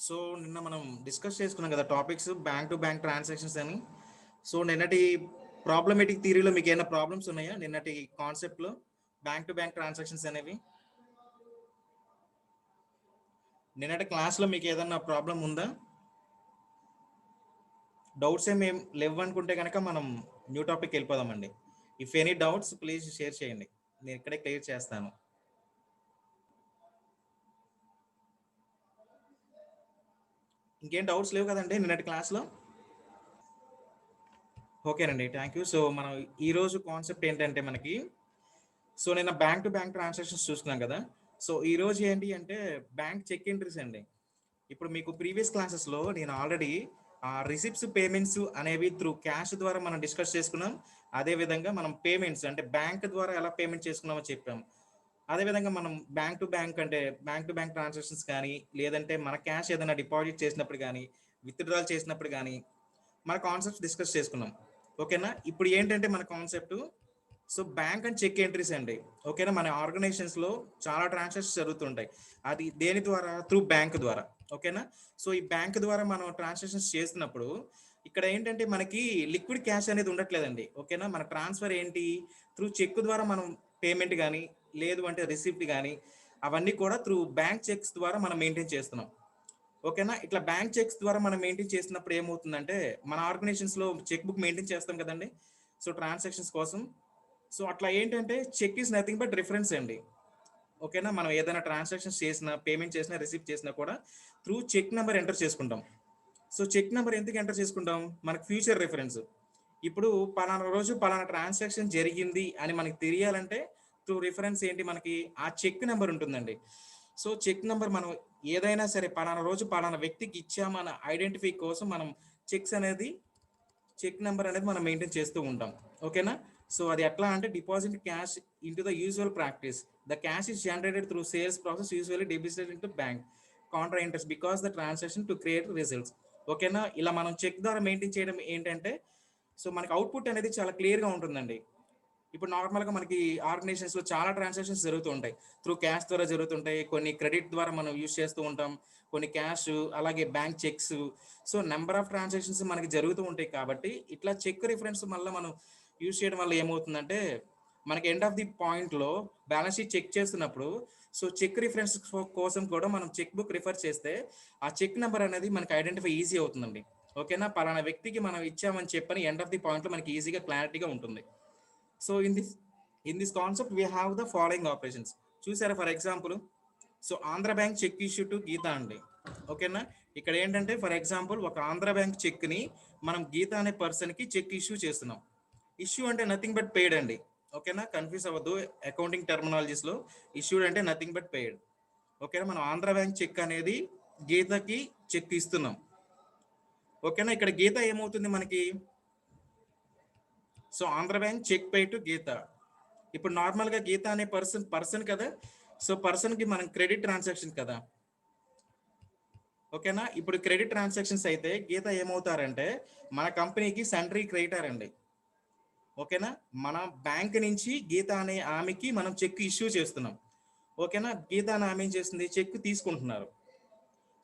So నిన్న మనం discuss చేసుకున్నాం కదా topics bank to bank transactions అని. సో నిన్నటి ప్రాబ్లమేటిక్ థియరీలో మీకు ఏమైనా ప్రాబ్లమ్స్ ఉన్నాయా నిన్నటి కాన్సెప్ట్లో బ్యాంక్ టు బ్యాంక్ ట్రాన్సాక్షన్స్ అనేవి? నిన్నటి క్లాస్లో మీకు ఏదన్నా ప్రాబ్లం ఉందా? డౌట్స్ ఏం లేవు అనుకుంటే కనుక మనం న్యూ టాపిక్ వెళ్ళిపోదామండి. If any doubts please share చేయండి, నేను ఇక్కడే క్లియర్ చేస్తాను. ఇంకేం డౌట్స్ లేవు కదండి నిన్నటి క్లాస్లో? ఓకేనండి, థ్యాంక్ యూ. సో మనం ఈరోజు కాన్సెప్ట్ ఏంటంటే మనకి, సో నిన్న బ్యాంక్ టు బ్యాంక్ ట్రాన్సాక్షన్స్ చూస్తున్నాం కదా. సో ఈ రోజు ఏంటి అంటే బ్యాంక్ చెక్ ఎంట్రీస్ అండి. ఇప్పుడు మీకు ప్రీవియస్ క్లాసెస్లో నేను ఆల్రెడీ రిసిప్ట్స్ పేమెంట్స్ అనేవి త్రూ క్యాష్ ద్వారా మనం డిస్కస్ చేసుకున్నాం. అదేవిధంగా మనం పేమెంట్స్ అంటే బ్యాంక్ ద్వారా ఎలా పేమెంట్ చేసుకున్నామో చెప్పాం. అదేవిధంగా మనం బ్యాంక్ టు బ్యాంక్ అంటే బ్యాంక్ టు బ్యాంక్ ట్రాన్సాక్షన్స్ కానీ, లేదంటే మన క్యాష్ ఏదైనా డిపాజిట్ చేసినప్పుడు కానీ, విత్డ్రాల్ చేసినప్పుడు కానీ మన కాన్సెప్ట్స్ డిస్కస్ చేసుకున్నాం. ఓకేనా, ఇప్పుడు ఏంటంటే మన concept so bank and check entries అండి. ఓకేనా, మన ఆర్గనైజేషన్స్లో చాలా ట్రాన్సాక్షన్స్ జరుగుతుంటాయి. అది దేని ద్వారా? త్రూ బ్యాంక్ ద్వారా. ఓకేనా, సో ఈ బ్యాంక్ ద్వారా మనం ట్రాన్సాక్షన్స్ చేస్తున్నప్పుడు ఇక్కడ ఏంటంటే మనకి లిక్విడ్ క్యాష్ అనేది ఉండట్లేదండి. ఓకేనా, మన ట్రాన్స్ఫర్ ఏంటి? త్రూ చెక్ ద్వారా మనం పేమెంట్ కానీ, లేదు అంటే రిసిప్ట్ కానీ, అవన్నీ కూడా త్రూ బ్యాంక్ చెక్స్ ద్వారా మనం మెయింటైన్ చేస్తున్నాం. ఓకేనా, ఇట్లా బ్యాంక్ చెక్స్ ద్వారా మనం మెయింటైన్ చేసినప్పుడు ఏమవుతుందంటే మన ఆర్గనైజేషన్స్లో చెక్ బుక్ మెయింటైన్ చేస్తాం కదండి, సో ట్రాన్సాక్షన్స్ కోసం. సో అట్లా ఏంటంటే cheque is nothing but reference అండి. ఓకేనా, మనం ఏదైనా ట్రాన్సాక్షన్స్ చేసినా, పేమెంట్ చేసినా, రిసీవ్ చేసినా కూడా త్రూ చెక్ నెంబర్ ఎంటర్ చేసుకుంటాం. సో చెక్ నెంబర్ ఎందుకు ఎంటర్ చేసుకుంటాం? మనకు ఫ్యూచర్ రిఫరెన్స్. ఇప్పుడు పలానా రోజు పలానా ట్రాన్సాక్షన్ జరిగింది అని మనకి తెలియాలంటే త్రూ రిఫరెన్స్ ఏంటి మనకి? ఆ చెక్ నెంబర్ ఉంటుందండి. సో చెక్ నెంబర్ మనం ఏదైనా సరే పలానా రోజు పలానా వ్యక్తికి ఇచ్చామన్న ఐడెంటిఫై కోసం మనం చెక్ నెంబర్ అనేది మనం మెయింటైన్ చేస్తూ ఉంటాం. ఓకేనా, సో అది ఎట్లా అంటే deposit cash into the usual practice. The cash is generated through sales process usually debited into bank Contra interest because the transaction to create results. ఓకేనా, ఇలా మనం చెక్ ద్వారా మెయింటైన్ చేయడం ఏంటంటే సో మనకి అవుట్పుట్ అనేది చాలా క్లియర్గా ఉంటుందండి. ఇప్పుడు నార్మల్గా మనకి ఆర్గనైజేషన్స్లో చాలా ట్రాన్సాక్షన్స్ జరుగుతూ ఉంటాయి. త్రూ క్యాష్ ద్వారా జరుగుతుంటాయి, కొన్ని క్రెడిట్ ద్వారా మనం యూజ్ చేస్తూ ఉంటాం, కొన్ని క్యాష్, అలాగే bank checks. So number of transactions మనకి జరుగుతూ ఉంటాయి. కాబట్టి ఇట్లా చెక్ రిఫరెన్స్ మళ్ళీ మనం యూజ్ చేయడం వల్ల ఏమవుతుందంటే మనకి ఎండ్ ఆఫ్ ది పాయింట్లో బ్యాలెన్స్ షీట్ చెక్ చేస్తున్నప్పుడు సో చెక్ రిఫరెన్స్ కోసం కూడా మనం చెక్ బుక్ రిఫర్ చేస్తే ఆ చెక్ నెంబర్ అనేది మనకి ఐడెంటిఫై ఈజీ అవుతుందండి. ఓకేనా, పలానా వ్యక్తికి మనం ఇచ్చామని చెప్పని ఎండ్ ఆఫ్ ది పాయింట్లో మనకి ఈజీగా క్లారిటీగా ఉంటుంది. So in this concept we have the following operations. చూసారా, for example so Andhra bank check issue to Geetha అండి. ఓకేనా, ఇక్కడ ఏంటంటే ఫర్ ఎగ్జాంపుల్ ఒక ఆంధ్ర బ్యాంక్ చెక్ని మనం గీత అనే పర్సన్కి చెక్ ఇష్యూ చేస్తున్నాం. ఇష్యూ అంటే నథింగ్ బట్ పెయిడ్ అండి. ఓకేనా, కన్ఫ్యూజ్ అవ్వద్దు, అకౌంటింగ్ టెర్మినాలజీస్లో ఇష్యూడ్ అంటే నథింగ్ బట్ పెయిడ్. ఓకేనా, మనం ఆంధ్ర బ్యాంక్ చెక్ అనేది గీతకి చెక్ ఇస్తున్నాం. ఓకేనా, ఇక్కడ గీత ఏమవుతుంది మనకి? So Andhra bank cheque pay to Geetha. ఇప్పుడు నార్మల్గా గీత అనే పర్సన్ కదా, సో పర్సన్కి మనం క్రెడిట్ ట్రాన్సాక్షన్ కదా. ఓకేనా, ఇప్పుడు క్రెడిట్ ట్రాన్సాక్షన్స్ అయితే గీత ఏమవుతారంటే మన కంపెనీకి సండ్రీ క్రెడిటర్ అండి. ఓకేనా, మన బ్యాంక్ నుంచి గీత అనే ఆమెకి మనం చెక్ ఇష్యూ చేస్తున్నాం. ఓకేనా, గీత అనే ఆమె ఏం చేస్తుంది? చెక్ తీసుకుంటున్నారు.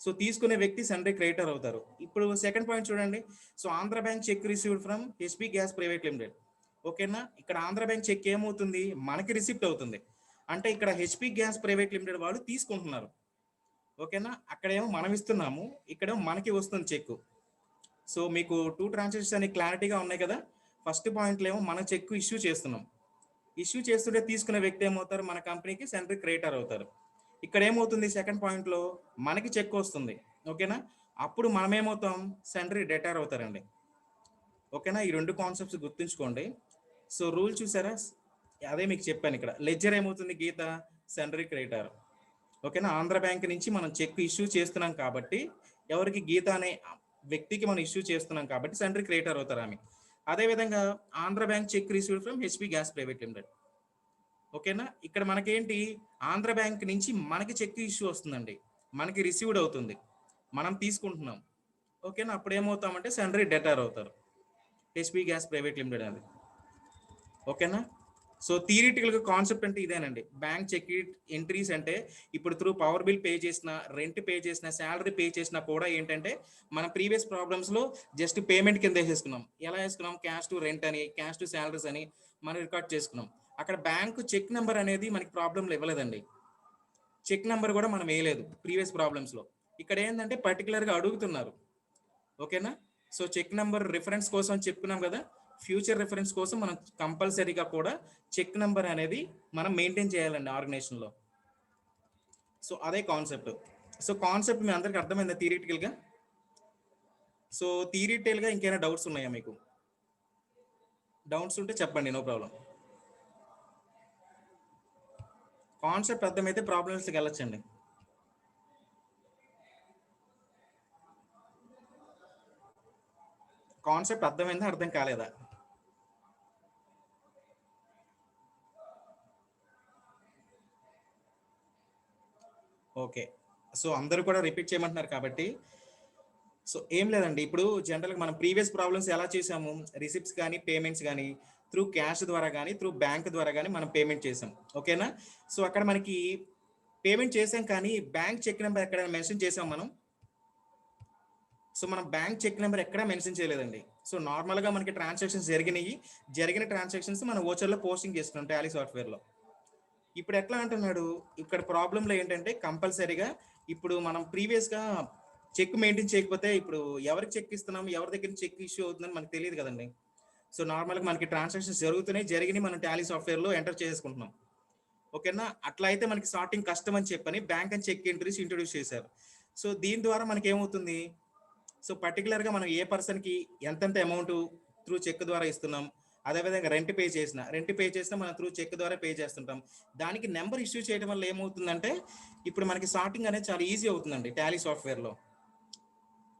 సో తీసుకునే వ్యక్తి సండ్రీ క్రెడిటర్ అవుతారు. ఇప్పుడు సెకండ్ పాయింట్ చూడండి. So Andhra bank check received from HP gas private limited. ఓకేనా, ఇక్కడ ఆంధ్ర బ్యాంక్ చెక్ ఏమవుతుంది? మనకి రిసిప్ట్ అవుతుంది. అంటే ఇక్కడ హెచ్పి గ్యాస్ ప్రైవేట్ లిమిటెడ్ వాళ్ళు తీసుకుంటున్నారు. ఓకేనా, అక్కడేమో మనం ఇస్తున్నాము, ఇక్కడేమో మనకి వస్తుంది చెక్. సో మీకు టూ ట్రాన్సాక్షన్స్ అని క్లారిటీగా ఉన్నాయి కదా. ఫస్ట్ పాయింట్లో ఏమో మన చెక్ ఇష్యూ చేస్తున్నాం. ఇష్యూ చేస్తుంటే తీసుకునే వ్యక్తి ఏమవుతారు? మన కంపెనీకి సెంట్రీ క్రియేటర్ అవుతారు. ఇక్కడ ఏమవుతుంది? సెకండ్ పాయింట్లో మనకి చెక్ వస్తుంది. ఓకేనా, అప్పుడు మనం ఏమవుతాం? సెంట్రీ డెటార్ అవుతారండి. ఓకేనా, ఈ రెండు కాన్సెప్ట్స్ గుర్తుంచుకోండి. సో రూల్ చూసారా, అదే మీకు చెప్పాను. ఇక్కడ లెడ్జర్ ఏమవుతుంది? గీత సెంట్రీ క్రియేటర్. ఓకేనా, ఆంధ్ర బ్యాంక్ నుంచి మనం చెక్ ఇష్యూ చేస్తున్నాం కాబట్టి ఎవరికి? గీత అనే వ్యక్తికి మనం ఇష్యూ చేస్తున్నాం కాబట్టి సెంట్రీ క్రియేటర్ అవుతారు ఆమె. అదేవిధంగా Andhra bank check received from HP gas private limited. ఓకేనా, ఇక్కడ మనకేంటి? ఆంధ్ర బ్యాంక్ నుంచి మనకి చెక్ ఇష్యూ వస్తుందండి, మనకి రిసీవ్డ్ అవుతుంది, మనం తీసుకుంటున్నాం. ఓకేనా, అప్పుడు ఏమవుతామంటే సెంట్రీ డెటార్ అవుతారు, హెచ్పి గ్యాస్ ప్రైవేట్ లిమిటెడ్ అది. ఓకేనా, సో థియరిటికల్గా కాన్సెప్ట్ అంటే ఇదేనండి. బ్యాంక్ చెక్ ఎంట్రీస్ అంటే ఇప్పుడు త్రూ పవర్ బిల్ పే చేసిన, రెంట్ పే చేసిన, శాలరీ పే చేసినా కూడా ఏంటంటే మన ప్రీవియస్ ప్రాబ్లమ్స్లో జస్ట్ పేమెంట్ కింద వేసేసుకున్నాం. ఎలా వేసుకున్నాం? క్యాష్ టు రెంట్ అని, క్యాష్ టు శాలరీస్ అని మనం రికార్డ్ చేసుకున్నాం. అక్కడ బ్యాంకు చెక్ నెంబర్ అనేది మనకి ప్రాబ్లంలో ఇవ్వలేదండి. చెక్ నెంబర్ కూడా మనం వేయలేదు ప్రీవియస్ ప్రాబ్లమ్స్లో. ఇక్కడ ఏంటంటే పర్టికులర్గా అడుగుతున్నారు. ఓకేనా? సో చెక్ నెంబర్ రిఫరెన్స్ కోసం చెప్పుకున్నాం కదా, ఫ్యూచర్ రిఫరెన్స్ కోసం మనం కంపల్సరీగా కూడా చెక్ నెంబర్ అనేది మనం మెయింటైన్ చేయాలండి ఆర్గనైజేషన్లో. సో అదే కాన్సెప్ట్. సో కాన్సెప్ట్ మీ అందరికి అర్థమైందా థియరిటికల్గా? సో థియరిటికల్గా ఇంకేమైనా డౌట్స్ ఉన్నాయా మీకు? డౌట్స్ ఉంటే చెప్పండి, నో ప్రాబ్లం. కాన్సెప్ట్ అర్థమైతే ప్రాబ్లమ్స్కి వెళ్ళొచ్చండి. కాన్సెప్ట్ అర్థమైందా, అర్థం కాలేదా? ఓకే. సో అందరూ కూడా రిపీట్ చేయమంటున్నారు కాబట్టి సో ఏం లేదండి. ఇప్పుడు జనరల్గా మనం ప్రీవియస్ ప్రాబ్లమ్స్ ఎలా చేసాము? రిసిప్ట్స్ కానీ, పేమెంట్స్ కానీ త్రూ క్యాష్ ద్వారా కానీ, త్రూ బ్యాంక్ ద్వారా కానీ మనం పేమెంట్ చేసాం. ఓకేనా? సో అక్కడ మనకి పేమెంట్ చేసాం కానీ బ్యాంక్ చెక్ నెంబర్ ఎక్కడైనా మెన్షన్ చేసాం మనం? సో మనం బ్యాంక్ చెక్ నెంబర్ ఎక్కడ మెన్షన్ చేయలేదండి. సో నార్మల్గా మనకి ట్రాన్సాక్షన్స్ జరిగిన ట్రాన్సాక్షన్స్ మనం ఓచర్లో పోస్టింగ్ చేస్తున్నాం టాలీ సాఫ్ట్వేర్లో. ఇప్పుడు ఎట్లా అంటున్నాడు? ఇక్కడ ప్రాబ్లంలో ఏంటంటే కంపల్సరీగా ఇప్పుడు మనం ప్రీవియస్గా చెక్ మెయింటైన్ చేయకపోతే ఇప్పుడు ఎవరికి చెక్ ఇస్తున్నాం, ఎవరి దగ్గర చెక్ ఇష్యూ అవుతుందని మనకు తెలియదు కదండి. సో నార్మల్గా మనకి ట్రాన్సాక్షన్స్ జరిగినాయి మనం టాలీ సాఫ్ట్వేర్లో ఎంటర్ చేసుకుంటున్నాం. ఓకేనా? అట్లా అయితే మనకి సార్టింగ్ కష్టం అని చెప్పని bank and check entries introduce చేశారు. సో దీని ద్వారా మనకి ఏమవుతుంది? సో పర్టికులర్గా మనం ఏ పర్సన్కి ఎంతెంత అమౌంట్ త్రూ చెక్ ద్వారా ఇస్తున్నాం, అదేవిధంగా రెంట్ పే చేసినా మనం త్రూ చెక్ ద్వారా పే చేస్తుంటాం. దానికి నెంబర్ ఇష్యూ చేయడం వల్ల ఏమవుతుందంటే ఇప్పుడు మనకి సార్టింగ్ అనేది చాలా ఈజీ అవుతుందండి టాలీ సాఫ్ట్వేర్లో.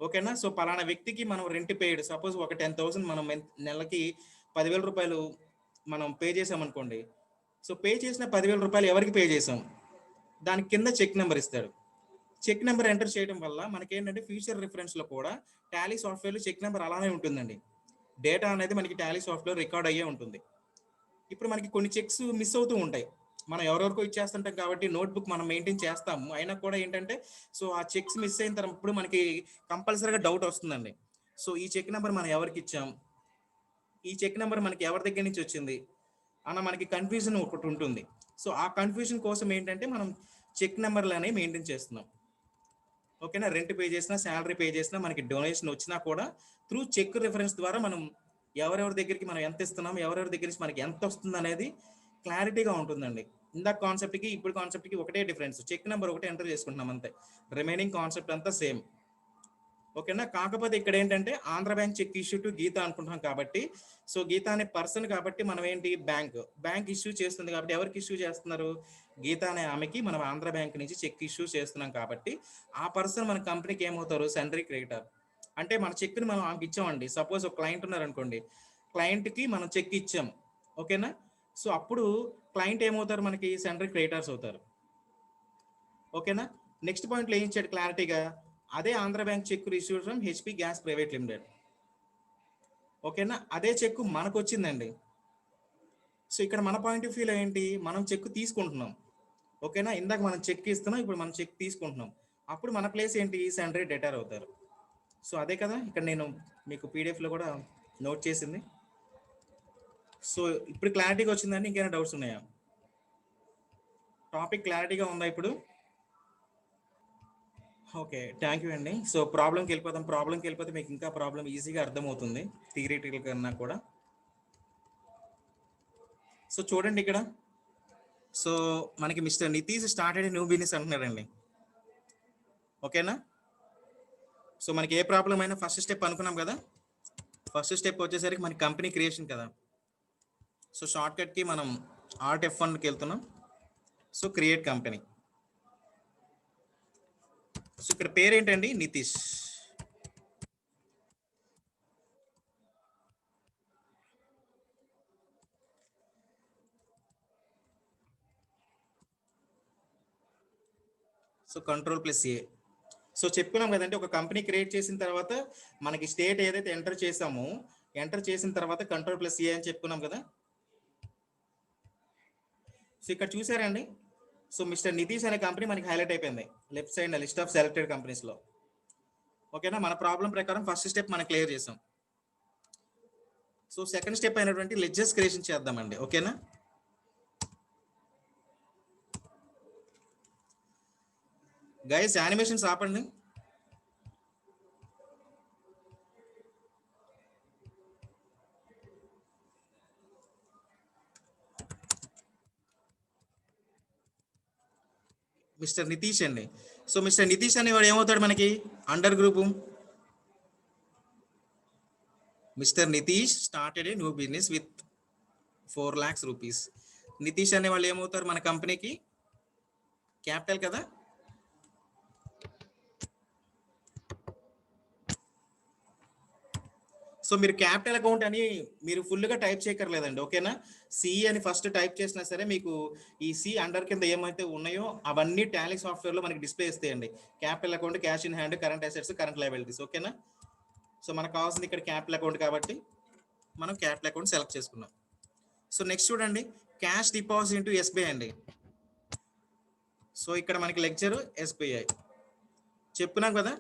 ఓకేనా? సో పలానా వ్యక్తికి మనం రెంట్ పేడ్, సపోజ్ ఒక 10,000 మనం నెలకి 10,000 రూపాయలు మనం పే చేసామనుకోండి. సో పే చేసిన 10,000 రూపాయలు ఎవరికి పే చేసాం, దాని కింద చెక్ నెంబర్ ఇస్తాడు. చెక్ నెంబర్ ఎంటర్ చేయడం వల్ల మనకేంటంటే ఫ్యూచర్ రిఫరెన్స్లో కూడా టాలీ సాఫ్ట్వేర్లో చెక్ నెంబర్ అలానే ఉంటుందండి. డేటా అనేది మనకి టాలీ సాఫ్ట్వేర్ రికార్డ్ అయ్యే ఉంటుంది. ఇప్పుడు మనకి కొన్ని చెక్స్ మిస్ అవుతూ ఉంటాయి. మనం ఎవరెవరికో ఇచ్చేస్తుంటాం కాబట్టి నోట్బుక్ మనం మెయింటైన్ చేస్తాము. అయినా కూడా ఏంటంటే సో ఆ చెక్స్ మిస్ అయిన తర్వాత మనకి కంపల్సరీగా డౌట్ వస్తుందండి. సో ఈ చెక్ నెంబర్ మనం ఎవరికి ఇచ్చాం, ఈ చెక్ నెంబర్ మనకి ఎవరి దగ్గర నుంచి వచ్చింది అన్న మనకి కన్ఫ్యూజన్ ఒకటి ఉంటుంది. సో ఆ కన్ఫ్యూజన్ కోసం ఏంటంటే మనం చెక్ నెంబర్లు అనేవి మెయింటైన్ చేస్తున్నాం. ఓకేనా? రెంట్ పే చేసినా, శాలరీ పే చేసినా, మనకి డొనేషన్ వచ్చినా కూడా త్రూ చెక్ రిఫరెన్స్ ద్వారా మనం ఎవరెవరి దగ్గరికి మనం ఎంత ఇస్తున్నాం, ఎవరెవరి దగ్గర నుంచి మనకి ఎంత వస్తుంది అనేది క్లారిటీగా ఉంటుందండి. ఇందాక కాన్సెప్ట్కి ఇప్పుడు కాన్సెప్ట్కి ఒకటే డిఫరెన్స్, చెక్ నెంబర్ ఒకటే ఎంటర్ చేసుకుంటున్నాం అంతే. రిమైనింగ్ కాన్సెప్ట్ అంతా సేమ్. ఓకేనా? కాకపోతే ఇక్కడ ఏంటంటే Andhra bank check issue to Geetha అనుకుంటున్నాం కాబట్టి సో గీత అనే పర్సన్ కాబట్టి మనం ఏంటి బ్యాంక్ ఇష్యూ చేస్తుంది కాబట్టి ఎవరికి ఇష్యూ చేస్తున్నారు? గీత అనే ఆమెకి మనం ఆంధ్ర బ్యాంక్ నుంచి చెక్ ఇష్యూ చేస్తున్నాం కాబట్టి ఆ పర్సన్ మన కంపెనీకి ఏమవుతారు? సెండరీ క్రెడిటర్. అంటే మన చెక్ని మనం ఆమెకి ఇచ్చామండి. సపోజ్ ఒక క్లయింట్ ఉన్నారు అనుకోండి, క్లయింట్కి మనం చెక్ ఇచ్చాం. ఓకేనా? సో అప్పుడు క్లయింట్ ఏమవుతారు? మనకి సెండరీ క్రెడిటర్స్ అవుతారు. ఓకేనా? నెక్స్ట్ పాయింట్లో ఏం ఇచ్చాడు క్లారిటీగా? అదే Andhra bank check received from HP gas private limited. ఓకేనా? అదే చెక్ మనకు వచ్చిందండి. సో ఇక్కడ మన పాయింట్ ఆఫ్ వ్యూలో ఏంటి? మనం చెక్ తీసుకుంటున్నాం. ఓకేనా? ఇందాక మనం చెక్ ఇస్తున్నాం, ఇప్పుడు మనం చెక్ తీసుకుంటున్నాం. అప్పుడు మన ప్లేస్ ఏంటి? సెండరీ డెటార్ అవుతారు. సో అదే కదా ఇక్కడ నేను మీకు పీడిఎఫ్లో కూడా నోట్ చేసింది. సో ఇప్పుడు క్లారిటీగా వచ్చిందండి, ఇంకేమైనా డౌట్స్ ఉన్నాయా? టాపిక్ క్లారిటీగా ఉందా ఇప్పుడు? ఓకే, థ్యాంక్ యూ అండి. సో ప్రాబ్లంకి వెళ్ళిపోతే మీకు ఇంకా ప్రాబ్లం ఈజీగా అర్థమవుతుంది థియరిటికల్ కన్నా కూడా. సో చూడండి ఇక్కడ, సో మనకి mister Nitish started new business అంటున్నారండి. ఓకేనా? సో మనకి ఏ ప్రాబ్లం అయినా ఫస్ట్ స్టెప్ అనుకున్నాం కదా, ఫస్ట్ స్టెప్ వచ్చేసరికి మనకి కంపెనీ క్రియేషన్ కదా. సో షార్ట్ కట్కి మనం ఆర్ట్ F1కి వెళ్తున్నాం. So create company. సో ఇక్కడ పేరేంటండి? నితీష్. So Ctrl+A. సో చెప్పుకున్నాం కదండి, ఒక కంపెనీ క్రియేట్ చేసిన తర్వాత మనకి స్టేట్ ఏదైతే ఎంటర్ చేసామో, ఎంటర్ చేసిన తర్వాత Ctrl+A అని చెప్పుకున్నాం కదా. సో ఇక్కడ చూసారండి. సో మిస్టర్ నితీష్ అనే కంపెనీ మనకి హైలైట్ అయిపోయింది left side list of selected కంపెనీస్లో. ఓకేనా, మన ప్రాబ్లం ప్రకారం ఫస్ట్ స్టెప్ మనం క్లియర్ చేసాం. సో సెకండ్ స్టెప్ అయినటువంటి లెడ్జర్స్ క్రియేషన్ చేద్దామండి. ఓకేనా, గైస్ యానిమేషన్స్ ఆపండి. మిస్టర్ నితీష్ అండి. సో మిస్టర్ నితీష్ అనేవాడు ఏమవుతాడు మనకి under group. Mister Nitish started a new business with 4 lakhs rupees. Nitish అనే వాళ్ళు ఏమవుతారు మన కంపెనీకి క్యాపిటల్ కదా. సో మీరు క్యాపిటల్ అకౌంట్ అని మీరు ఫుల్గా టైప్ చేయక్కర్లేదండి. ఓకేనా, సి అని ఫస్ట్ టైప్ చేసినా సరే మీకు ఈ సి అండర్ కింద ఏమైతే ఉన్నాయో అవన్నీ టాలీ సాఫ్ట్వేర్లో మనకి డిస్ప్లే ఇస్తాయండి. Capital account, cash in hand, current assets, current liabilities. ఓకేనా, సో మనకు కావాల్సింది ఇక్కడ క్యాపిటల్ అకౌంట్ కాబట్టి మనం క్యాపిటల్ అకౌంట్ సెలెక్ట్ చేసుకున్నాం. సో నెక్స్ట్ చూడండి, క్యాష్ డిపాజిట్ ఇంటూ ఎస్బీఐ అండి. సో ఇక్కడ మనకి లెక్చర్ ఎస్బీఐ చెప్పున్నాం కదా,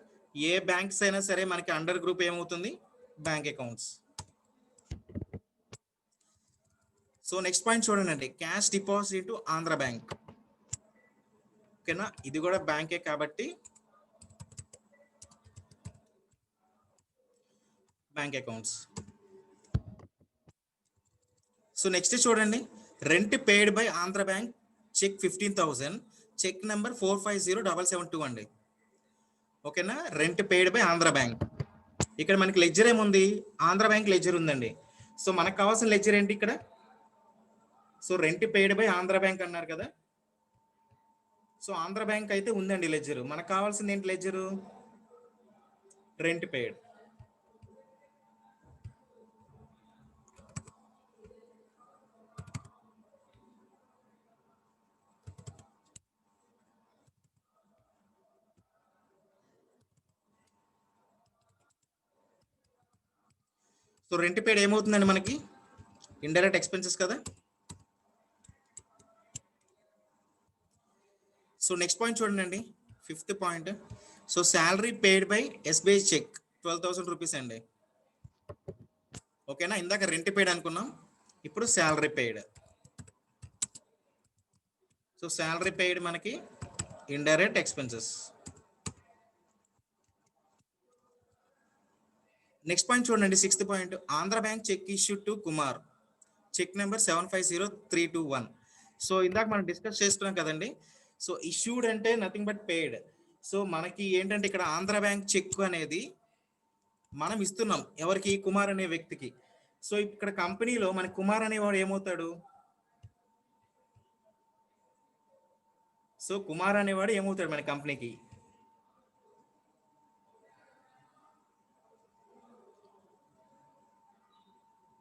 ఏ బ్యాంక్స్ అయినా సరే మనకి అండర్ గ్రూప్ ఏమవుతుంది bank accounts. So next point చూడండి, cash deposit into Andhra bank. ఓకేనా, ఇది కూడా బ్యాంకే కాబట్టి బ్యాంక్ అకౌంట్స్. సో నెక్స్ట్ చూడండి, rent paid by Andhra bank cheque 15,000, cheque number 450772 అండి. ఓకేనా, rent paid by Andhra bank. ఇక్కడ మనకి లెడ్జర్ ఏముంది ఆంధ్ర బ్యాంక్ లెడ్జర్ ఉందండి. సో మనకు కావాల్సిన లెడ్జర్ ఏంటి ఇక్కడ. So rent paid by Andhra bank అన్నారు కదా. సో ఆంధ్ర బ్యాంక్ అయితే ఉందండి లెడ్జర్. మనకు కావాల్సింది ఏంటి ledger rent paid. So rent paid ఏమవుతుందండి మనకి ఇండైరెక్ట్ ఎక్స్పెన్సెస్ కదా. సో నెక్స్ట్ పాయింట్ చూడండి, 5th point. So salary paid by SBI cheque 12,000 rupees అండి. ఓకేనా, ఇందాక రెంట్ పేడ్ అనుకున్నాం, ఇప్పుడు salary paid. So salary paid మనకి ఇండైరెక్ట్ ఎక్స్పెన్సెస్. నెక్స్ట్ పాయింట్ చూడండి, 6th point. Andhra bank check issue to Kumar, cheque number 750321. So ఇందాక మనం డిస్కస్ చేస్తున్నాం కదండి. సో ఇష్యూడ్ అంటే నథింగ్ బట్ పేడ్. సో మనకి ఏంటంటే ఇక్కడ ఆంధ్ర బ్యాంక్ చెక్ అనేది మనం ఇస్తున్నాం ఎవరికి, కుమార్ అనే వ్యక్తికి. సో ఇక్కడ కంపెనీలో మన కుమార్ అనేవాడు ఏమవుతాడు, సో కుమార్ అనేవాడు ఏమవుతాడు మన కంపెనీకి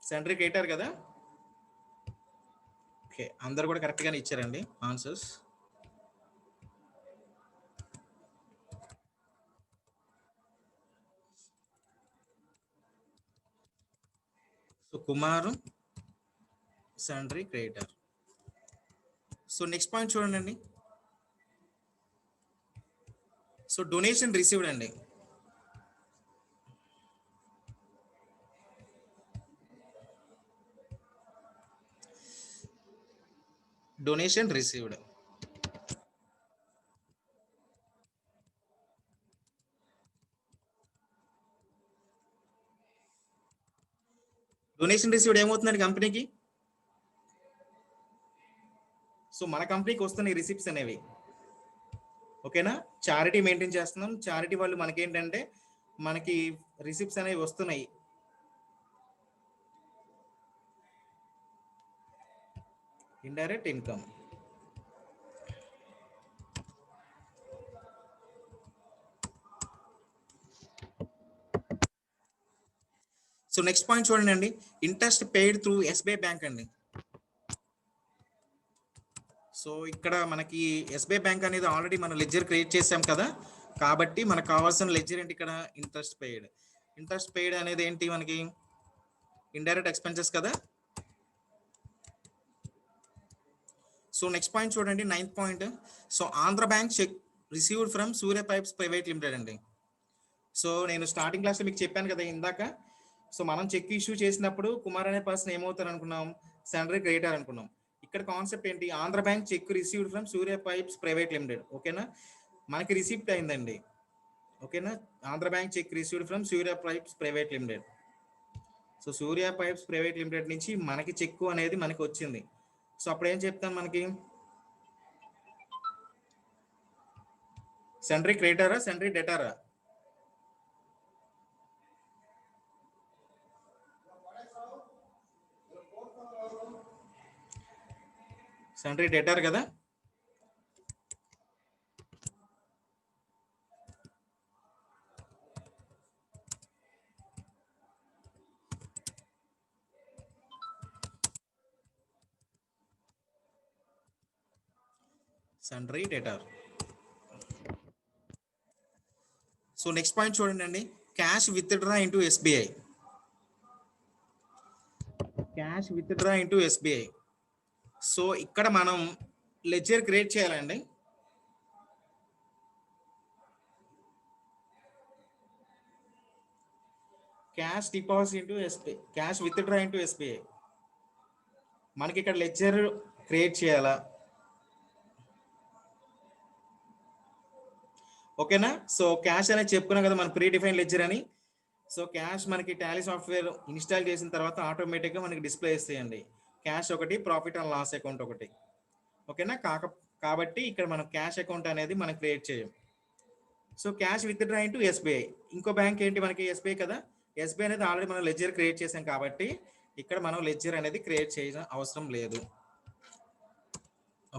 సెంట్రీ క్రియేటర్ కదా. ఓకే, అందరు కూడా కరెక్ట్ గానే ఇచ్చారండి ఆన్సర్స్. సో కుమారు సెంట్రీ క్రియేటర్. సో నెక్స్ట్ పాయింట్ చూడండి, సో డొనేషన్ రిసీవ్డ్ అండి. Donation received. డొనేషన్ రిసీవ్డ్ ఏమవుతుందండి కంపెనీకి. సో మన కంపెనీకి వస్తున్నాయి రిసిప్ట్స్ అనేవి. ఓకేనా, చారిటీ మెయింటైన్ చేస్తున్నాం, చారిటీ వాళ్ళు మనకేంటంటే మనకి రిసిప్ట్స్ అనేవి వస్తున్నాయి. Indirect income. So next point చూడండి, interest paid through SBI bank అండి. సో ఇక్కడ మనకి ఎస్బీఐ బ్యాంక్ అనేది ఆల్రెడీ మనం లెడ్జర్ క్రియేట్ చేసాం కదా, కాబట్టి మనకు కావాల్సిన లెడ్జర్ ఏంటి ఇక్కడ ఇంట్రెస్ట్ పెయిడ్. ఇంట్రెస్ట్ పెయిడ్ అనేది ఏంటి మనకి ఇండైరెక్ట్ ఎక్స్పెన్సెస్ కదా. సో నెక్స్ట్ పాయింట్ చూడండి, 9th point. So Andhra bank check received from Surya pipes private limited అండి. సో నేను స్టార్టింగ్ క్లాస్లో మీకు చెప్పాను కదా ఇందాక. సో మనం చెక్ ఇష్యూ చేసినప్పుడు కుమార్ అనే పర్సన్ ఏమవుతారు అనుకున్నాం, సెండరీ క్రెడిటర్ అనుకున్నాం. ఇక్కడ కాన్సెప్ట్ ఏంటి, Andhra bank check received from Surya pipes private limited. ఓకేనా, మనకి రిసీప్ట్ అయిందండి. ఓకేనా, Andhra bank check received from Surya pipes private limited. So Surya pipes private limited నుంచి మనకి చెక్ అనేది మనకి వచ్చింది. సో అప్పుడు ఏం చెప్తాను, మనకి సెండరీ క్రెడిటరా సెండరీ డెటారా? సెండరీ డెటార్ కదా. సెండరీ డెటార్. సో నెక్స్ట్ పాయింట్ చూడండి అండి, cash withdraw into SBI. Cash withdraw into SBI. So ఇక్కడ మనం లెడ్జర్ క్రియేట్ చేయాలండి. Cash deposit into SBI, cash withdraw into SBI. మనకి ఇక్కడ లెడ్జర్ క్రియేట్ చేయాలా? ఓకేనా. సో క్యాష్ అనేది చెప్పుకున్నాం కదా మనం, ప్రీ డిఫైన్ లెడ్జర్ అని. సో క్యాష్ మనకి టాలీ సాఫ్ట్వేర్ ఇన్స్టాల్ చేసిన తర్వాత ఆటోమేటిక్గా మనకి డిస్ప్లే ఇస్తాయండి. క్యాష్ ఒకటి, ప్రాఫిట్ అండ్ లాస్ అకౌంట్ ఒకటి. ఓకేనా, కాబట్టి ఇక్కడ మనం క్యాష్ అకౌంట్ అనేది మనం క్రియేట్ చేయం. So cash withdraw into SBI. ఇంకో బ్యాంక్ ఏంటి మనకి, ఎస్బీఐ కదా. ఎస్బీఐ అనేది ఆల్రెడీ మనం లెడ్జర్ క్రియేట్ చేసాం కాబట్టి ఇక్కడ మనం లెడ్జర్ అనేది క్రియేట్ చేయడం అవసరం లేదు.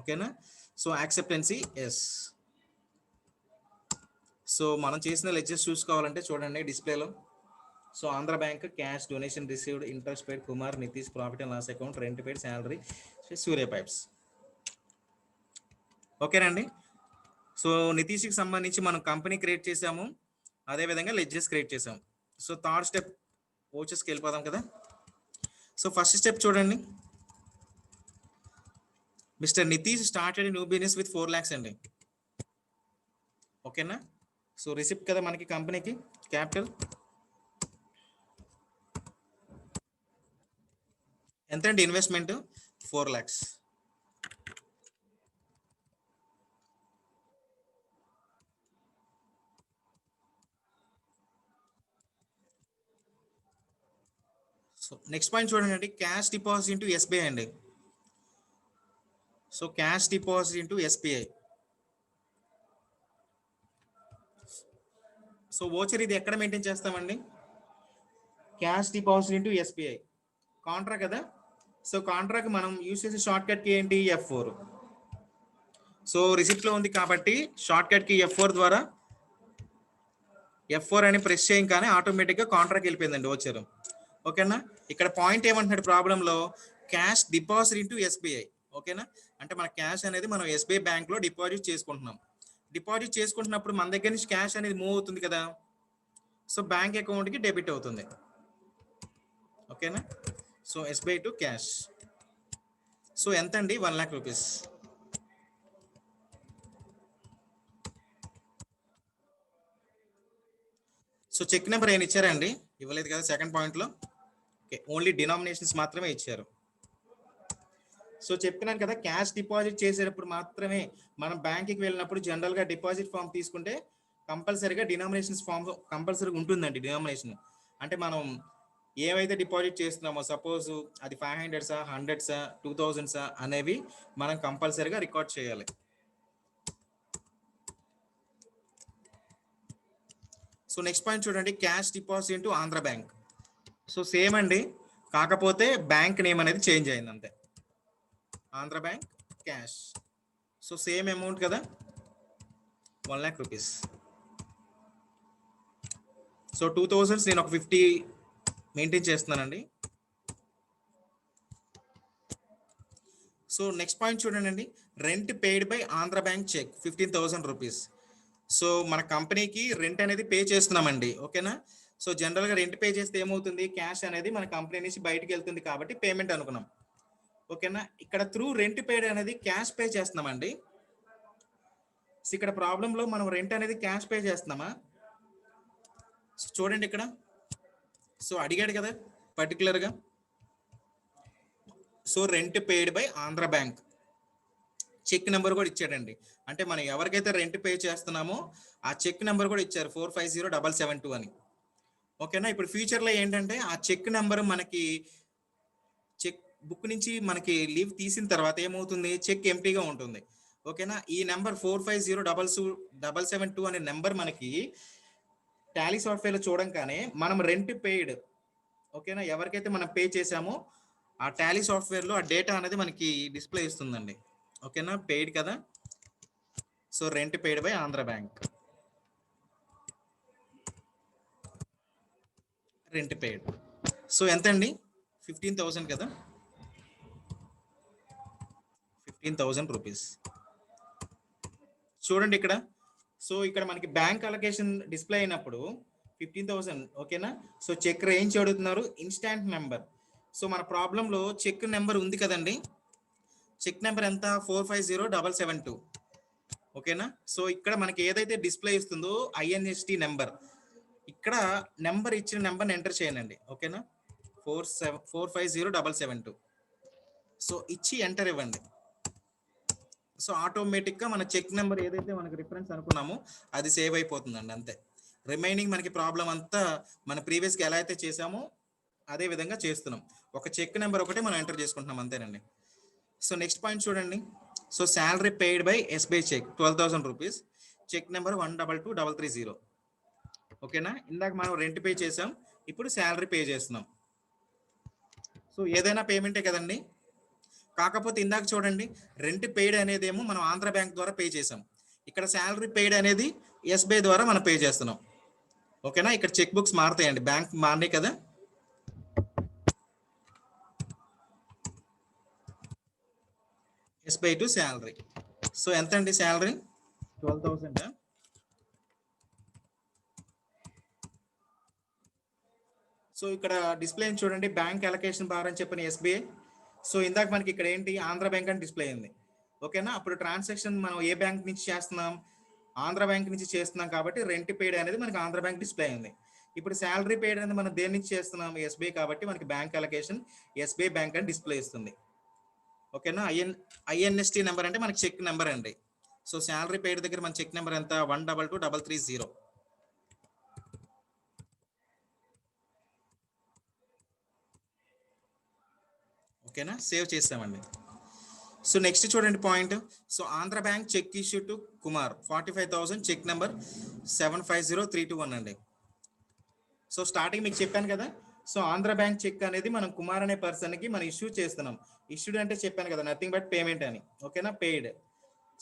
ఓకేనా. So acceptancy yes. సో మనం చేసిన లెడ్జర్స్ చూసుకోవాలంటే చూడండి డిస్ప్లేలో. So Andhra bank cash donation received, interest paid Kumar, Nitish profit and loss account, rent paid, salary Surya pipes. ఓకేనండి. సో నితీష్కి సంబంధించి మనం కంపెనీ క్రియేట్ చేసాము, అదేవిధంగా లెడ్జర్స్ క్రియేట్ చేసాము. సో థర్డ్ స్టెప్ ఓచెస్కి వెళ్ళిపోదాం కదా. సో ఫస్ట్ స్టెప్ చూడండి, mister Nitish started new business with 4 lakhs అండి. ఓకేనా. సో రిసిప్ట్ కదా మనకి కంపెనీకి క్యాపిటల్ ఎంత అండి, investment 4 lakhs. So next point చూడండి అండి, క్యాష్ డిపాజిట్ ఇంటూ ఎస్బీఐ అండి. So cash deposit into SBI. So voucher ఇది ఎక్కడ మెయింటైన్ చేస్తామండి, cash deposit into SBI. Contra కదా. సో కాంట్రాకి మనం యూజ్ చేసే షార్ట్ కట్ కి ఏంటి, F4. సో రిసిప్ట్లో ఉంది కాబట్టి షార్ట్ కట్ కి F4 ద్వారా F4 అని ప్రెస్ చేయం కానీ ఆటోమేటిక్గా కాంట్రాకి వెళ్ళిపోయిందండి ఓచర్. ఓకేనా. ఇక్కడ పాయింట్ ఏమంటున్నాడు ప్రాబ్లంలో, క్యాష్ డిపాజిట్ ఇంటూ ఎస్బీఐ. ఓకేనా, అంటే మన క్యాష్ అనేది మనం ఎస్బీఐ బ్యాంక్లో డిపాజిట్ చేసుకుంటున్నాం. డిపాజిట్ చేసుకుంటున్నప్పుడు మన దగ్గర నుంచి క్యాష్ అనేది మూవ్ అవుతుంది కదా. సో బ్యాంక్ అకౌంట్కి డెబిట్ అవుతుంది. ఓకేనా. So SBI to cash. So ఎంత అండి, 1 lakh rupees. So cheque number ఏమి ఇచ్చారండి, ఇవ్వలేదు కదా సెకండ్ పాయింట్లో. ఓకే, ఓన్లీ డినామినేషన్స్ మాత్రమే ఇచ్చారు. సో చెప్తున్నాను కదా, క్యాష్ డిపాజిట్ చేసేటప్పుడు మాత్రమే మనం బ్యాంక్కి వెళ్ళినప్పుడు జనరల్గా డిపాజిట్ ఫామ్ తీసుకుంటే కంపల్సరీగా డినామినేషన్స్ ఫామ్ కంపల్సరీగా ఉంటుందండి. డినామినేషన్ అంటే మనం ఏవైతే డిపాజిట్ చేస్తున్నామో, సపోజ్ అది 500 100 2000 అనేవి మనం కంపల్సరీగా రికార్డ్ చేయాలి. సో నెక్స్ట్ పాయింట్ చూడండి, cash deposit into Andhra bank. So same అండి, కాకపోతే బ్యాంక్ నేమ్ అనేది చేంజ్ అయింది అంతే. Andhra bank cash. So same amount కదా, 1 lakh రూపీస్. సో 2000 నేను ఒక 50 మెయింటైన్ చేస్తున్నానండి. సో నెక్స్ట్ పాయింట్ చూడండి, rent paid by Andhra bank cheque 15,000 rupees. So మన కంపెనీకి రెంట్ అనేది పే చేస్తున్నామండి. ఓకేనా. సో జనరల్గా రెంట్ పే చేస్తే ఏమవుతుంది, క్యాష్ అనేది మన కంపెనీ నుంచి బయటకు వెళ్తుంది కాబట్టి పేమెంట్ అనుకున్నాం. ఓకేనా. ఇక్కడ త్రూ రెంట్ పేడ్ అనేది క్యాష్ పే చేస్తున్నామండి. ఇక్కడ ప్రాబ్లంలో మనం రెంట్ అనేది క్యాష్ పే చేస్తున్నామా చూడండి ఇక్కడ. సో అడిగాడు కదా పర్టికులర్గా. So rent paid by Andhra bank, cheque number కూడా ఇచ్చాడండి. అంటే మనం ఎవరికైతే రెంట్ పే చేస్తున్నామో ఆ చెక్ నెంబర్ కూడా ఇచ్చారు 450772 అని. ఓకేనా. ఇప్పుడు ఫ్యూచర్లో ఏంటంటే ఆ చెక్ నెంబర్ మనకి చెక్ బుక్ నుంచి మనకి లీవ్ తీసిన తర్వాత ఏమవుతుంది, చెక్ ఎంటీగా ఉంటుంది. ఓకేనా. ఈ నెంబర్ 450772 అనే నెంబర్ మనకి టాలీ సాఫ్ట్వేర్లో చూడంగానే మనం రెంట్ పెయిడ్, ఓకేనా, ఎవరికైతే మనం పే చేసామో ఆ టాలీ సాఫ్ట్వేర్లో ఆ డేటా అనేది మనకి డిస్ప్లే ఇస్తుందండి. ఓకేనా. పెయిడ్ కదా. So rent paid by Andhra bank, rent paid. So ఎంత అండి, 15,000 కదా, 15,000 రూపీస్. చూడండి ఇక్కడ. సో ఇక్కడ మనకి బ్యాంక్ అలొకేషన్ డిస్ప్లే అయినప్పుడు 15,000. ఓకేనా. సో చెక్ రేంజ్ అడుగుతున్నారు, ఇన్స్టాంట్ నెంబర్. సో మన ప్రాబ్లంలో చెక్ నెంబర్ ఉంది కదండి, చెక్ నెంబర్ ఎంత 450772. ఓకేనా. సో ఇక్కడ మనకి ఏదైతే డిస్ప్లే ఇస్తుందో ఐఎన్ఎస్టి నెంబర్, ఇక్కడ నెంబర్ ఇచ్చిన నెంబర్ని ఎంటర్ చేయనండి. ఓకేనా. 450,772. సో ఇచ్చి ఎంటర్ ఇవ్వండి. సో ఆటోమేటిక్గా మన చెక్ నెంబర్ ఏదైతే మనకి రిఫరెన్స్ అనుకున్నామో అది సేవ్ అయిపోతుందండి, అంతే. రిమైనింగ్ మనకి ప్రాబ్లం అంతా మన ప్రీవియస్గా ఎలా అయితే చేసామో అదే విధంగా చేస్తున్నాం. ఒక చెక్ నెంబర్ ఒకటే మనం ఎంటర్ చేసుకుంటున్నాం, అంతేనండి. సో నెక్స్ట్ పాయింట్ చూడండి. So salary paid by SBI cheque 12,000 rupees, cheque number 1222330. ఓకేనా. ఇందాక మనం రెంట్ పే చేసాం, ఇప్పుడు శాలరీ పే చేస్తున్నాం. సో ఏదైనా పేమెంటే కదండి. కాకపోతే ఇందాక చూడండి, రెంట్ పెయిడ్ అనేది ఏమో మనం ఆంధ్ర బ్యాంక్ ద్వారా పే చేసాం, ఇక్కడ శాలరీ పెయిడ్ అనేది ఎస్బీఐ ద్వారా మనం పే చేస్తున్నాం. ఓకేనా. ఇక్కడ చెక్ బుక్స్ మారుతాయండి, బ్యాంక్ మారినాయి కదా. SBI to salary. సో ఎంత అండి శాలరీ, 12,000. సో ఇక్కడ డిస్ప్లే చూడండి, బ్యాంక్ అలొకేషన్ బార్ అని చెప్పిన ఎస్బీఐ. సో ఇందాక మనకి ఇక్కడ ఏంటి, ఆంధ్ర బ్యాంక్ అని డిస్ప్లే అయింది. ఓకేనా. అప్పుడు ట్రాన్సాక్షన్ మనం ఏ బ్యాంక్ నుంచి చేస్తున్నాం, ఆంధ్ర బ్యాంక్ నుంచి చేస్తున్నాం కాబట్టి రెంట్ పేడ్ అనేది మనకి ఆంధ్ర బ్యాంక్ డిస్ప్లే అయింది. ఇప్పుడు శాలరీ పేడ్ అనేది మనం దేని నుంచి చేస్తున్నాం, ఎస్బీఐ కాబట్టి మనకి బ్యాంక్ అలొకేషన్ ఎస్బీఐ బ్యాంక్ అని డిస్ప్లే ఇస్తుంది. ఓకేనా. ఐఎన్ఎస్టీ నెంబర్ అంటే మనకి చెక్ నెంబర్ అండి. సో శాలరీ పేడ్ దగ్గర మన చెక్ నెంబర్ ఎంత, 1222330. ఓకేనా. సేవ్ చేస్తామండి. సో నెక్స్ట్ చూడండి point. So Andhra bank check issue to Kumar 45,000, cheque number 750321 అండి. సో స్టార్టింగ్ మీకు చెప్పాను కదా. సో ఆంధ్ర బ్యాంక్ చెక్ అనేది మనం కుమార్ అనే పర్సన్కి మనం ఇష్యూ చేస్తున్నాం. ఇష్యూడ్ అంటే చెప్పాను కదా, నథింగ్ బట్ పేమెంట్ అని. ఓకేనా. పెయిడ్.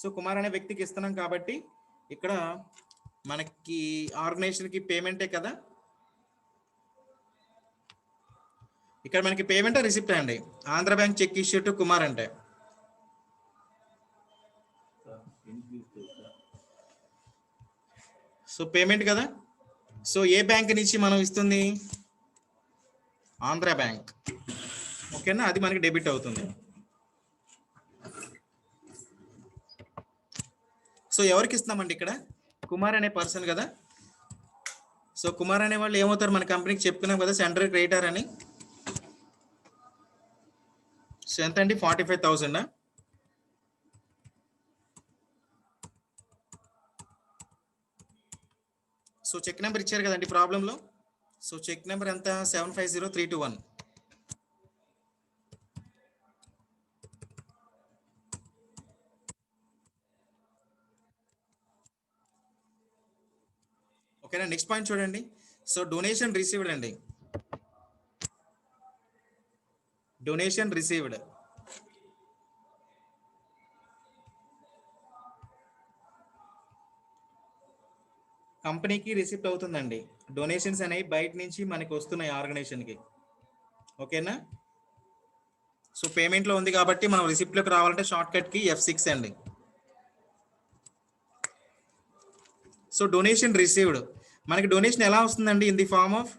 సో కుమార్ అనే వ్యక్తికి ఇస్తున్నాం కాబట్టి ఇక్కడ మనకి ఆర్గనైజేషన్కి పేమెంటే కదా. ఇక్కడ మనకి పేమెంట్ రిసిప్ట్ అండి, Andhra bank check issue to Kumar అంటే. సో పేమెంట్ కదా. సో ఏ బ్యాంక్ నుంచి మనం ఇస్తుంది, ఆంధ్ర బ్యాంక్. ఓకేనా. అది మనకి డెబిట్ అవుతుంది. సో ఎవరికి ఇస్తున్నామండి, ఇక్కడ కుమార్ అనే పర్సన్ కదా. సో కుమార్ అనే వాళ్ళు ఏమవుతారు, మన కంపెనీకి చెప్పుకున్నాం కదా, సెంట్రల్ క్రెడిటర్ అని. సో ఎంత అండి, 45,000. సో చెక్ నెంబర్ ఇచ్చారు కదండి ప్రాబ్లంలో. సో చెక్ నెంబర్ ఎంత, 750321. ఓకేనా. నెక్స్ట్ పాయింట్ చూడండి. సో డొనేషన్ రిసీవ్డ్ అండి, డొనేషన్ రిసీవ్డ్. కంపెనీకి రిసిప్ట్ అవుతుందండి. డొనేషన్స్ అనేవి బయట నుంచి మనకి వస్తున్నాయి ఆర్గనైజేషన్కి. ఓకేనా. సో పేమెంట్లో ఉంది కాబట్టి మనం రిసిప్ట్లోకి రావాలంటే షార్ట్ కట్కి F6 అండి. సో డొనేషన్ రిసీవ్డ్, మనకి డొనేషన్ ఎలా వస్తుందండి, in the form of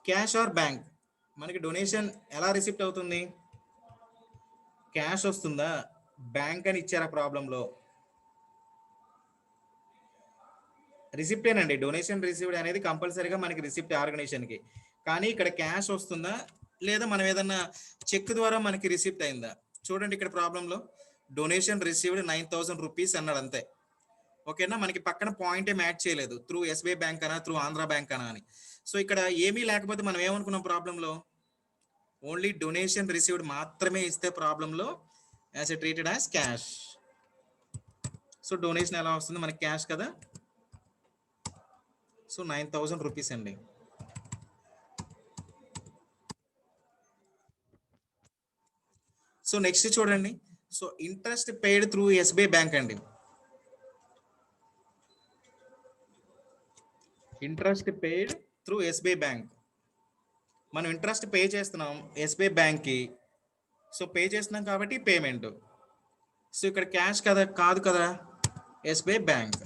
cash or bank, మనకి డొనేషన్ ఎలా రిసిప్ట్ అవుతుంది? క్యాష్ వస్తుందా, బ్యాంక్ అని ఇచ్చారా ప్రాబ్లంలో? రిసిప్టేనండి, డొనేషన్ రిసీవ్డ్ అనేది కంపల్సరీగా మనకి రిసిప్ట్ ఆర్గనైజేషన్కి. కానీ ఇక్కడ క్యాష్ వస్తుందా లేదా మనం ఏదన్నా చెక్ ద్వారా మనకి రిసిప్ట్ అయిందా? చూడండి ఇక్కడ ప్రాబ్లంలో డొనేషన్ రిసీవ్డ్ 9,000 రూపీస్ అన్నాడు అంతే. ఓకేనా, మనకి పక్కన పాయింట్ ఏం యాడ్ చేయలేదు, త్రూ ఎస్బీఐ బ్యాంక్ అనా త్రూ ఆంధ్ర బ్యాంక్ అనా అని. సో ఇక్కడ ఏమీ లేకపోతే మనం ఏమనుకున్నాం ప్రాబ్లంలో, ఓన్లీ డొనేషన్ రిసీవ్డ్ మాత్రమే ఇస్తే ప్రాబ్లంలో as a treated as cash. So donation ఎలా వస్తుంది మనకి, క్యాష్ కదా. సో 9,000 రూపీస్ అండి. సో నెక్స్ట్ చూడండి, so interest paid through SBI bank అండి. Interest paid through SBI bank, మనం ఇంట్రెస్ట్ పే చేస్తున్నాం ఎస్బీఐ బ్యాంక్కి. సో పే చేస్తున్నాం కాబట్టి పేమెంట్. సో ఇక్కడ క్యాష్ కదా, కాదు కదా, ఎస్బీఐ బ్యాంక్.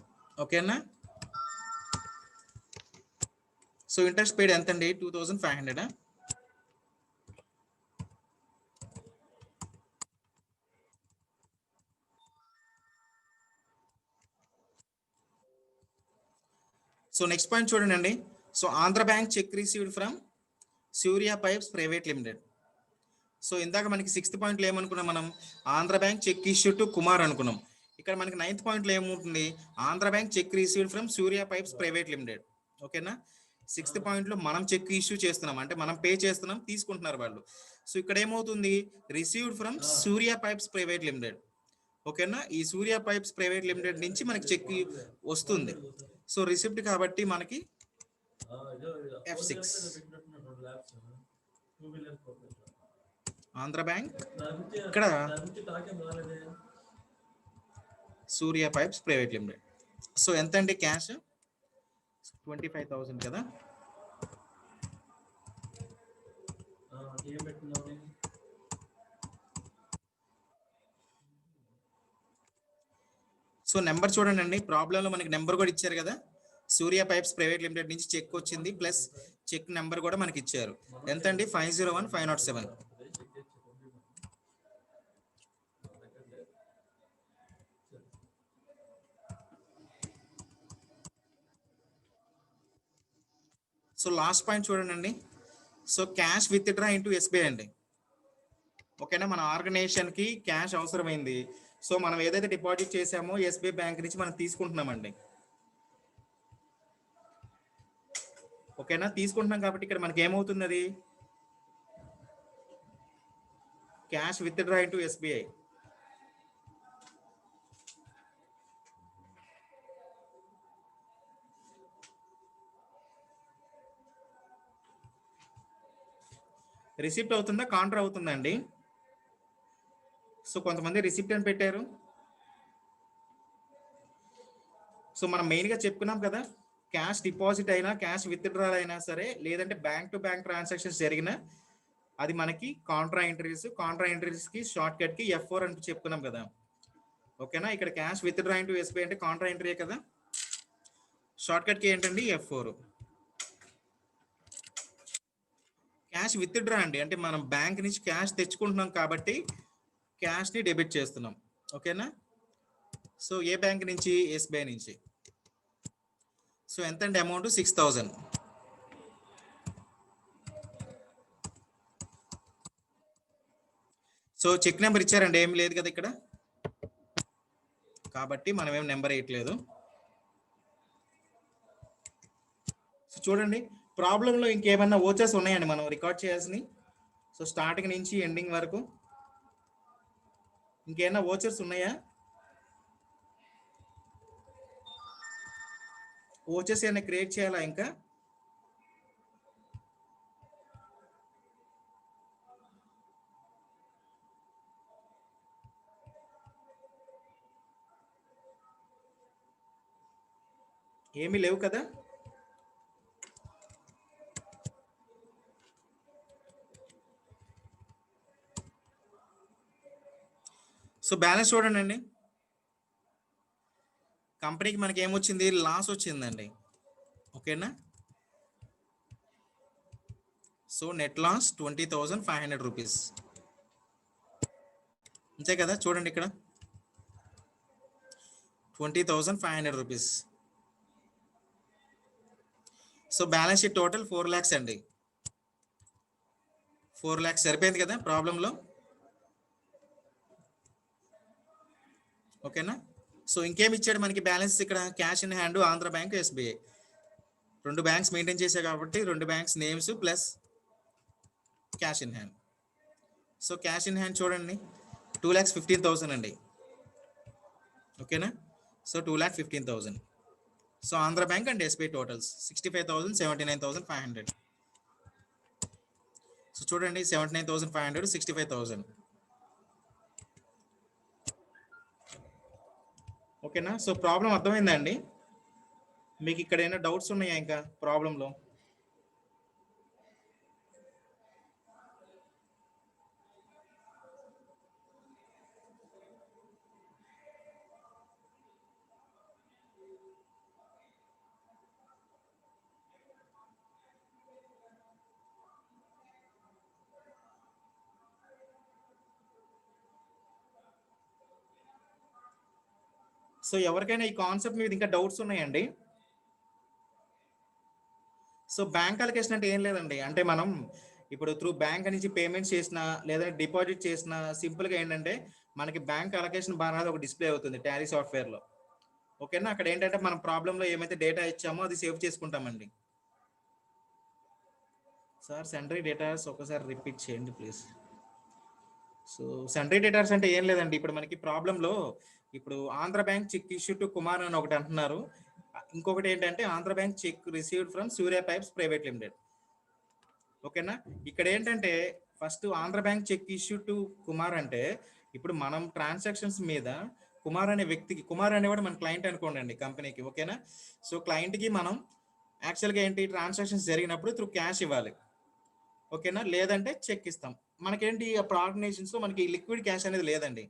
ఓకేనా. సో ఇంట్రెస్ట్ పెయిడ్ ఎంత అండి, 2,500. సో నెక్స్ట్ పాయింట్ చూడండి, so Andhra bank check received from Surya pipes private limited. So ఇందాక మనకి 6th పాయింట్లో ఏమనుకున్నాం మనం, Andhra bank check issue to Kumar అనుకున్నాం. ఇక్కడ మనకి 9th పాయింట్లో ఏముంటుంది, Andhra bank check received from Surya pipes private limited. ఓకేనా. 6th పాయింట్లో మనం చెక్ ఇష్యూ చేస్తున్నాం, అంటే మనం పే చేస్తున్నాం, తీసుకుంటున్నారు వాళ్ళు. సో ఇక్కడ ఏమవుతుంది, received from Surya pipes private limited. ఓకేనా, ఈ సూర్య పైప్స్ ప్రైవేట్ లిమిటెడ్ నుంచి మనకి చెక్ వస్తుంది. సో రిసిప్ట్ కాబట్టి మనకి F6. ఆంధ్ర బ్యాంక్, ఇక్కడ సూర్య పైప్స్ ప్రైవేట్ లిమిటెడ్. సో ఎంత అండి క్యాష్, 25,000 కదా. సో నెంబర్ చూడండి, ప్రాబ్లంలో మనకి నెంబర్ కూడా ఇచ్చారు కదా, సూర్య పైప్స్ ప్రైవేట్ లిమిటెడ్ నుంచి చెక్ వచ్చింది, ప్లస్ చెక్ నెంబర్ కూడా మనకి ఇచ్చారు. ఎంత అండి, 501,507. సో లాస్ట్ పాయింట్ చూడండి, so cash withdraw into SBI అండి. ఓకేనా, మన ఆర్గనైజేషన్కి క్యాష్ అవసరమైంది. సో మనం ఏదైతే డిపాజిట్ చేసామో ఎస్బీఐ బ్యాంక్ నుంచి మనం తీసుకుంటున్నామండి. ఓకేనా, తీసుకుంటున్నాం కాబట్టి ఇక్కడ మనకి ఏమవుతున్నది, cash withdraw into SBI. Receipt అవుతుందా, కాంట్రా అవుతుందా అండి? సో కొంతమంది రిసిప్ట్ అని పెట్టారు. సో మనం మెయిన్గా చెప్పుకున్నాం కదా, క్యాష్ డిపాజిట్ అయినా క్యాష్ విత్డ్రాల్ అయినా సరే, లేదంటే బ్యాంక్ టు బ్యాంక్ ట్రాన్సాక్షన్స్ జరిగిన అది మనకి కాంట్రా ఎంట్రీస్కి షార్ట్ కట్కి F4 అని చెప్పుకున్నాం కదా. ఓకేనా, ఇక్కడ క్యాష్ విత్డ్రా ఇంటూ ఎస్బీఐ అంటే కాంట్రా ఎంట్రీ కదా, షార్ట్ కట్కి ఏంటండి F4. క్యాష్ విత్డ్రా అండి, అంటే మనం బ్యాంక్ నుంచి క్యాష్ తెచ్చుకుంటున్నాం కాబట్టి క్యాష్ని డెబిట్ చేస్తున్నాం. ఓకేనా, సో ఏ బ్యాంక్ నుంచి, ఎస్బీఐ నుంచి. సో ఎంత అండి అమౌంట్, 6,000. సో చెక్ నెంబర్ ఇచ్చారండి, ఏం లేదు కదా ఇక్కడ, కాబట్టి మనం ఏం నెంబర్ వేయట్లేదు. సో చూడండి, ప్రాబ్లంలో ఇంకేమన్నా ఓచర్స్ ఉన్నాయండి మనం రికార్డ్ చేయాల్సినవి. సో స్టార్టింగ్ నుంచి ఎండింగ్ వరకు ఇంకేమన్నా ఓచర్స్ ఉన్నాయా, ఓచర్స్ ఏమైనా క్రియేట్ చేయాలా ఇంకా? ఏమీ లేవు కదా. సో బ్యాలెన్స్ చూడండి అండి, కంపెనీకి మనకి ఏమొచ్చింది, లాస్ వచ్చిందండి. ఓకేనా, సో నెట్ లాస్ 20,500 రూపీస్. అంతే కదా, చూడండి ఇక్కడ 20,500 rupees. So balance sheet total 4 lakhs అండి. 4 lakhs సరిపోయింది కదా ప్రాబ్లంలో. ఓకేనా. సో ఇంకేమి ఇచ్చాడు మనకి బ్యాలెన్స్ ఇక్కడ? Cash in hand, Andhra bank, SBI, 2 banks maintain చేశాయి కాబట్టి 2 banks names plus cash in hand. So cash in hand చూడండి 2,15,000 అండి. ఓకేనా. So 2,15,000. So Andhra bank and SBI totals 65,000, 79,500. So చూడండి 79,500, 65,000. ఓకేనా. సో ప్రాబ్లం అర్థమైందండి మీకు? ఇక్కడ ఏమైనా డౌట్స్ ఉన్నాయా ఇంకా ప్రాబ్లంలో? సో ఎవరికైనా ఈ కాన్సెప్ట్ మీద ఇంకా డౌట్స్ ఉన్నాయండి? సో బ్యాంక్ అలొకేషన్ అంటే ఏం లేదండి, అంటే మనం ఇప్పుడు త్రూ బ్యాంక్ నుంచి పేమెంట్స్ చేసినా లేదా డిపాజిట్ చేసినా సింపుల్గా ఏంటంటే మనకి బ్యాంక్ అలొకేషన్ బార్ అనేది ఒక డిస్ప్లే అవుతుంది టాలీ సాఫ్ట్వేర్లో. ఓకేనా. అక్కడ ఏంటంటే మనం ప్రాబ్లంలో ఏమైతే డేటా ఇచ్చామో అది సేవ్ చేసుకుంటామండి. సార్ సండ్రీ డేటాస్ ఒకసారి రిపీట్ చేయండి ప్లీజ్. సో సండ్రీ డేటాస్ అంటే ఏం లేదండి, ఇప్పుడు మనకి ప్రాబ్లంలో ఇప్పుడు Andhra bank check issue to Kumar అని ఒకటి అంటున్నారు. ఇంకొకటి ఏంటంటే Andhra bank check received from Surya pipes private limited. ఓకేనా. ఇక్కడ ఏంటంటే first Andhra bank check issue to Kumar అంటే ఇప్పుడు మనం ట్రాన్సాక్షన్స్ మీద కుమార్ అనే వ్యక్తికి, కుమార్ అనేవాడు మన క్లయింట్ అనుకోండి కంపెనీకి. ఓకేనా. సో క్లయింట్కి మనం యాక్చువల్గా ఏంటి ట్రాన్సాక్షన్స్ జరిగినప్పుడు త్రూ క్యాష్ ఇవ్వాలి. ఓకేనా. లేదంటే చెక్ ఇస్తాం. మనకేంటి అప్పుడు ఆర్గనైజేషన్స్లో మనకి లిక్విడ్ క్యాష్ అనేది లేదండి.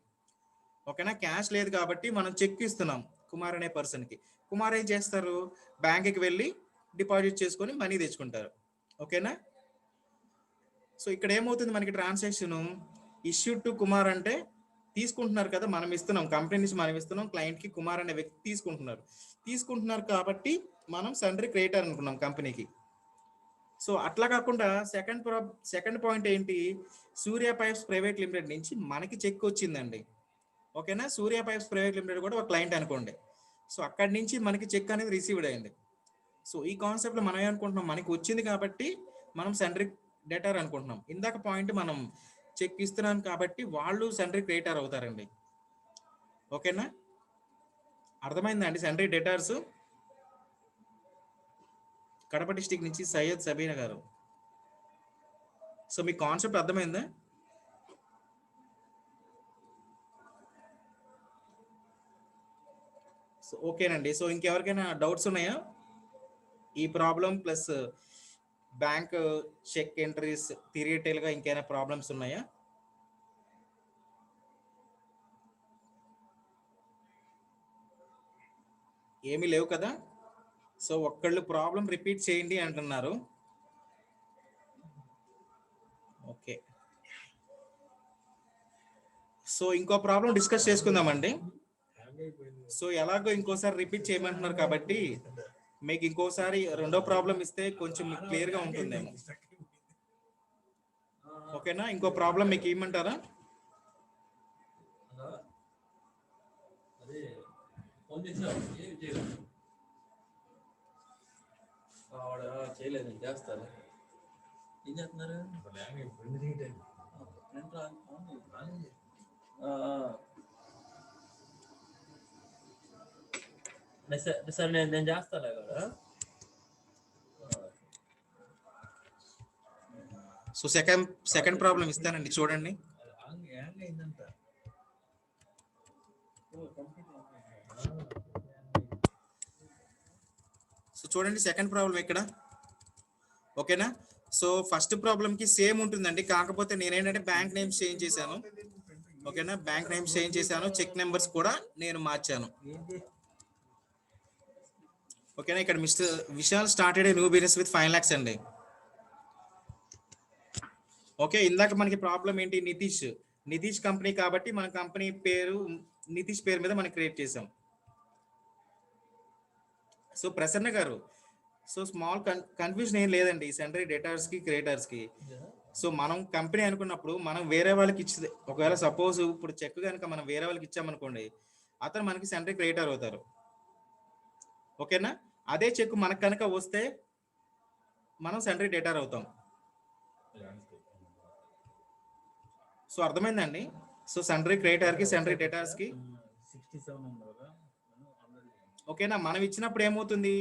ఓకేనా. క్యాష్ లేదు కాబట్టి మనం చెక్ ఇస్తున్నాం కుమార్ అనే పర్సన్కి. కుమార్ ఏం చేస్తారు, బ్యాంక్కి వెళ్ళి డిపాజిట్ చేసుకొని మనీ తెచ్చుకుంటారు. ఓకేనా. సో ఇక్కడ ఏమవుతుంది మనకి ట్రాన్సాక్షన్ ఇష్యూ టు కుమార్ అంటే తీసుకుంటున్నారు కదా, మనం ఇస్తున్నాం కంపెనీ నుంచి, మనం ఇస్తున్నాం క్లయింట్కి, కుమార్ అనే వ్యక్తి తీసుకుంటున్నారు కాబట్టి మనం సండ్రీ క్రియేటర్ అనుకున్నాం కంపెనీకి. సో అట్లా కాకుండా సెకండ్ పాయింట్ ఏంటి, సూర్య పైప్స్ ప్రైవేట్ లిమిటెడ్ నుంచి మనకి చెక్ వచ్చిందండి. ఓకేనా. సూర్య పైప్స్ ప్రైవేట్ లిమిటెడ్ కూడా ఒక క్లయింట్ అనుకోండి. సో అక్కడి నుంచి మనకి చెక్ అనేది రిసీవ్డ్ అయింది. సో ఈ కాన్సెప్ట్లో మనం ఏమనుకుంటున్నాం, మనకి వచ్చింది కాబట్టి మనం సండ్రీ డేటార్ అనుకుంటున్నాం. ఇందాక పాయింట్ మనం చెక్ ఇస్తున్నాం కాబట్టి వాళ్ళు సండ్రీ క్రియేటర్ అవుతారండి. ఓకేనా. అర్థమైందండి సండ్రీ డేటార్స్? కడప డిస్టిక్ నుంచి సయ్యద్ సబీనా గారు. సో మీ కాన్సెప్ట్ అర్థమైందా? సో ఓకేనండి. సో ఇంకెవరికైనా డౌట్స్ ఉన్నాయా? ఈ problem plus bank check entries థియరిటికల్గా ఇంకేమైనా ప్రాబ్లమ్స్ ఉన్నాయా? ఏమీ లేవు కదా. సో ఒక్కళ్ళు ప్రాబ్లం రిపీట్ చేయండి అంటున్నారు. ఓకే. సో ఇంకో ప్రాబ్లం డిస్కస్ చేసుకుందామండి. సో ఎలాగో ఇంకోసారి రిపీట్ చేయమంటున్నారు కాబట్టి మీకు ఇంకోసారి రెండో ప్రాబ్లం ఇస్తే కొంచెం క్లియర్గా ఉంటుందేమో. ఓకేనా. ఇంకో ప్రాబ్లం మీకు ఇవ్వమంటారా? చేయలేదండి, చేస్తారు. ఏం చేస్తున్నారు? సార్ నేను చేస్తాను కదా. సో సెకండ్ ప్రాబ్లం ఇస్తానండి, చూడండి. సో చూడండి సెకండ్ ప్రాబ్లం ఇక్కడ. ఓకేనా. సో ఫస్ట్ ప్రాబ్లంకి సేమ్ ఉంటుందండి, కాకపోతే నేనేంటంటే బ్యాంక్ నేమ్స్ చేంజ్ చేశాను. ఓకేనా. బ్యాంక్ నేమ్స్ చేంజ్ చేశాను, చెక్ నెంబర్స్ కూడా నేను మార్చాను. ఓకేనా. ఇక్కడ mister Vishal started a new business with 5 lakhs అండి. ఓకే, ఇందాక మనకి ప్రాబ్లం ఏంటి, నితీష్ కంపెనీ కాబట్టి మన కంపెనీ పేరు నితీష్ పేరు మీద మనం క్రియేట్ చేసాం. సో ప్రసన్న గారు, సో స్మాల్ కన్ఫ్యూజన్ ఏం లేదండి సెండరీ డేటార్స్ కి క్రియేటర్స్ కి. సో మనం కంపెనీ అనుకున్నప్పుడు మనం వేరే వాళ్ళకి ఇచ్చి, ఒకవేళ సపోజ్ ఇప్పుడు చెక్ కనుక మనం వేరే వాళ్ళకి ఇచ్చామనుకోండి, అతను మనకి సెండరీ క్రియేటర్ అవుతారు. ఓకేనా, అదే చెక్ మనకు కనుక వస్తే మనం సెండరీ డేటార్ అవుతాం. సో అర్థమైందండి. సో సెండరీ క్రియేటర్ కి సెండరీ డేటార్స్ కి. 67 ఓకేనా, మనం ఇచ్చినప్పుడు ఏమవుతుంది,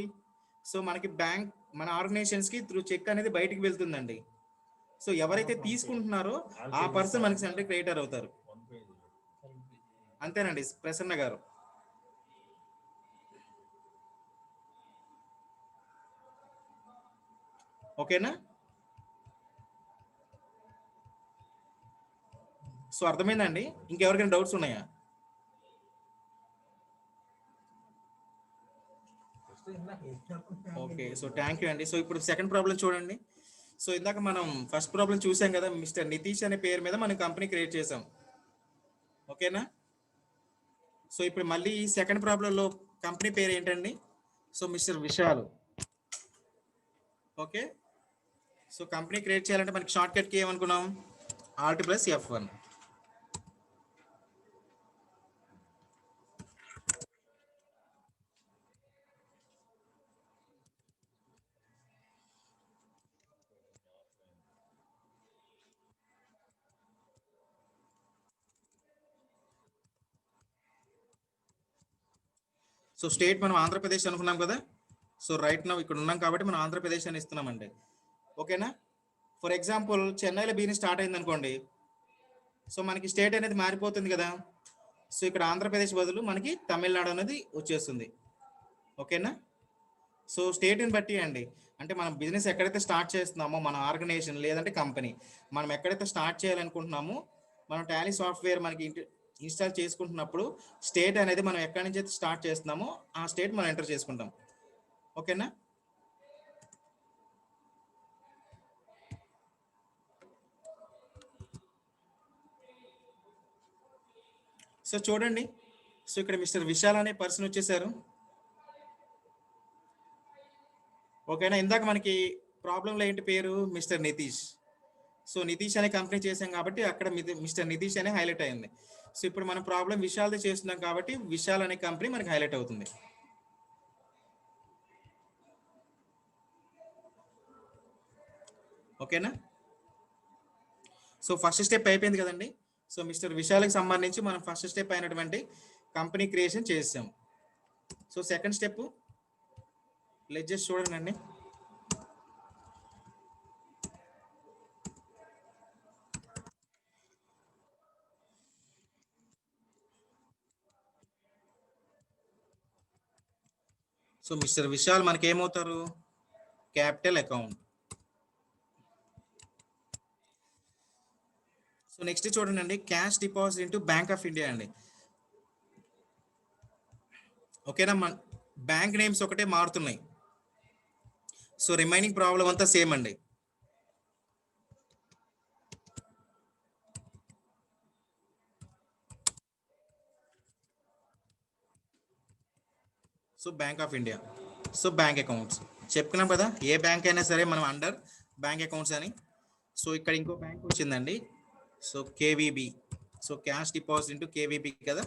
సో మనకి బ్యాంక్ మన ఆర్గనైజేషన్స్ కి త్రూ చెక్ అనేది బయటికి వెళ్తుందండి. సో ఎవరైతే తీసుకుంటున్నారో ఆ పర్సన్ మనకి సెండరీ క్రియేటర్ అవుతారు. అంతేనండి ప్రసన్న గారు. ఓకేనా, సో అర్థమైందండి. ఇంకెవరికైనా డౌట్స్ ఉన్నాయా? ఓకే, సో థ్యాంక్ యూ అండి. సో ఇప్పుడు సెకండ్ ప్రాబ్లం చూడండి. సో ఇందాక మనం ఫస్ట్ ప్రాబ్లం చూసాం కదా, మిస్టర్ నితీష్ అనే పేరు మీద మనం కంపెనీ క్రియేట్ చేసాం. ఓకేనా, సో ఇప్పుడు మళ్ళీ ఈ సెకండ్ ప్రాబ్లంలో కంపెనీ పేరు ఏంటండి, so mister Vishal. Okay, so company create చేయాలంటే మనకి షార్ట్ కట్ కి ఏమనుకున్నాం, Alt + F1. సో స్టేట్ మనం ఆంధ్రప్రదేశ్ అనుకున్నాం కదా. సో రైట్ నౌ ఇక్కడ ఉన్నాం కాబట్టి మనం ఆంధ్రప్రదేశ్ అని ఇస్తున్నామండి. ఓకేనా, ఫర్ ఎగ్జాంపుల్ చెన్నైలో బిజినెస్ స్టార్ట్ అయింది అనుకోండి, సో మనకి స్టేట్ అనేది మారిపోతుంది కదా. సో ఇక్కడ ఆంధ్రప్రదేశ్ బదులు మనకి తమిళనాడు అనేది వచ్చేస్తుంది. ఓకేనా, సో స్టేట్ని బట్టి అండి, అంటే మనం బిజినెస్ ఎక్కడైతే స్టార్ట్ చేస్తున్నామో మన ఆర్గనైజేషన్ లేదంటే కంపెనీ, మనం ఎక్కడైతే స్టార్ట్ చేయాలనుకుంటున్నామో మనం టాలీ సాఫ్ట్వేర్ మనకి ఇన్స్టాల్ చేసుకుంటున్నప్పుడు స్టేట్ అనేది మనం ఎక్కడి నుంచి అయితే స్టార్ట్ చేస్తున్నామో ఆ స్టేట్ మనం ఎంటర్ చేసుకుంటాం. ఓకేనా, సో చూడండి. సో ఇక్కడ మిస్టర్ విశాల్ అనే పర్సన్ వచ్చేసారు. ఓకేనా, ఇందాక మనకి ప్రాబ్లంలో ఏంటి పేరు, మిస్టర్ నితీష్. సో నితీష్ అనే కంపెనీ చేసాం కాబట్టి అక్కడ మిస్టర్ నితీష్ అనే హైలైట్ అయింది. సో ఇప్పుడు మనం ప్రాబ్లం విశాల్ది చేస్తున్నాం కాబట్టి విశాల్ అనే కంపెనీ మనకి హైలైట్ అవుతుంది. ఓకేనా, సో ఫస్ట్ స్టెప్ అయిపోయింది కదండి. సో మిస్టర్ విశాల్కి సంబంధించి మనం ఫస్ట్ స్టెప్ అయినటువంటి కంపెనీ క్రియేషన్ చేసాం. So second step let's just చూడండి. సో మిస్టర్ విశాల్ మనకి ఏమవుతారు, క్యాపిటల్ అకౌంట్. సో నెక్స్ట్ చూడండి, cash deposit into bank of India అండి. ఓకేనా, మన బ్యాంక్ నేమ్స్ ఒకటే మారుతున్నాయి. సో రిమైనింగ్ ప్రాబ్లం అంతా సేమ్ అండి. So bank of India, so bank accounts చెప్పుకున్నాం కదా, ఏ బ్యాంక్ అయినా సరే మనం అండర్ బ్యాంక్ అకౌంట్స్ అని. సో ఇక్కడ ఇంకో బ్యాంక్ వచ్చిందండి, so KVB. So cash deposit into KVB కదా.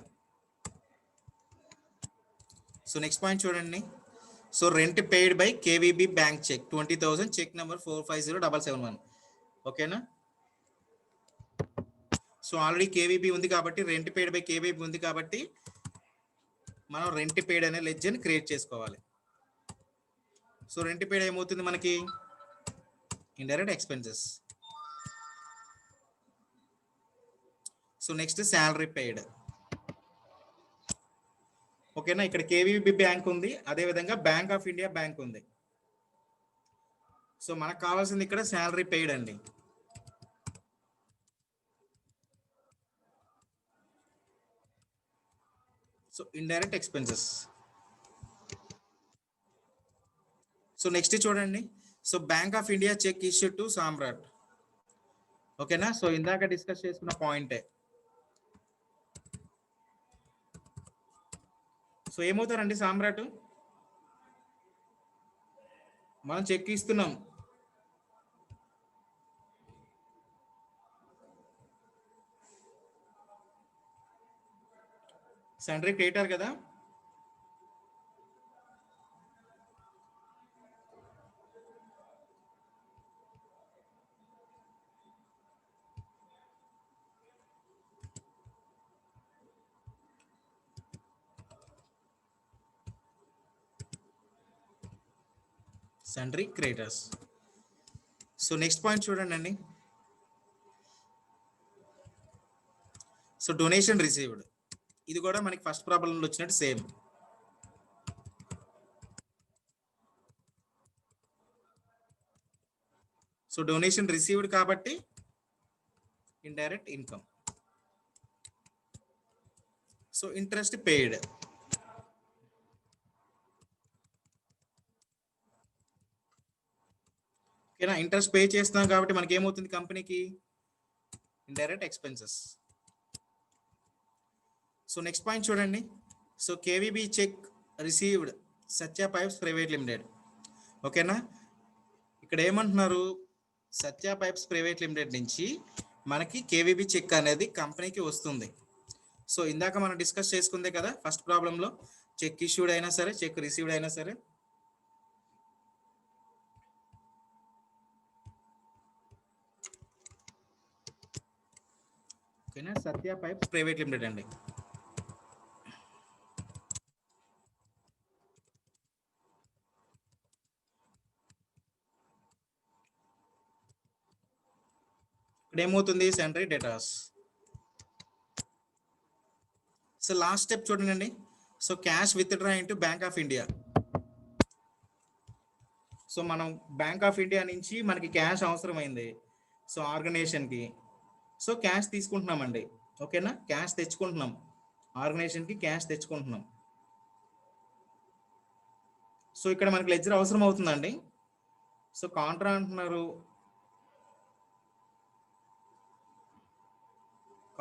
సో నెక్స్ట్ పాయింట్ చూడండి. So rent paid by KVB bank cheque 20,000, cheque number 450771. ఓకేనా, సో ఆల్రెడీ కేవీబీ ఉంది కాబట్టి, రెంట్ పెయిడ్ బై కేవీబీ ఉంది కాబట్టి మనం రెంట్ పెయిడ్ అనే లెడ్జర్ క్రియేట్ చేసుకోవాలి. సో రెంట్ పెయిడ్ ఏమవుతుంది మనకి, indirect expenses. So next salary paid. ఓకేనా, ఇక్కడ కేవీబీ బ్యాంక్ ఉంది, అదే విధంగా బ్యాంక్ ఆఫ్ ఇండియా బ్యాంక్ ఉంది. సో మనకు కావాల్సింది ఇక్కడ శాలరీ పెయిడ్ అండి. So indirect expenses. So next చూడండి, so bank of India check issue to Samrat. ఓకేనా? సో ఇందాక డిస్కస్ చేసుకున్న పాయింటే. సో ఏమవుతారండి సామ్రాట్? మనం చెక్ ఇస్తున్నాం. సండ్రీ క్రియేటర్ కదా? Sundry creditors. So next point చూడండి అండి. సో డొనేషన్ రిసీవ్డ్, ఇది కూడా మనకి ఫస్ట్ ప్రాబ్లంలో వచ్చినట్టు సేమ్. సో డొనేషన్ రిసీవ్డ్ కాబట్టి indirect income. So interest paid, ఓకేనా? ఇంట్రెస్ట్ పే చేస్తున్నాం కాబట్టి మనకి ఏమవుతుంది కంపెనీకి? Indirect expenses. So next point చూడండి. సో కేవీబీ చెక్ రిసీవ్డ్ సత్య పైప్స్ ప్రైవేట్ లిమిటెడ్, ఓకేనా? ఇక్కడ ఏమంటున్నారు? సత్య పైప్స్ ప్రైవేట్ లిమిటెడ్ నుంచి మనకి కేవీబీ చెక్ అనేది కంపెనీకి వస్తుంది. సో ఇందాక మనం డిస్కస్ చేసుకుందే కదా ఫస్ట్ ప్రాబ్లంలో, చెక్ ఇష్యూడ్ అయినా సరే చెక్ రిసీవ్డ్ అయినా సరే. ఓకేనా? సత్య పైప్స్ ప్రైవేట్ లిమిటెడ్ అండి. ఇక్కడ ఏమవుతుంది? Sundry debtors. So last step చూడండి. So cash withdraw into bank of India. So మనం బ్యాంక్ ఆఫ్ ఇండియా నుంచి మనకి క్యాష్ అవసరమైంది, సో ఆర్గనైజేషన్కి. సో క్యాష్ తీసుకుంటున్నామండి, ఓకేనా? క్యాష్ తెచ్చుకుంటున్నాం, ఆర్గనైజేషన్కి క్యాష్ తెచ్చుకుంటున్నాం. సో ఇక్కడ మనకి లెడ్జర్ అవసరం అవుతుందండి. సో కాంట్రా అంటున్నారు,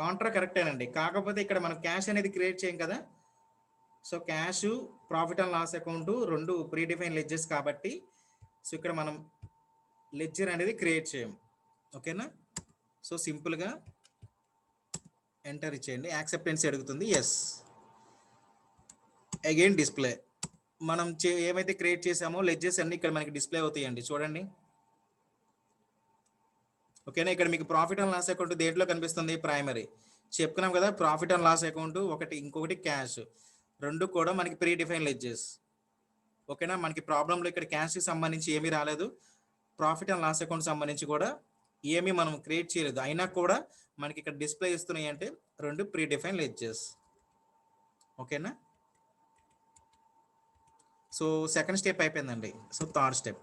కాంట్రా కరెక్టేనండి. కాకపోతే ఇక్కడ మనం క్యాష్ అనేది క్రియేట్ చేయం కదా. So cash, profit and loss account రెండు ప్రీ డిఫైన్ లెడ్జర్స్ కాబట్టి సో ఇక్కడ మనం లెడ్జర్ అనేది క్రియేట్ చేయం, ఓకేనా? సో సింపుల్గా ఎంటర్ ఇచ్చేయండి. యాక్సెప్టెన్స్ అడుగుతుంది, ఎస్. Again display. మనం ఏమైతే క్రియేట్ చేసామో లెడ్జర్స్ అన్ని ఇక్కడ మనకి డిస్ప్లే అవుతాయండి, చూడండి, ఓకేనా? ఇక్కడ మీకు ప్రాఫిట్ అండ్ లాస్ అకౌంట్ దేంట్లో కనిపిస్తుంది? ప్రైమరీ. చెప్పుకున్నాం కదా ప్రాఫిట్ అండ్ లాస్ అకౌంట్ ఒకటి, ఇంకొకటి క్యాష్, రెండు కూడా మనకి ప్రీ డిఫైన్ లెడ్జర్స్, ఓకేనా? మనకి ప్రాబ్లంలో ఇక్కడ క్యాష్కి సంబంధించి ఏమీ రాలేదు, ప్రాఫిట్ అండ్ లాస్ అకౌంట్ సంబంధించి కూడా ఏమీ మనం క్రియేట్ చేయలేదు, అయినా కూడా మనకి ఇక్కడ డిస్ప్లే ఇస్తున్నాయి అంటే రెండు ప్రీ డిఫైన్ లెడ్జర్స్, ఓకేనా? సో సెకండ్ స్టెప్ అయిపోయిందండి. So third step.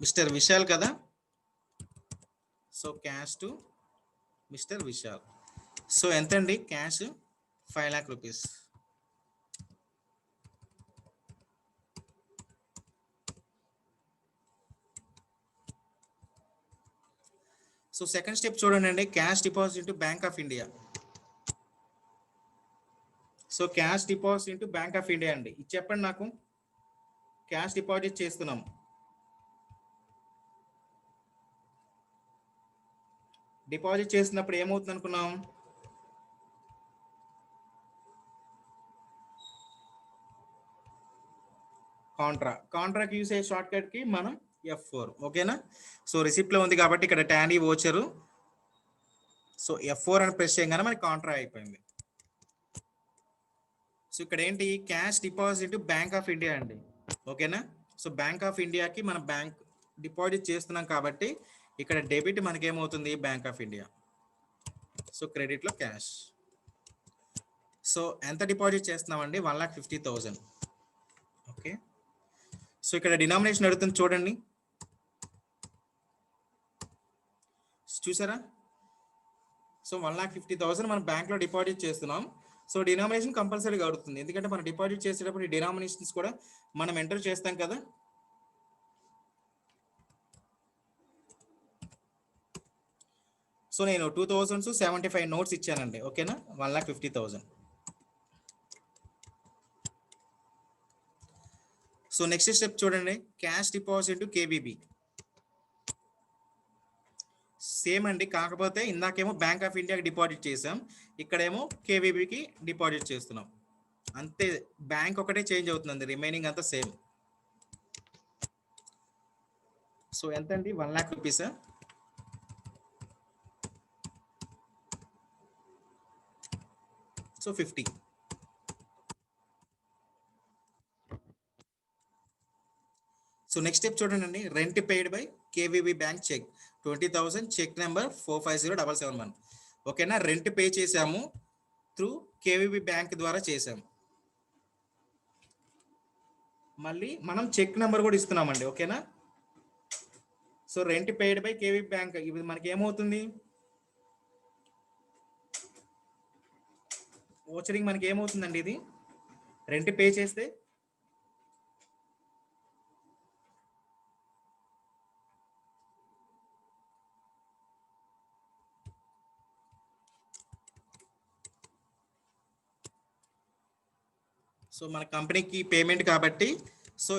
Mister Vishal కదా. So cash to mister Vishal. So ఎంతండి cash? 5 lakh rupees. So second step చూడండి, cash deposit to bank of India. So cash deposit to bank of India అండి. ఇది చెప్పండి నాకు. Cash deposit చేస్తున్నాం, deposit చేసినప్పుడు ఏమవుతుంది అనుకున్నాం? కాంట్రాకి యూస్ అయ్యే షార్ట్ కట్ కి మనం F4, ఓకేనా? సో రిసిప్ట్ లో ఉంది కాబట్టి ఇక్కడ టాలీ వోచరు, సో F4 అని ప్రెస్ చేయగానే మనకి కాంట్రా అయిపోయింది. సో ఇక్కడ ఏంటి? Cash deposit bank of India అండి, ఓకేనా? సో బ్యాంక్ ఆఫ్ ఇండియాకి మనం బ్యాంక్ డిపాజిట్ చేస్తున్నాం కాబట్టి ఇక్కడ డెబిట్ మనకి ఏమవుతుంది? Bank of India. So credit లో క్యాష్. సో ఎంత డిపాజిట్ చేస్తున్నామండి? 1,50,000, ఓకే? సో ఇక్కడ డినామినేషన్ అడుగుతుంది చూడండి, చూసారా? సో 1,50,000 మనం బ్యాంక్ లో డిపాజిట్ చేస్తున్నాం. సో డినామినేషన్ కంపల్సరీగా అడుగుతుంది, ఎందుకంటే మనం డిపాజిట్ చేసేటప్పుడు ఈ డినామినేషన్స్ కూడా మనం ఎంటర్ చేస్తాం కదా. సో నేను 2075 నోట్స్ ఇచ్చానండి, ఓకేనా, 1,50,000. సో నెక్స్ట్ స్టెప్ చూడండి, క్యాష్ డిపాజిట్ కేబీబీ. సేమ్ అండి, కాకపోతే ఇందాకేమో బ్యాంక్ ఆఫ్ ఇండియాకి డిపాజిట్ చేసాం, ఇక్కడేమో కేవీబీకి డిపాజిట్ చేస్తున్నాం, అంతే. బ్యాంక్ ఒకటే చేంజ్ అవుతుందండి, రిమైనింగ్ అంతా సేమ్. సో ఎంత అండి, 1,00,000 రూపీసా? సో 50. సో నెక్స్ట్ స్టెప్ చూడండి, rent paid by KVB bank cheque 20,000, cheque number 450771. ఓకేనా, రెంట్ పే చేసాము త్రూ కేవీబీ బ్యాంక్ ద్వారా చేసాము. మళ్ళీ మనం చెక్ నెంబర్ కూడా ఇస్తున్నామండి, ఓకేనా. So rent paid by KVB bank, ఇది మనకి ఏమవుతుంది, ఓచరింగ్ మనకి ఏమవుతుందండి, ఇది రెంట్ పే చేస్తే సో మన కంపెనీకి పేమెంట్ కాబట్టి, సో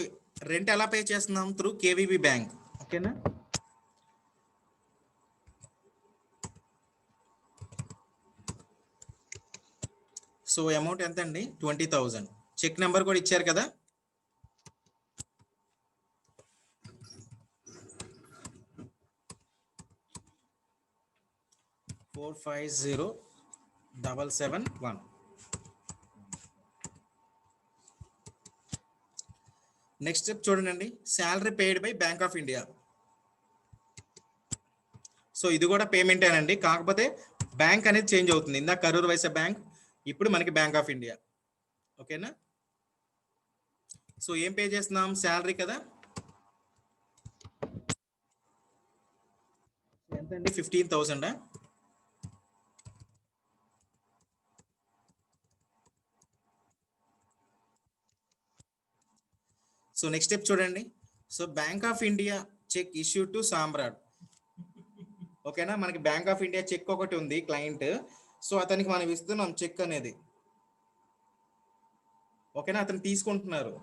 రెంట్ ఎలా పే చేస్తున్నాం, త్రూ కేవీబీ బ్యాంక్, ఓకేనా. సో అమౌంట్ ఎంత అండి, 20,000. చెక్ నెంబర్ కూడా ఇచ్చారు కదా. $450,771. నెక్స్ట్ స్టెప్ చూడండి, salary paid by bank of India. So ఇది కూడా పేమెంటేనండి, కాకపోతే బ్యాంక్ అనేది చేంజ్ అవుతుంది, ఇందాక కరూర్ వైశ్య బ్యాంక్, ఇప్పుడు మనకి బ్యాంక్ ఆఫ్ ఇండియా, ఓకేనా. సో ఏం పే చేస్తున్నాం, శాలరీ కదా. ఎంత అండి, 15,000. సో నెక్స్ట్ స్టెప్ చూడండి, so bank of India check issue to Samrat, ఓకేనా. మనకి బ్యాంక్ ఆఫ్ ఇండియా చెక్ ఒకటి ఉంది క్లయింట్, సో అతనికి మనం ఇస్తున్నాం చెక్ అనేది, ఓకేనా. అతను తీసుకుంటున్నారు,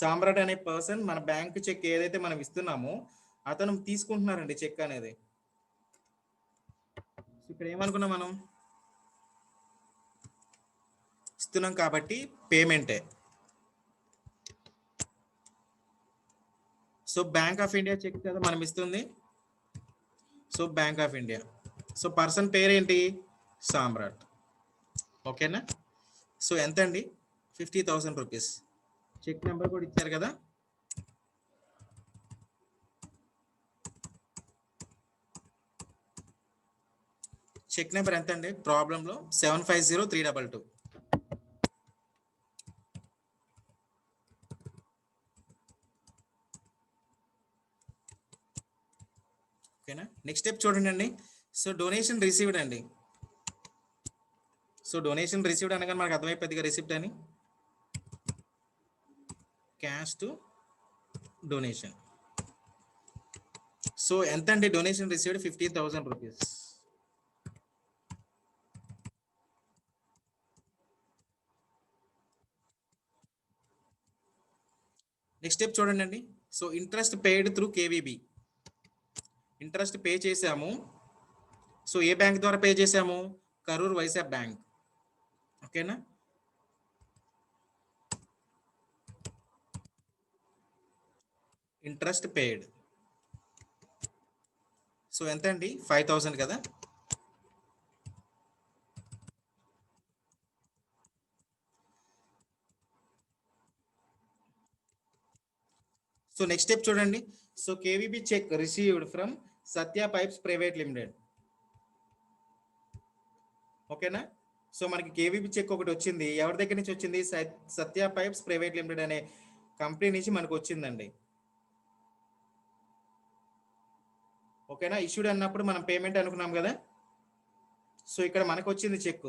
సామ్రాట్ అనే పర్సన్ మన బ్యాంక్ చెక్ ఏదైతే మనం ఇస్తున్నామో అతను తీసుకుంటున్నారండి చెక్ అనేది. ఇక్కడ ఏమనుకున్నాం, మనం ఇస్తున్నాం కాబట్టి పేమెంటే. So bank of India check కదా మనం ఇస్తుంది, so bank of India. So person పేరేంటి, సామ్రాట్, ఓకేనా. సో ఎంత అండి, 50,000 రూపీస్. చెక్ నెంబర్ కూడా ఇచ్చారు కదా. చెక్ నెంబర్ ఎంత అండి, ప్రాబ్లంలో 750322. ఓకేనా. నెక్స్ట్ స్టెప్ చూడండి, సో డొనేషన్ రిసీవ్డ్ అండి. సో డొనేషన్ రిసీవ్డ్ అనగానే మనకు అర్థమైపోద్ది కదా, రిసిప్ట్ అని. Cash to donation. సో ఎంత అండి, donation received 15,000 rupees. Next step చూడండి, so interest paid through KVB. Interest pay చేసాము, సో ఏ బ్యాంక్ ద్వారా పే చేసాము, కరూర్ వైశ్య బ్యాంక్, ఓకేనా. ఇంట్రెస్ట్ పెయిడ్, సో ఎంత అండి, 5,000 కదా. సో నెక్స్ట్ స్టెప్ చూడండి, so KVB check received from Satya pipes private limited, ఓకేనా. సో మనకి కేవీబీ చెక్ ఒకటి వచ్చింది, ఎవరి దగ్గర నుంచి వచ్చింది, సత్య పైప్స్ ప్రైవేట్ లిమిటెడ్ అనే కంపెనీ నుంచి మనకు వచ్చిందండి, ఓకేనా. ఇష్యూడ్ అన్నప్పుడు మనం పేమెంట్ అనుకున్నాం కదా. సో ఇక్కడ మనకు వచ్చింది చెక్,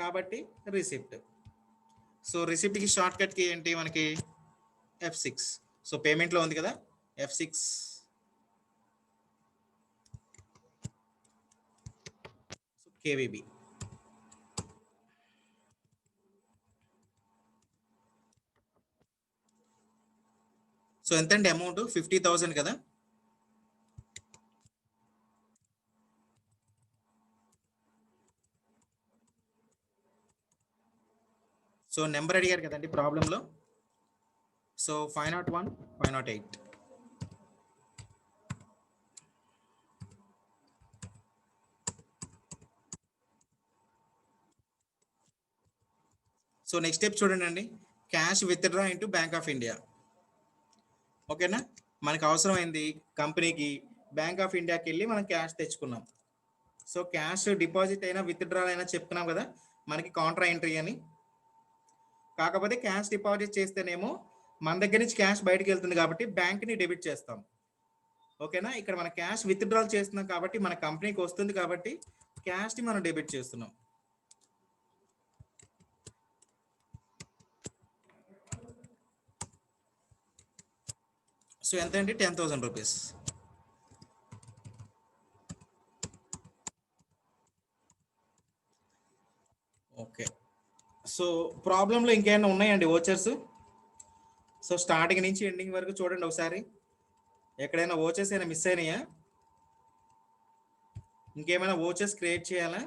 కాబట్టి రిసిప్ట్. సో రిసిప్ట్కి షార్ట్ కట్కి ఏంటి మనకి F6. సో పేమెంట్లో ఉంది కదా F6 కేవీబీ. సో ఎంతండి అమౌంట్ 50,000 కదా. సో నెంబర్ అడిగారు కదండి ప్రాబ్లంలో. సో 501 508. సో నెక్స్ట్ స్టెప్ చూడండి అండి, cash withdraw into bank of India. ఓకేనా, మనకు అవసరమైంది కంపెనీకి బ్యాంక్ ఆఫ్ ఇండియాకి వెళ్ళి మనం క్యాష్ తెచ్చుకున్నాం. సో క్యాష్ డిపాజిట్ అయినా విత్డ్రా అయినా చెప్పుకున్నాం కదా మనకి కాంట్రా ఎంట్రీ అని. కాకపోతే క్యాష్ డిపాజిట్ చేస్తేనేమో మన దగ్గర నుంచి క్యాష్ బయటకు వెళ్తుంది కాబట్టి బ్యాంక్ని డెబిట్ చేస్తాం. ఓకేనా, ఇక్కడ మన క్యాష్ విత్డ్రాల్ చేస్తున్నాం కాబట్టి మన కంపెనీకి వస్తుంది కాబట్టి క్యాష్ని మనం డెబిట్ చేస్తున్నాం. సో ఎంత అండి 10,000 రూపీస్. ఓకే, సో ప్రాబ్లంలో ఇంకేమైనా ఉన్నాయండి ఓచర్స్? సో స్టార్టింగ్ నుంచి ఎండింగ్ వరకు చూడండి ఒకసారి, ఎక్కడైనా ఓచర్స్ అయినా మిస్ అయినాయా? ఇంకేమైనా ఓచర్స్ క్రియేట్ చేయాలా?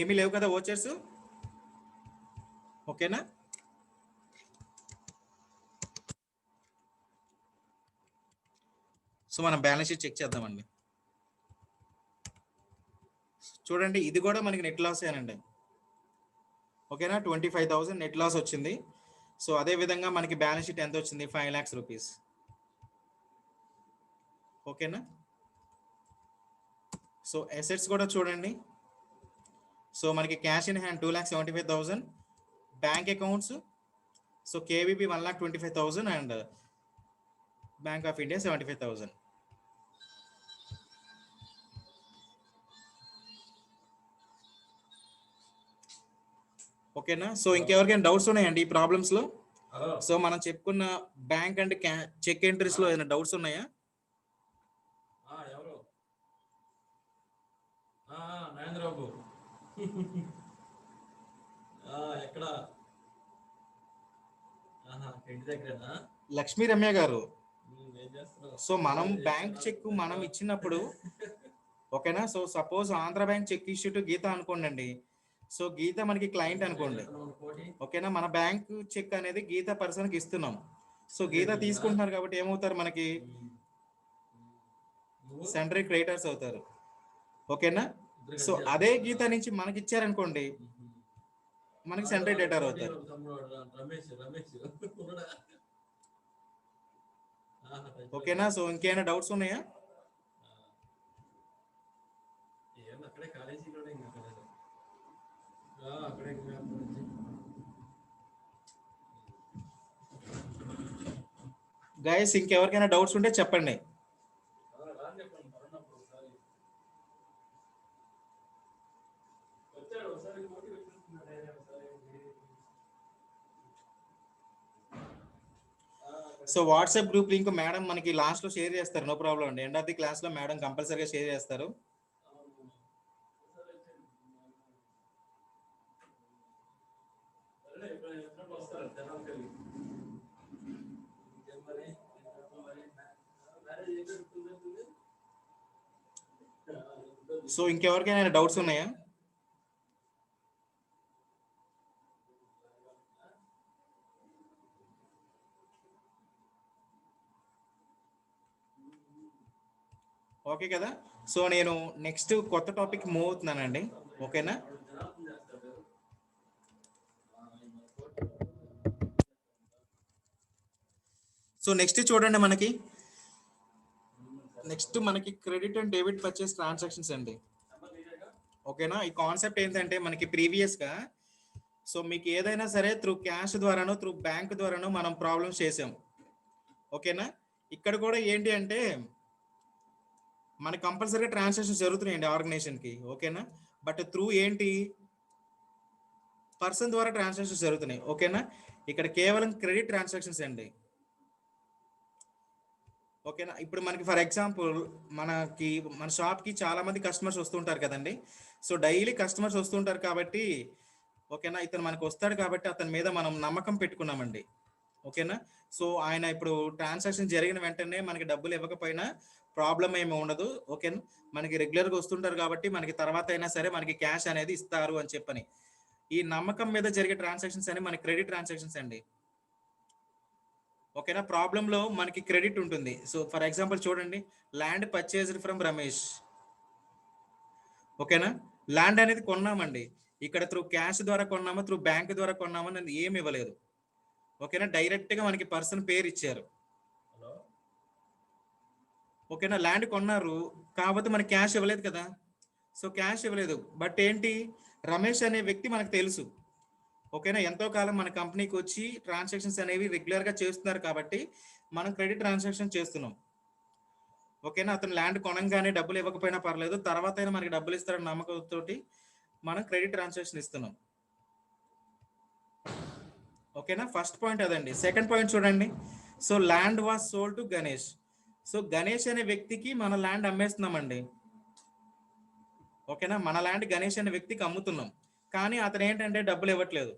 ఏమీ లేవు కదా ఓచర్స్. ఓకేనా, సో మనం బ్యాలెన్స్ షీట్ చెక్ చేద్దామండి. చూడండి ఇది కూడా మనకి నెట్ లాస్ ఏనండి. ఓకేనా, 25,000 నెట్ లాస్ వచ్చింది. సో అదే విధంగా మనకి బ్యాలెన్స్ షీట్ ఎంత వచ్చింది 5 lakhs రూపీస్. ఓకేనా, సో అసెట్స్ కూడా చూడండి. సో మనకి cash in hand 2,75,000, bank accounts so KVB 1,25,000 and bank of India 75,000. ఓకేనా, సో ఇంకెవరికైనా డౌట్స్ ఉన్నాయండి ఈ ప్రాబ్లమ్స్ లో? సో మనం చెప్పుకున్న బ్యాంక్ అండ్ చెక్ ఎంట్రీస్ లో ఏమైనా డౌట్స్ ఉన్నాయా? ఎవరు మహేంద్ర బాబు ఎక్కడ? ఇంటి దగ్గరేనా? లక్ష్మీ రమ్య గారు. సో మనం బ్యాంక్ చెక్ మనం ఇచ్చినప్పుడు ఓకేనా, so suppose Andhra bank check issue to Geetha అనుకోండి. సో గీత మనకి క్లయింట్ అనుకోండి. ఓకేనా, మన బ్యాంక్ చెక్ అనేది గీత పర్సన్కి ఇస్తున్నాం. సో గీత తీసుకుంటున్నారు కాబట్టి ఏమవుతారు మనకి సెండరీ క్రెడిటర్స్ అవుతారు. ఓకేనా, సో అదే గీత నుంచి మనకి ఇచ్చారనుకోండి మనకి సెండరీ డేటర్ అవుతారు. ఓకేనా, సో ఇంకేమైనా డౌట్స్ ఉన్నాయా? గైస్ ఇంకెవరికైనా డౌట్స్ ఉంటే చెప్పండి. So WhatsApp group link madam మనకి లాస్ట్ లో షేర్ చేస్తారు, నో ప్రాబ్లం అండి. ఎండ్ ఆఫ్ ది క్లాస్ లో మేడం కంపల్సరీగా షేర్ చేస్తారు. సో ఇంకెవరికైనా డౌట్స్ ఉన్నాయా? ఓకే కదా, సో నేను నెక్స్ట్ కొత్త టాపిక్ మూవ్ అవుతున్నానండి. ఓకేనా, సో నెక్స్ట్ చూడండి మనకి credit and debit purchase transactions అండి. ఓకేనా, ఈ కాన్సెప్ట్ ఏంటంటే మనకి ప్రీవియస్గా సో మీకు ఏదైనా సరే త్రూ క్యాష్ ద్వారానో త్రూ బ్యాంక్ ద్వారానో మనం ప్రాబ్లమ్స్ చేసాం. ఓకేనా, ఇక్కడ కూడా ఏంటి అంటే మనకి కంపల్సరీగా ట్రాన్సాక్షన్స్ జరుగుతున్నాయండి ఆర్గనైజేషన్కి, ఓకేనా. బట్ త్రూ ఏంటి, పర్సన్ ద్వారా ట్రాన్సాక్షన్స్ జరుగుతున్నాయి, ఓకేనా. ఇక్కడ కేవలం క్రెడిట్ ట్రాన్సాక్షన్స్ అండి, ఓకేనా. ఇప్పుడు మనకి ఫర్ ఎగ్జాంపుల్ మన షాప్కి చాలా మంది కస్టమర్స్ వస్తుంటారు కదండి. సో డైలీ కస్టమర్స్ వస్తుంటారు కాబట్టి, ఓకేనా, ఇతను మనకు వస్తాడు కాబట్టి అతని మీద మనం నమ్మకం పెట్టుకున్నామండి, ఓకేనా. సో ఆయన ఇప్పుడు ట్రాన్సాక్షన్ జరిగిన వెంటనే మనకి డబ్బులు ఇవ్వకపోయినా ప్రాబ్లం ఏమి ఉండదు, ఓకేనా. మనకి రెగ్యులర్గా వస్తుంటారు కాబట్టి మనకి తర్వాత అయినా సరే మనకి క్యాష్ అనేది ఇస్తారు అని చెప్పని, ఈ నమ్మకం మీద జరిగే ట్రాన్సాక్షన్స్ అని మన క్రెడిట్ ట్రాన్సాక్షన్స్ అండి, ఓకేనా. ప్రాబ్లంలో మనకి క్రెడిట్ ఉంటుంది. సో ఫర్ ఎగ్జాంపుల్ చూడండి, ల్యాండ్ పర్చేజ్డ్ ఫ్రమ్ రమేష్, ఓకేనా. ల్యాండ్ అనేది కొన్నామండి, ఇక్కడ త్రూ క్యాష్ ద్వారా కొన్నామా త్రూ బ్యాంక్ ద్వారా కొన్నామా అనేది ఏమి ఇవ్వలేదు, ఓకేనా. డైరెక్ట్గా మనకి పర్సన్ పేరు ఇచ్చారు, హలో. ఓకేనా. ల్యాండ్ కొన్నారు కాకపోతే మనకి క్యాష్ ఇవ్వలేదు కదా, సో క్యాష్ ఇవ్వలేదు. బట్ ఏంటి, రమేష్ అనే వ్యక్తి మనకు తెలుసు, ఓకేనా. ఎంతో కాలం మన కంపెనీకి వచ్చి ట్రాన్సాక్షన్స్ అనేవి రెగ్యులర్గా చేస్తున్నారు కాబట్టి మనం క్రెడిట్ ట్రాన్సాక్షన్ చేస్తున్నాం, ఓకేనా. అతను ల్యాండ్ కొనంగానే డబ్బులు ఇవ్వకపోయినా పర్లేదు, తర్వాత అయినా మనకి డబ్బులు ఇస్తారని నమ్మకంతో మనం క్రెడిట్ ట్రాన్సాక్షన్ ఇస్తున్నాం, ఓకేనా. ఫస్ట్ పాయింట్ అదండి. సెకండ్ పాయింట్ చూడండి, so land was sold to Ganesh. So Ganesh అనే వ్యక్తికి మన ల్యాండ్ అమ్మేస్తున్నామండి, ఓకేనా. మన ల్యాండ్ గణేష్ అనే వ్యక్తికి అమ్ముతున్నాం, కానీ అతను ఏంటంటే డబ్బులు ఇవ్వట్లేదు,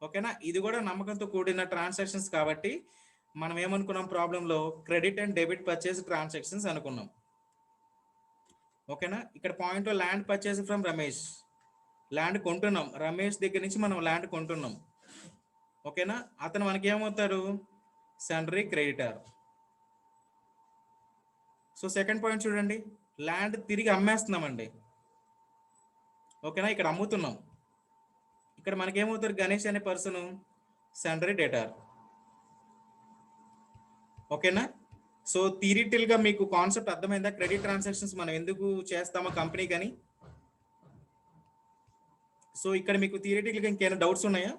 ఓకేనా. ఇది కూడా నమ్మకంతో కూడిన ట్రాన్సాక్షన్స్ కాబట్టి మనం ఏమనుకున్నాం, ప్రాబ్లంలో credit and debit purchase transactions అనుకున్నాం, ఓకేనా. ఇక్కడ పాయింట్లో land purchase from Ramesh, land కొంటున్నాం రమేష్ దగ్గర నుంచి, మనం ల్యాండ్ కొంటున్నాం, ఓకేనా. అతను మనకి ఏమవుతాడు, సన్రీ క్రెడిటర్. సో సెకండ్ పాయింట్ చూడండి, ల్యాండ్ తిరిగి అమ్మేస్తున్నామండి, ఓకేనా. ఇక్కడ అమ్ముతున్నాం, ఇక్కడ మనకేమవుతారు, గణేష్ అనే పర్సన్ సన్రీ డేటర్, ఓకేనా. సో థియరిటికల్గా మీకు కాన్సెప్ట్ అర్థమైందా, క్రెడిట్ ట్రాన్సాక్షన్స్ మనం ఎందుకు చేస్తామో కంపెనీ కానీ. సో ఇక్కడ మీకు థియరిటికల్గా ఇంకేమైనా డౌట్స్ ఉన్నాయా?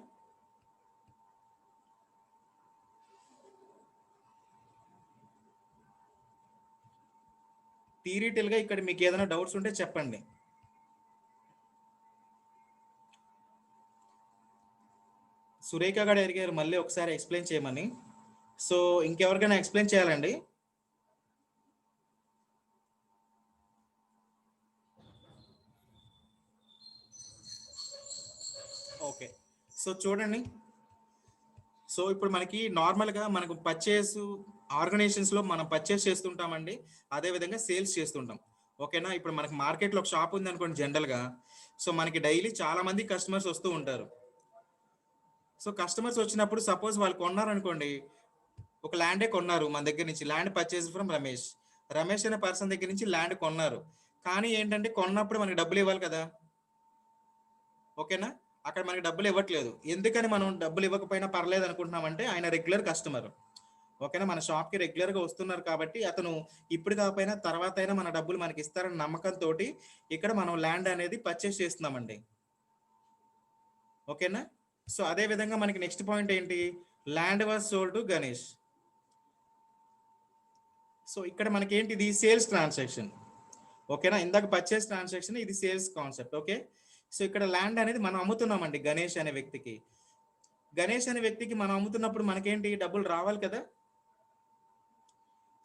థియరిటికల్గా ఇక్కడ మీకు ఏదైనా డౌట్స్ ఉంటే చెప్పండి. సురేఖ గారు అడిగారు మళ్ళీ ఒకసారి ఎక్స్ప్లెయిన్ చేయమని. సో ఇంకెవరికైనా ఎక్స్ప్లెయిన్ చేయాలండి? ఓకే, సో చూడండి, సో ఇప్పుడు మనకి నార్మల్గా మనకు పర్చేస్ ఆర్గనైజేషన్స్లో మనం పర్చేస్ చేస్తుంటామండి, అదేవిధంగా సేల్స్ చేస్తుంటాం, ఓకేనా. ఇప్పుడు మనకి మార్కెట్లో ఒక షాప్ ఉంది అనుకోండి జనరల్గా, సో మనకి డైలీ చాలా మంది కస్టమర్స్ వస్తూ ఉంటారు. సో కస్టమర్స్ వచ్చినప్పుడు సపోజ్ వాళ్ళు కొన్నారనుకోండి, ఒక ల్యాండే కొన్నారు మన దగ్గర నుంచి, land purchase from Ramesh, Ramesh అనే పర్సన్ దగ్గర నుంచి ల్యాండ్ కొన్నారు, కానీ ఏంటంటే కొన్నప్పుడు మనకి డబ్బులు ఇవ్వాలి కదా, ఓకేనా. అక్కడ మనకి డబ్బులు ఇవ్వట్లేదు, ఎందుకని మనం డబ్బులు ఇవ్వకపోయినా పర్లేదు అనుకుంటున్నామంటే ఆయన రెగ్యులర్ కస్టమర్, ఓకేనా. మన షాప్కి రెగ్యులర్గా వస్తున్నారు కాబట్టి అతను ఇప్పుడు కాకపోయినా తర్వాత అయినా మన డబ్బులు మనకి ఇస్తారని నమ్మకంతో ఇక్కడ మనం ల్యాండ్ అనేది పర్చేస్ చేస్తున్నామండి, ఓకేనా. సో అదే విధంగా మనకి నెక్స్ట్ పాయింట్ ఏంటి, land was sold to Ganesh. So ఇక్కడ మనకి ఏంటి, ఇది సేల్స్ ట్రాన్సాక్షన్, ఓకేనా. ఇందాక పర్చేస్ ట్రాన్సాక్షన్, ఇది సేల్స్ కాన్సెప్ట్, ఓకే. సో ఇక్కడ ల్యాండ్ అనేది మనం అమ్ముతున్నామండి గణేష్ అనే వ్యక్తికి. గణేష్ అనే వ్యక్తికి మనం అమ్ముతున్నప్పుడు మనకేంటి, డబ్బులు రావాలి కదా.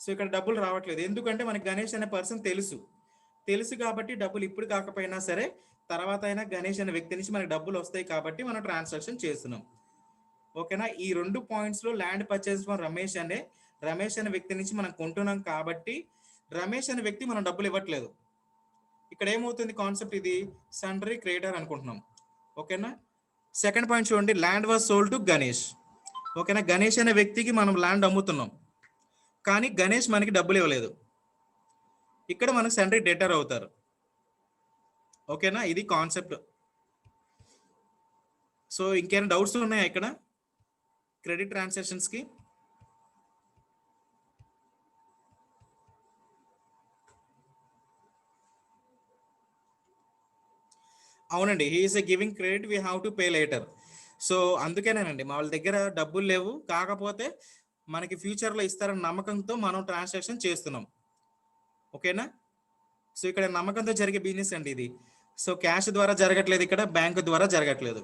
సో ఇక్కడ డబ్బులు రావట్లేదు, ఎందుకంటే మనకి గణేష్ అనే పర్సన్ తెలుసు కాబట్టి డబ్బులు ఇప్పుడు కాకపోయినా సరే తర్వాత అయినా గణేష్ అనే వ్యక్తి నుంచి మనకి డబ్బులు వస్తాయి కాబట్టి మనం ట్రాన్సాక్షన్ చేస్తున్నాం, ఓకేనా. ఈ రెండు పాయింట్స్లో ల్యాండ్ పర్చేస్ ఫ్రమ్ రమేష్ అనే వ్యక్తి నుంచి మనం కొంటున్నాం కాబట్టి రమేష్ అనే వ్యక్తి మనం డబ్బులు ఇవ్వట్లేదు. ఇక్కడ ఏమవుతుంది కాన్సెప్ట్, ఇది సన్రీ క్రెడిటర్ అనుకుంటున్నాం, ఓకేనా. సెకండ్ పాయింట్ చూడండి, land was sold to Ganesh, ఓకేనా. గణేష్ అనే వ్యక్తికి మనం ల్యాండ్ అమ్ముతున్నాం, కానీ గణేష్ మనకి డబ్బులు ఇవ్వలేదు, ఇక్కడ మనకు సన్రీ డేటర్ అవుతారు, ఓకేనా. ఇది కాన్సెప్ట్. సో ఇంకేమైనా డౌట్స్ ఉన్నాయా ఇక్కడ క్రెడిట్ ట్రాన్సాక్షన్స్కి? అవునండి, he's giving credit, we have to pay later. So అందుకేనేనండి మా వాళ్ళ దగ్గర డబ్బులు లేవు, కాకపోతే మనకి ఫ్యూచర్లో ఇస్తారన్న నమ్మకంతో మనం ట్రాన్సాక్షన్ చేస్తున్నాం, ఓకేనా? సో ఇక్కడ నమ్మకంతో జరిగే బిజినెస్ అండి ఇది. సో క్యాష్ ద్వారా జరగట్లేదు, ఇక్కడ బ్యాంక్ ద్వారా జరగట్లేదు.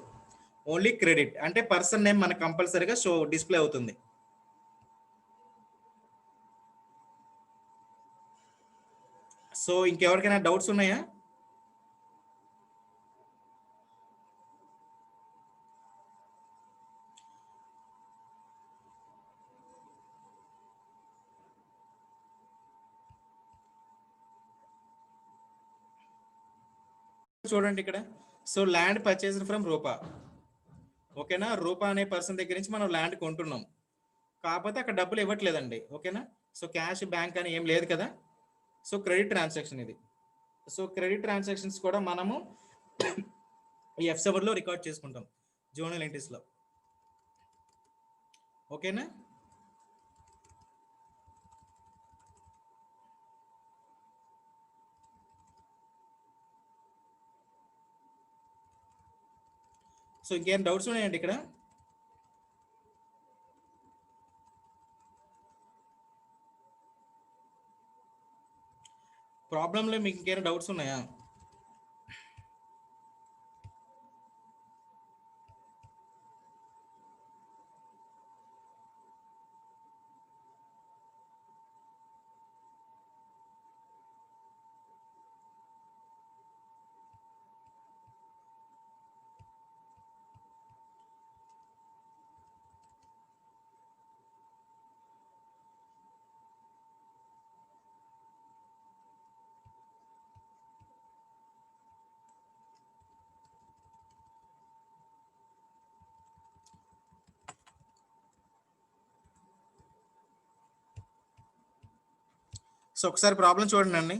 ఓన్లీ క్రెడిట్ అంటే పర్సన్ నేమ్ మనకు కంపల్సరీగా డిస్ప్లే అవుతుంది. సో ఇంకెవరికైనా డౌట్స్ ఉన్నాయా? చూడండి ఇక్కడ. సో ల్యాండ్ పర్చేస్డ్ ఫ్రమ్ రూపా. ఓకేనా? రూపా అనే పర్సన్ దగ్గర నుంచి మనం ల్యాండ్ కొంటున్నాం, కాకపోతే అక్కడ డబ్బులు ఇవ్వట్లేదండి. ఓకేనా? సో క్యాష్ బ్యాంక్ అని ఏం లేదు కదా. సో క్రెడిట్ ట్రాన్సాక్షన్ ఇది. సో క్రెడిట్ ట్రాన్సాక్షన్స్ కూడా మనము ఈ F7 లో రికార్డ్ చేసుకుంటాం, జోనల్ ఎంట్రీస్ లో. ఓకేనా? సో ఇంకేం డౌట్స్ ఉన్నాయండి ఇక్కడ? ప్రాబ్లంలో మీకు ఇంకేమైనా డౌట్స్ ఉన్నాయా? సో ఒకసారి ప్రాబ్లం చూడండి అండి.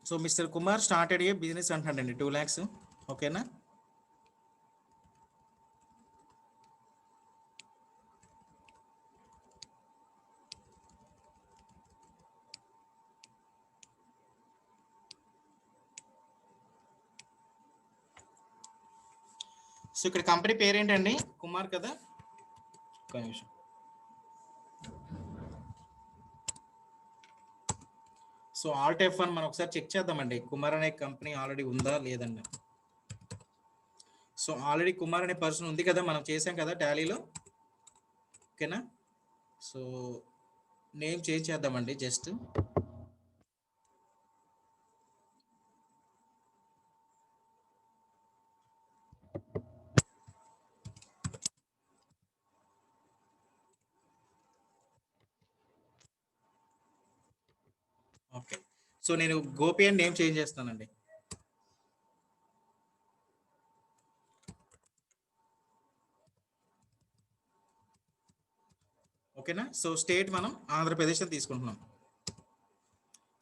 So mister Kumar started a business అంటాడండి, 2 lakhs. ఓకేనా? సో ఇక్కడ కంపెనీ పేరేంటండి? కుమార్ కదా. ఒక నిమిషం. సో ఆల్ట్ F1 మనం ఒకసారి చెక్ చేద్దామండి, కుమార్ అనే కంపెనీ ఆల్రెడీ ఉందా లేదండి. సో ఆల్రెడీ కుమార్ అనే పర్సన్ ఉంది కదా, మనం చేసాం కదా టాలీలో. ఓకేనా? సో నేమ్ చేంజ్ చేద్దామండి జస్ట్. ఓకే. సో నేను గోపి అని నేమ్ చేంజ్ చేస్తానండి. ఓకేనా? సో స్టేట్ మనం ఆంధ్రప్రదేశ్ అని తీసుకుంటున్నాం.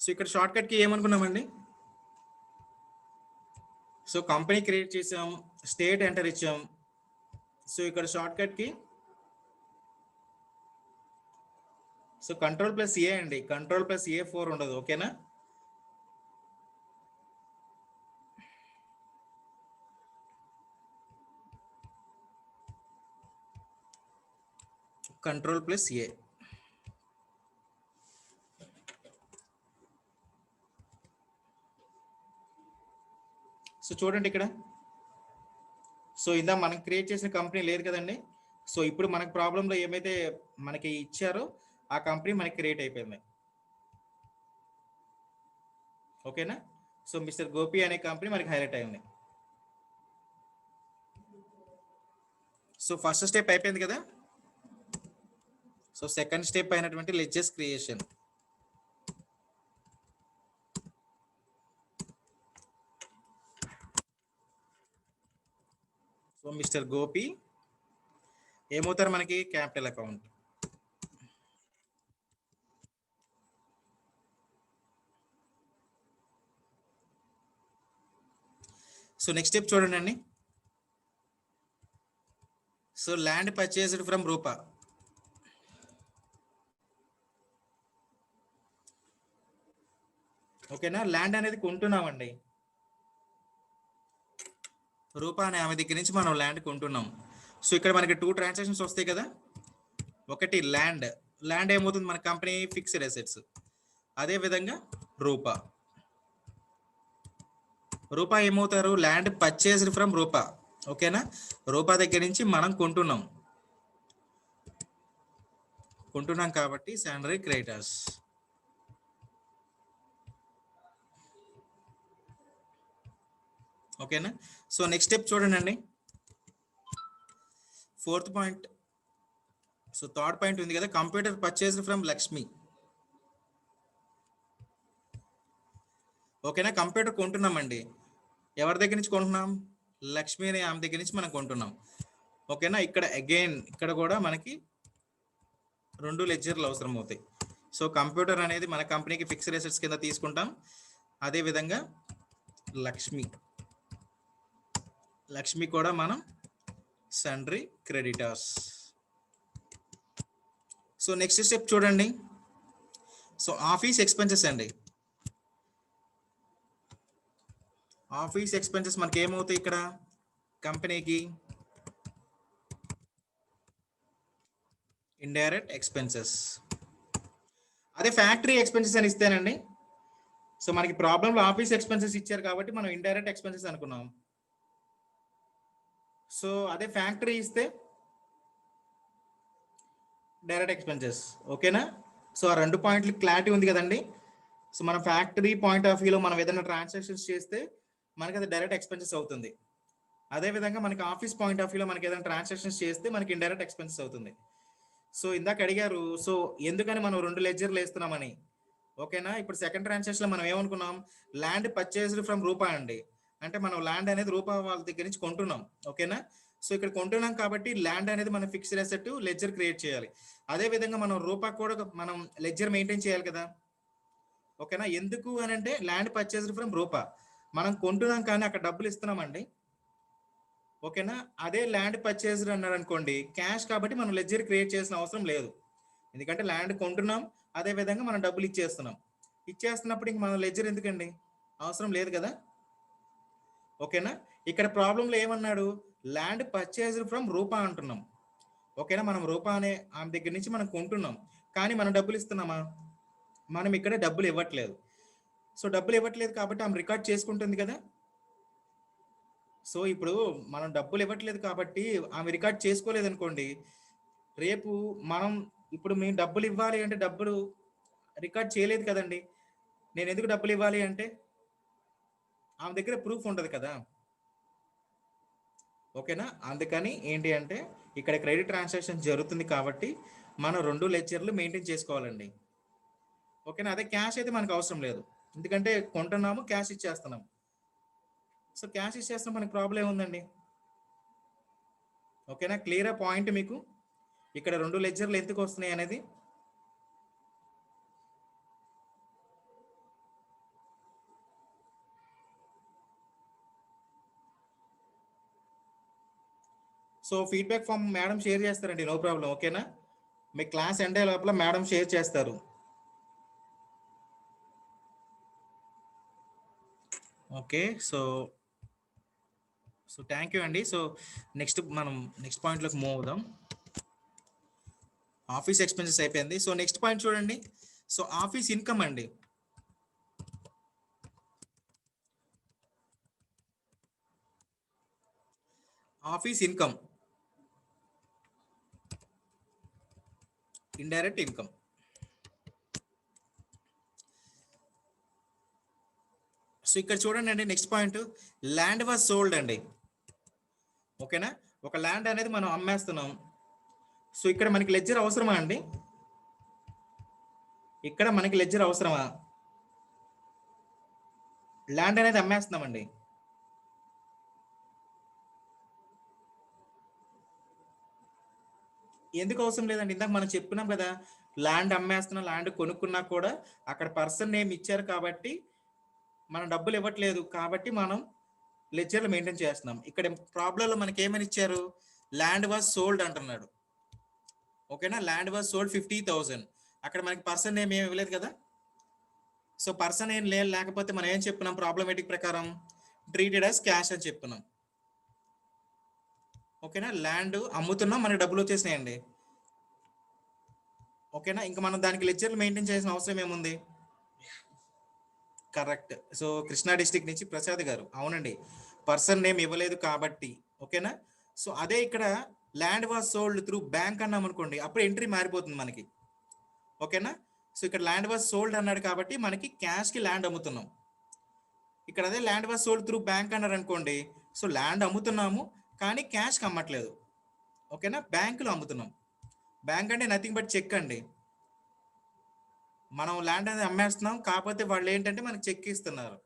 సో ఇక్కడ షార్ట్ కట్ కి ఏమనుకున్నామండి? సో కంపెనీ క్రియేట్ చేసాం, స్టేట్ ఎంటర్ ఇచ్చాం. సో ఇక్కడ షార్ట్ కట్ కి సో Ctrl+A అండి, Ctrl+A4 ఉండదు. ఓకేనా? Ctrl+A. సో చూడండి ఇక్కడ. సో ఇందా మనం క్రియేట్ చేసిన కంపెనీ లేదు కదండి. సో ఇప్పుడు మనకు ప్రాబ్లంలో ఏమైతే మనకి ఇచ్చారో ఆ కంపెనీ మనకి క్రియేట్ అయిపోయింది. ఓకేనా? సో మిస్టర్ గోపి అనే కంపెనీ మనకి హైలైట్ అయింది. సో ఫస్ట్ స్టెప్ అయిపోయింది కదా. సో సెకండ్ స్టెప్ అయినటువంటి ledgers creation. So mister Gopi ఏమవుతారు మనకి? Capital account. So next step చూడండి. సో ల్యాండ్ పర్చేస్డ్ ఫ్రమ్ రూపా. ఓకేనా? ల్యాండ్ అనేది కొంటున్నామండి. రూపా అనే ఆమె దగ్గర నుంచి మనం ల్యాండ్ కొంటున్నాం. సో ఇక్కడ మనకి 2 ట్రాన్సాక్షన్స్ వస్తాయి కదా. ఒకటి ల్యాండ్ ఏమవుతుంది మన కంపెనీ ఫిక్స్డ్ అసెట్స్. అదే విధంగా రూపా ఏమవుతారు ల్యాండ్ పర్చేస్డ్ ఫ్రమ్ రూపా. ఓకేనా, రూపా దగ్గర నుంచి మనం కొంటున్నాం కాబట్టి శాలరీ క్రెడిటర్స్. ఓకేనా. సో నెక్స్ట్ స్టెప్ చూడండి, 4th point. So 3rd point ఉంది కదా, కంప్యూటర్ పర్చేస్డ్ ఫ్రమ్ లక్ష్మి. ఓకేనా, కంప్యూటర్ కొంటున్నామండి. ఎవరి దగ్గర నుంచి కొంటున్నాం? లక్ష్మి అనే ఆమె దగ్గర నుంచి మనం కొంటున్నాం. ఓకేనా, ఇక్కడ కూడా మనకి 2 లెడ్జర్లు అవసరం అవుతాయి. సో కంప్యూటర్ అనేది మన కంపెనీకి ఫిక్స్డ్ అసెట్స్ కింద తీసుకుంటాం. అదే విధంగా లక్ష్మి కూడా మనం sundry creditors. So next step చూడండి. సో ఆఫీస్ ఎక్స్పెన్సెస్ అండి. ఆఫీస్ ఎక్స్పెన్సెస్ మనకి ఏమవుతాయి ఇక్కడ కంపెనీకి? Indirect expenses. అదే ఫ్యాక్టరీ ఎక్స్పెన్సెస్ అని ఇస్తేనండి. సో మనకి ప్రాబ్లంలో ఆఫీస్ ఎక్స్పెన్సెస్ ఇచ్చారు కాబట్టి మనం ఇండైరెక్ట్ ఎక్స్పెన్సెస్ అనుకున్నాం. సో అదే ఫ్యాక్టరీ ఇస్తే డైరెక్ట్ ఎక్స్పెన్సెస్. ఓకేనా, సో ఆ 2 పాయింట్లు క్లారిటీ ఉంది కదండి. సో మన ఫ్యాక్టరీ పాయింట్ ఆఫ్ వ్యూలో మనం ఏదైనా ట్రాన్సాక్షన్స్ చేస్తే మనకి అది డైరెక్ట్ ఎక్స్పెన్సెస్ అవుతుంది. అదే విధంగా మనకి ఆఫీస్ పాయింట్ ఆఫ్ వ్యూలో మనకి ఏదైనా ట్రాన్సాక్షన్స్ చేస్తే మనకి ఇండైరెక్ట్ ఎక్స్పెన్సెస్ అవుతుంది. సో ఇందాక అడిగారు, సో ఎందుకని మనం 2 లెడ్జర్లు వేస్తున్నామని. ఓకేనా, ఇప్పుడు సెకండ్ ట్రాన్సాక్షన్ లో మనం ఏమనుకున్నాం? ల్యాండ్ పర్చేస్డ్ ఫ్రమ్ రూపా అండి. అంటే మనం ల్యాండ్ అనేది రూపా వాళ్ళ దగ్గర నుంచి కొంటున్నాం. ఓకేనా, సో ఇక్కడ కొంటున్నాం కాబట్టి ల్యాండ్ అనేది మనం ఫిక్స్డ్ అసెట్ లెడ్జర్ క్రియేట్ చేయాలి. అదే విధంగా మనం రూపా కూడా మనం లెడ్జర్ మెయింటైన్ చేయాలి కదా. ఓకేనా, ఎందుకు అని అంటే ల్యాండ్ పర్చేస్డ్ ఫ్రమ్ రూపా మనం కొంటున్నాం కానీ అక్కడ డబ్బులు ఇస్తున్నామండి. ఓకేనా, అదే ల్యాండ్ పర్చేస్డ్ అన్నారు అనుకోండి క్యాష్ కాబట్టి మనం లెడ్జర్ క్రియేట్ చేసిన అవసరం లేదు. ఎందుకంటే ల్యాండ్ కొంటున్నాం, అదే విధంగా మనం డబ్బులు ఇచ్చేస్తున్నప్పుడు ఇంక మనం లెడ్జర్ ఎందుకండి, అవసరం లేదు కదా. ఓకేనా, ఇక్కడ ప్రాబ్లంలో ఏమన్నాడు? ల్యాండ్ పర్చేస్డ్ ఫ్రమ్ రూపా అంటున్నాం. ఓకేనా, మనం రూపా అనే ఆమె దగ్గర నుంచి మనం కొంటున్నాం కానీ మనం డబ్బులు ఇస్తున్నామా? మనం ఇక్కడ డబ్బులు ఇవ్వట్లేదు. సో డబ్బులు ఇవ్వట్లేదు కాబట్టి ఆమె రికార్డ్ చేసుకుంటుంది కదా. సో ఇప్పుడు మనం డబ్బులు ఇవ్వట్లేదు కాబట్టి ఆమె రికార్డ్ చేసుకోలేదు అనుకోండి, రేపు ఇప్పుడు మేము డబ్బులు ఇవ్వాలి అంటే డబ్బులు రికార్డ్ చేయలేదు కదండి. నేను ఎందుకు డబ్బులు ఇవ్వాలి అంటే ఆమె దగ్గర ప్రూఫ్ ఉండదు కదా. ఓకేనా, అందుకని ఏంటి అంటే ఇక్కడ క్రెడిట్ ట్రాన్సాక్షన్ జరుగుతుంది కాబట్టి మనం 2 లెడ్జర్లు మెయింటైన్ చేసుకోవాలండి. ఓకేనా, అదే క్యాష్ అయితే మనకు అవసరం లేదు, ఎందుకంటే కొంటున్నాము క్యాష్ ఇచ్చేస్తున్నాం. సో క్యాష్ ఇచ్చేస్తాం, మనకి ప్రాబ్లం ఏముందండి. ఓకేనా, క్లియర్ పాయింట్ మీకు ఇక్కడ 2 లెడ్జర్లు ఎందుకు వస్తున్నాయి అనేది. So feedback form madam share చేస్తారండి, నో ప్రాబ్లం. ఓకేనా, మీ క్లాస్ ఎండ్ అయ్యే లోపల మేడం షేర్ చేస్తారు. ఓకే, సో థ్యాంక్ యూ అండి. సో మనం నెక్స్ట్ పాయింట్లోకి మూవ్ అవుదాం. ఆఫీస్ ఎక్స్పెన్సెస్ అయిపోయింది. సో నెక్స్ట్ పాయింట్ చూడండి. సో ఆఫీస్ ఇన్కమ్ అండి. Office income, indirect income. So ఇక్కడ చూడండి అండి, next point land was sold అండి. ఓకేనా, ఒక ల్యాండ్ అనేది మనం అమ్మేస్తున్నాం. సో ఇక్కడ మనకి లెడ్జర్ అవసరమా అండి? ఇక్కడ మనకి లెడ్జర్ అవసరమా? ల్యాండ్ అనేది అమ్మేస్తున్నామండి. ఎందుకు అవసరం లేదండి? ఇందాక మనం చెప్పుకున్నాం కదా, ల్యాండ్ అమ్మేస్తున్నా, ల్యాండ్ కొనుక్కున్నా కూడా అక్కడ పర్సన్ నేమ్ ఇచ్చారు కాబట్టి మనం డబ్బులు ఇవ్వట్లేదు కాబట్టి మనం లెడ్జర్లు మెయింటైన్ చేస్తున్నాం. ఇక్కడ ప్రాబ్లంలో మనకి ఏమని ఇచ్చారు? ల్యాండ్ వాజ్ సోల్డ్ అంటున్నాడు. ఓకేనా, ల్యాండ్ వాజ్ సోల్డ్ 50,000. అక్కడ మనకి పర్సన్ నేమ్ ఏమి ఇవ్వలేదు కదా. సో పర్సన్ ఏం లేకపోతే మనం ఏం చెప్పుకున్నాం? ప్రాబ్లమేటిక్ ప్రకారం ట్రీటెడ్ యాజ్ క్యాష్ అని చెప్పుకున్నాం. ఓకేనా, ల్యాండ్ అమ్ముతున్నాం, మనకి డబ్బులు వచ్చేసినాయండి. ఓకేనా, ఇంకా మనం దానికి లెడ్జర్లు మెయింటైన్ చేయాల్సిన అవసరం ఏముంది? కరెక్ట్. సో కృష్ణా డిస్ట్రిక్ట్ నుంచి ప్రసాద్ గారు, అవునండి, పర్సన్ నేమ్ ఇవ్వలేదు కాబట్టి. ఓకేనా, సో అదే ఇక్కడ land was sold through bank అన్నాం అనుకోండి, అప్పుడు ఎంట్రీ మారిపోతుంది మనకి. ఓకేనా, సో ఇక్కడ ల్యాండ్ వాజ్ సోల్డ్ అన్నాడు కాబట్టి మనకి క్యాష్కి ల్యాండ్ అమ్ముతున్నాం. ఇక్కడ అదే land was sold through bank అన్నారు అనుకోండి, సో ల్యాండ్ అమ్ముతున్నాము కానీ క్యాష్కి అమ్మట్లేదు. ఓకేనా, బ్యాంకులో అమ్ముతున్నాం. బ్యాంక్ అంటే నథింగ్ బట్ చెక్ అండి. మనం ల్యాండ్ అనేది అమ్మేస్తున్నాం, కాకపోతే వాళ్ళు ఏంటంటే మనకి చెక్ ఇస్తున్నారు.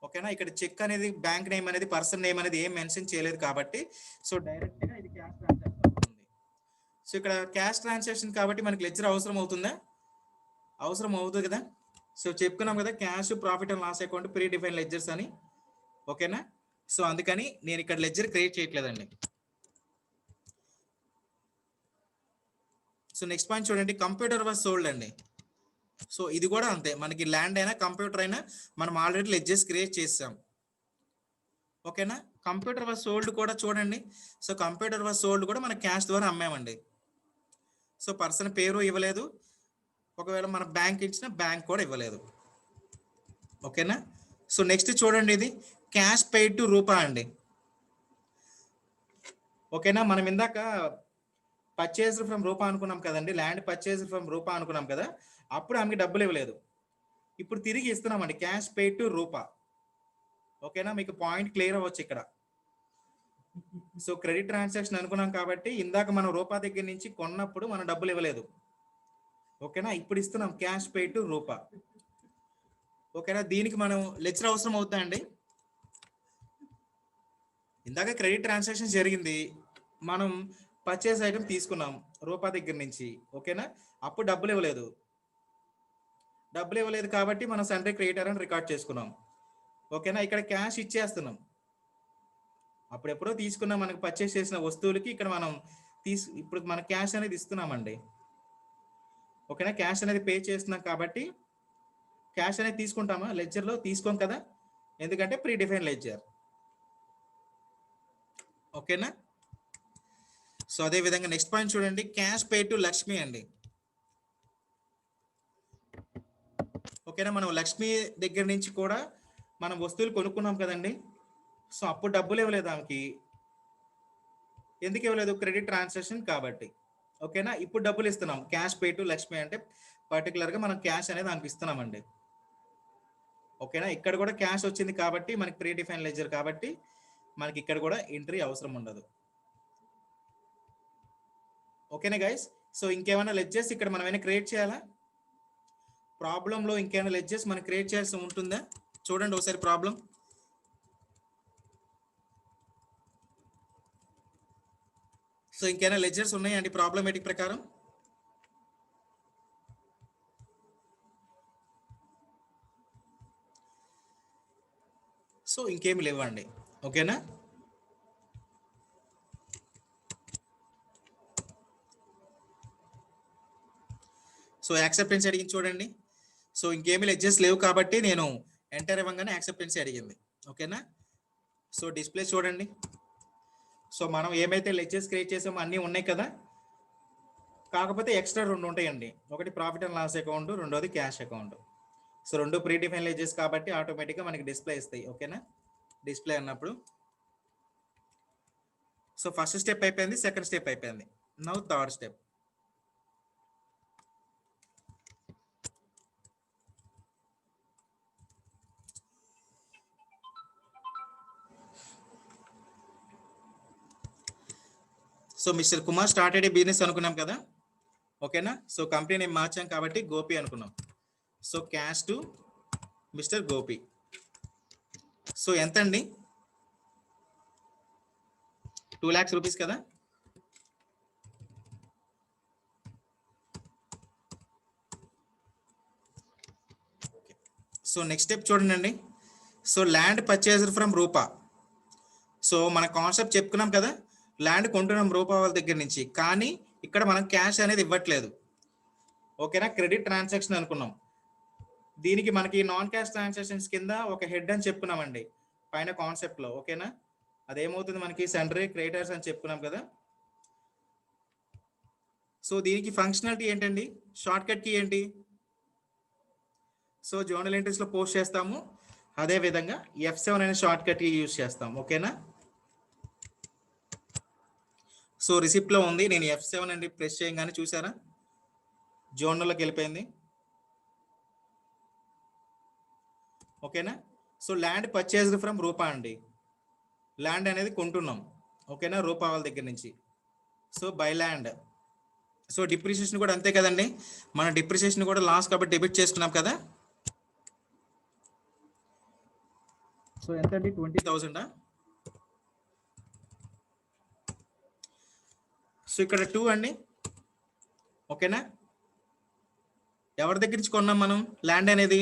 ఓకేనా, ఇక్కడ చెక్ అనేది బ్యాంక్ నేమ్ అనేది పర్సన్ నేమ్ అనేది ఏం మెన్షన్ చేయలేదు కాబట్టి సో డైరెక్ట్ గా ఇది క్యాష్ ట్రాన్సాక్షన్ అవుతుంది. సో ఇక్కడ క్యాష్ ట్రాన్సాక్షన్ కాబట్టి మనకి లెడ్జర్ అవసరం అవుతుందా? అవసరం అవుతుంది కదా. సో చెప్పుకున్నాం కదా, cash profit and loss account pre define ledgers అని. ఓకేనా, సో అందుకని నేను ఇక్కడ లెడ్జర్ క్రియేట్ చేయట్లేదండి. సో నెక్స్ట్ పాయింట్ చూడండి, కంప్యూటర్ వాజ్ సోల్డ్ అండి. సో ఇది కూడా అంతే, మనకి ల్యాండ్ అయినా కంప్యూటర్ అయినా మనం ఆల్రెడీ లెడ్జర్స్ క్రియేట్ చేసాం. ఓకేనా, కంప్యూటర్ వాజ్ సోల్డ్ కూడా చూడండి. సో కంప్యూటర్ వాజ్ సోల్డ్ కూడా మన క్యాష్ ద్వారా అమ్మామండి. సో పర్సన్ పేరు ఇవ్వలేదు, ఒకవేళ మన బ్యాంక్ ఇచ్చిన బ్యాంక్ కూడా ఇవ్వలేదు. ఓకేనా, సో నెక్స్ట్ చూడండి, ఇది క్యాష్ పెయిడ్ టు రూపా అండి. ఓకేనా, మనం ఇందాక పర్చేజ్ ఫ్రమ్ రూపా అనుకున్నాం కదండి, ల్యాండ్ పర్చేజ్ ఫ్రమ్ రూపా అనుకున్నాం కదా, అప్పుడు ఆమెకి డబ్బులు ఇవ్వలేదు, ఇప్పుడు తిరిగి ఇస్తున్నామండి, క్యాష్ పెయిడ్ టు రూపా. ఓకేనా, మీకు పాయింట్ క్లియర్ అవ్వచ్చు ఇక్కడ. సో క్రెడిట్ ట్రాన్సాక్షన్ అనుకున్నాం కాబట్టి ఇందాక మనం రూపా దగ్గర నుంచి కొన్నప్పుడు మనం డబ్బులు ఇవ్వలేదు. ఓకేనా, ఇప్పుడు ఇస్తున్నాం క్యాష్ పెయిడ్ టు రూపా. ఓకేనా, దీనికి మనం లెడ్జర్ అవసరం అవుతా అండి. ఇందాక క్రెడిట్ ట్రాన్సాక్షన్ జరిగింది, మనం పర్చేస్ ఐటమ్ తీసుకున్నాం రూపా దగ్గర నుంచి. ఓకేనా, అప్పుడు డబ్బులు ఇవ్వలేదు, కాబట్టి మనం సండే క్రియేటర్ అని రికార్డ్ చేసుకున్నాం. ఓకేనా, ఇక్కడ క్యాష్ ఇచ్చేస్తున్నాం, అప్పుడెప్పుడో తీసుకున్నాం మనకు పర్చేస్ చేసిన వస్తువులకి ఇక్కడ మనం ఇప్పుడు మన క్యాష్ అనేది ఇస్తున్నామండి. ఓకేనా, క్యాష్ అనేది పే చేస్తున్నాం కాబట్టి క్యాష్ అనేది తీసుకుంటామా? లెడ్జర్లో తీసుకోం కదా, ఎందుకంటే ప్రీ డిఫైన్ లెడ్జర్. ఓకేనా, సో అదే విధంగా నెక్స్ట్ పాయింట్ చూడండి, క్యాష్ పే టు లక్ష్మి అండి. ఓకేనా, మనం లక్ష్మి దగ్గర నుంచి కూడా మనం వస్తువులు కొనుక్కున్నాం కదండి, సో అప్పుడు డబ్బులు ఇవ్వలేదు ఆమెకి. ఎందుకు ఇవ్వలేదు? క్రెడిట్ ట్రాన్సాక్షన్ కాబట్టి. ఓకేనా, ఇప్పుడు డబ్బులు ఇస్తున్నాం, క్యాష్ పే టు లక్ష్మి అంటే పర్టికులర్గా మనం క్యాష్ అనేది ఆమెకి ఇస్తున్నామండి. ఓకేనా, ఇక్కడ కూడా క్యాష్ వచ్చింది కాబట్టి మనకి ప్రీ డిఫైన్ లెడ్జర్ కాబట్టి మనకి ఇక్కడ కూడా ఎంట్రీ అవసరం ఉండదు. ఓకేనా గైస్, సో ఇంకేమైనా లెడ్జెస్ ఇక్కడ మనం ఏమైనా క్రియేట్ చేయాలా? ప్రాబ్లంలో ఇంకేమైనా లెడ్జెస్ మనం క్రియేట్ చేయాల్సి ఉంటుందా? చూడండి ఒకసారి ప్రాబ్లం. సో ఇంకేమైనా లెడ్జర్స్ ఉన్నాయండి ప్రాబ్లమేటిక్ ప్రకారం? సో ఇంకేమి లేవండి. ఓకేనా, సో యాక్సెప్టెన్స్ అడిగింది చూడండి. సో ఇంకేమి లెడ్జెస్ లేవు కాబట్టి నేను ఎంటర్ ఇవ్వగానే యాక్సెప్టెన్స్ అడిగింది. ఓకేనా, సో డిస్ప్లే చూడండి. సో మనం ఏమైతే లెడ్జెస్ క్రియేట్ చేసామో అన్నీ ఉన్నాయి కదా, కాకపోతే ఎక్స్ట్రా 2 ఉంటాయండి, ఒకటి ప్రాఫిట్ అండ్ లాస్ అకౌంట్, రెండోది cash account. So 2 pre define ledges కాబట్టి ఆటోమేటిక్గా మనకి డిస్ప్లే ఇస్తాయి. ఓకేనా, డిస్ప్లే అన్నప్పుడు సో ఫస్ట్ స్టెప్ అయిపోయింది, సెకండ్ స్టెప్ అయిపోయింది, now third step. So mister Kumar started a business అనుకున్నాం కదా. ఓకేనా, సో కంపెనీ నేమ్ మార్చాం కాబట్టి గోపి అనుకున్నాం. So cash to mister Gopi. So ఎంత అండి? 2 lakhs రూపీస్ కదా. సో నెక్స్ట్ స్టెప్ చూడండి. So land purchased from Rupa. So మన కాన్సెప్ట్ చెప్పుకున్నాం కదా, ల్యాండ్ కొంటున్నాం రూపా వాళ్ళ దగ్గర నుంచి, కానీ ఇక్కడ మనం క్యాష్ అనేది ఇవ్వట్లేదు. ఓకేనా, క్రెడిట్ ట్రాన్సాక్షన్ అనుకున్నాం. దీనికి మనకి నాన్ క్యాష్ ట్రాన్సాక్షన్స్ కింద ఒక హెడ్ అని చెప్పుకున్నామండి పైన కాన్సెప్ట్లో. ఓకేనా, అదేమవుతుంది మనకి సండ్రీ క్రెడిటర్స్ అని చెప్పుకున్నాం కదా. సో దీనికి ఫంక్షనాలిటీ ఏంటండి, షార్ట్ కట్ కి ఏంటి, సో జర్నల్ ఎంట్రీస్లో పోస్ట్ చేస్తాము, అదే విధంగా F7 అనే షార్ట్ కట్ కి యూజ్ చేస్తాం. ఓకేనా. సో రిసిప్ట్లో ఉంది, నేను F7 అండి ప్రెస్ చేయగానే చూసారా జర్నల్లోకి వెళ్ళిపోయింది. ఓకేనా. సో ల్యాండ్ పర్చేజ్డ్ ఫ్రమ్ రూపా అండి, ల్యాండ్ అనేది కొంటున్నాం. ఓకేనా, రూపా వాళ్ళ దగ్గర నుంచి. So by land. So depreciation కూడా అంతే కదండి, మన డిప్రిసియేషన్ కూడా లాస్ కాబట్టి డెబిట్ చేసుకున్నాం కదా. సో ఎంత అండి, 20,000. సో ఇక్కడ 2 అండి. ఓకేనా, ఎవరి దగ్గర నుంచి కొన్నాం మనం ల్యాండ్ అనేది,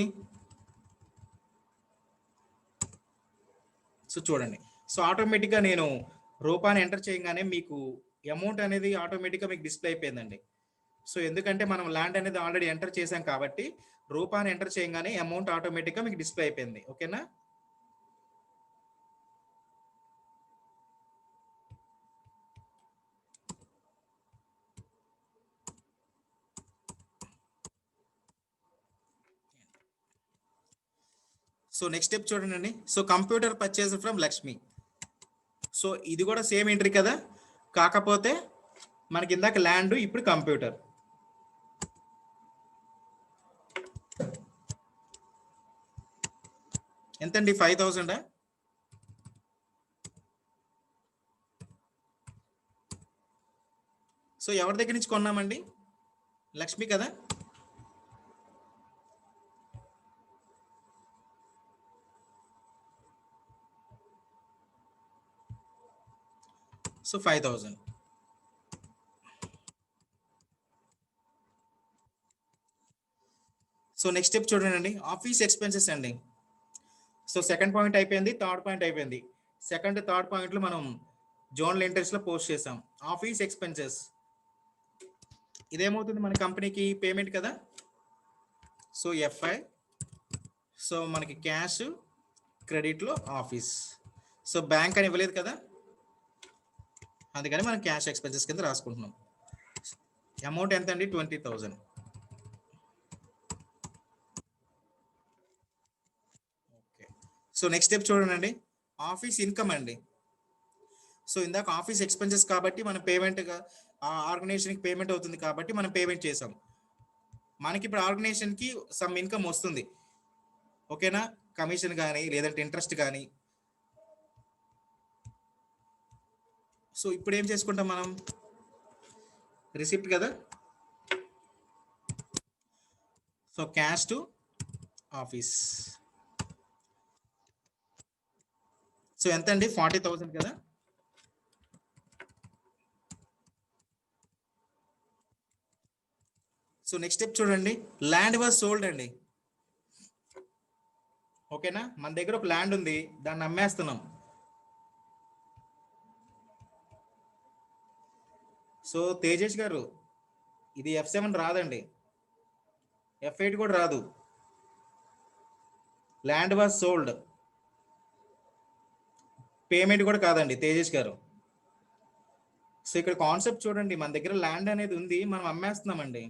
సో చూడండి. సో ఆటోమేటిక్గా నేను రూపాన్ని ఎంటర్ చేయగానే మీకు అమౌంట్ అనేది ఆటోమేటిక్గా మీకు డిస్ప్లే అయిపోయిందండి. సో ఎందుకంటే మనం ల్యాండ్ అనేది ఆల్రెడీ ఎంటర్ చేసాం కాబట్టి రూపాన్ని ఎంటర్ చేయగానే అమౌంట్ ఆటోమేటిక్గా మీకు డిస్ప్లే అయిపోయింది. ఓకేనా. సో నెక్స్ట్ స్టెప్ చూడండి. So computer purchase from Lakshmi. So ఇది కూడా సేమ్ ఎంట్రీ కదా, కాకపోతే మనకి ఇందాక ల్యాండ్, ఇప్పుడు కంప్యూటర్. ఎంతండి, 5,000. సో ఎవరి దగ్గర నుంచి కొన్నామండి, లక్ష్మి కదా. సో 5,000. సో నెక్స్ట్ స్టెప్ చూడండి, ఆఫీస్ ఎక్స్పెన్సెస్ అండి. సో సెకండ్ పాయింట్ అయిపోయింది, థర్డ్ పాయింట్ అయిపోయింది. సెకండ్ థర్డ్ పాయింట్లో మనం జోనల్ ఎంట్రీస్లో పోస్ట్ చేసాం. ఆఫీస్ ఎక్స్పెన్సెస్ ఇదేమవుతుంది మన కంపెనీకి పేమెంట్ కదా. So FI. సో మనకి క్యాష్, క్రెడిట్లో ఆఫీస్. సో బ్యాంక్ అని ఇవ్వలేదు కదా, అందుకని మనం క్యాష్ ఎక్స్పెన్సెస్ కింద రాసుకుంటున్నాం. అమౌంట్ ఎంత అండి, 20,000. ఓకే. సో నెక్స్ట్ స్టెప్ చూడండి, ఆఫీస్ ఇన్కమ్ అండి. సో ఇందాక ఆఫీస్ ఎక్స్పెన్సెస్ కాబట్టి మనం పేమెంట్గా ఆర్గనైజేషన్కి పేమెంట్ అవుతుంది కాబట్టి మనం పేమెంట్ చేసాం. మనకి ఇప్పుడు ఆర్గనైజేషన్కి సమ్ ఇన్కమ్ వస్తుంది. ఓకేనా, కమిషన్ కానీ లేదంటే ఇంట్రెస్ట్ కానీ. సో ఇప్పుడు ఏం చేసుకుంటాం మనం, రిసిప్ట్ కదా. So cash to office. So ఎంత అండి, 40,000 కదా. సో నెక్స్ట్ స్టెప్ చూడండి, ల్యాండ్ వాజ్ సోల్డ్ అండి. ఓకేనా, మన దగ్గర ఒక ల్యాండ్ ఉంది, దాన్ని అమ్మేస్తున్నాం. సో తేజేష్ గారు, ఇది F7 రాదండి, F8 కూడా రాదు. ల్యాండ్ వాజ్ సోల్డ్, పేమెంట్ కూడా కాదండి తేజేష్ గారు. సో ఇక్కడ కాన్సెప్ట్ చూడండి, మన దగ్గర ల్యాండ్ అనేది ఉంది, మనం అమ్మేస్తున్నామండి.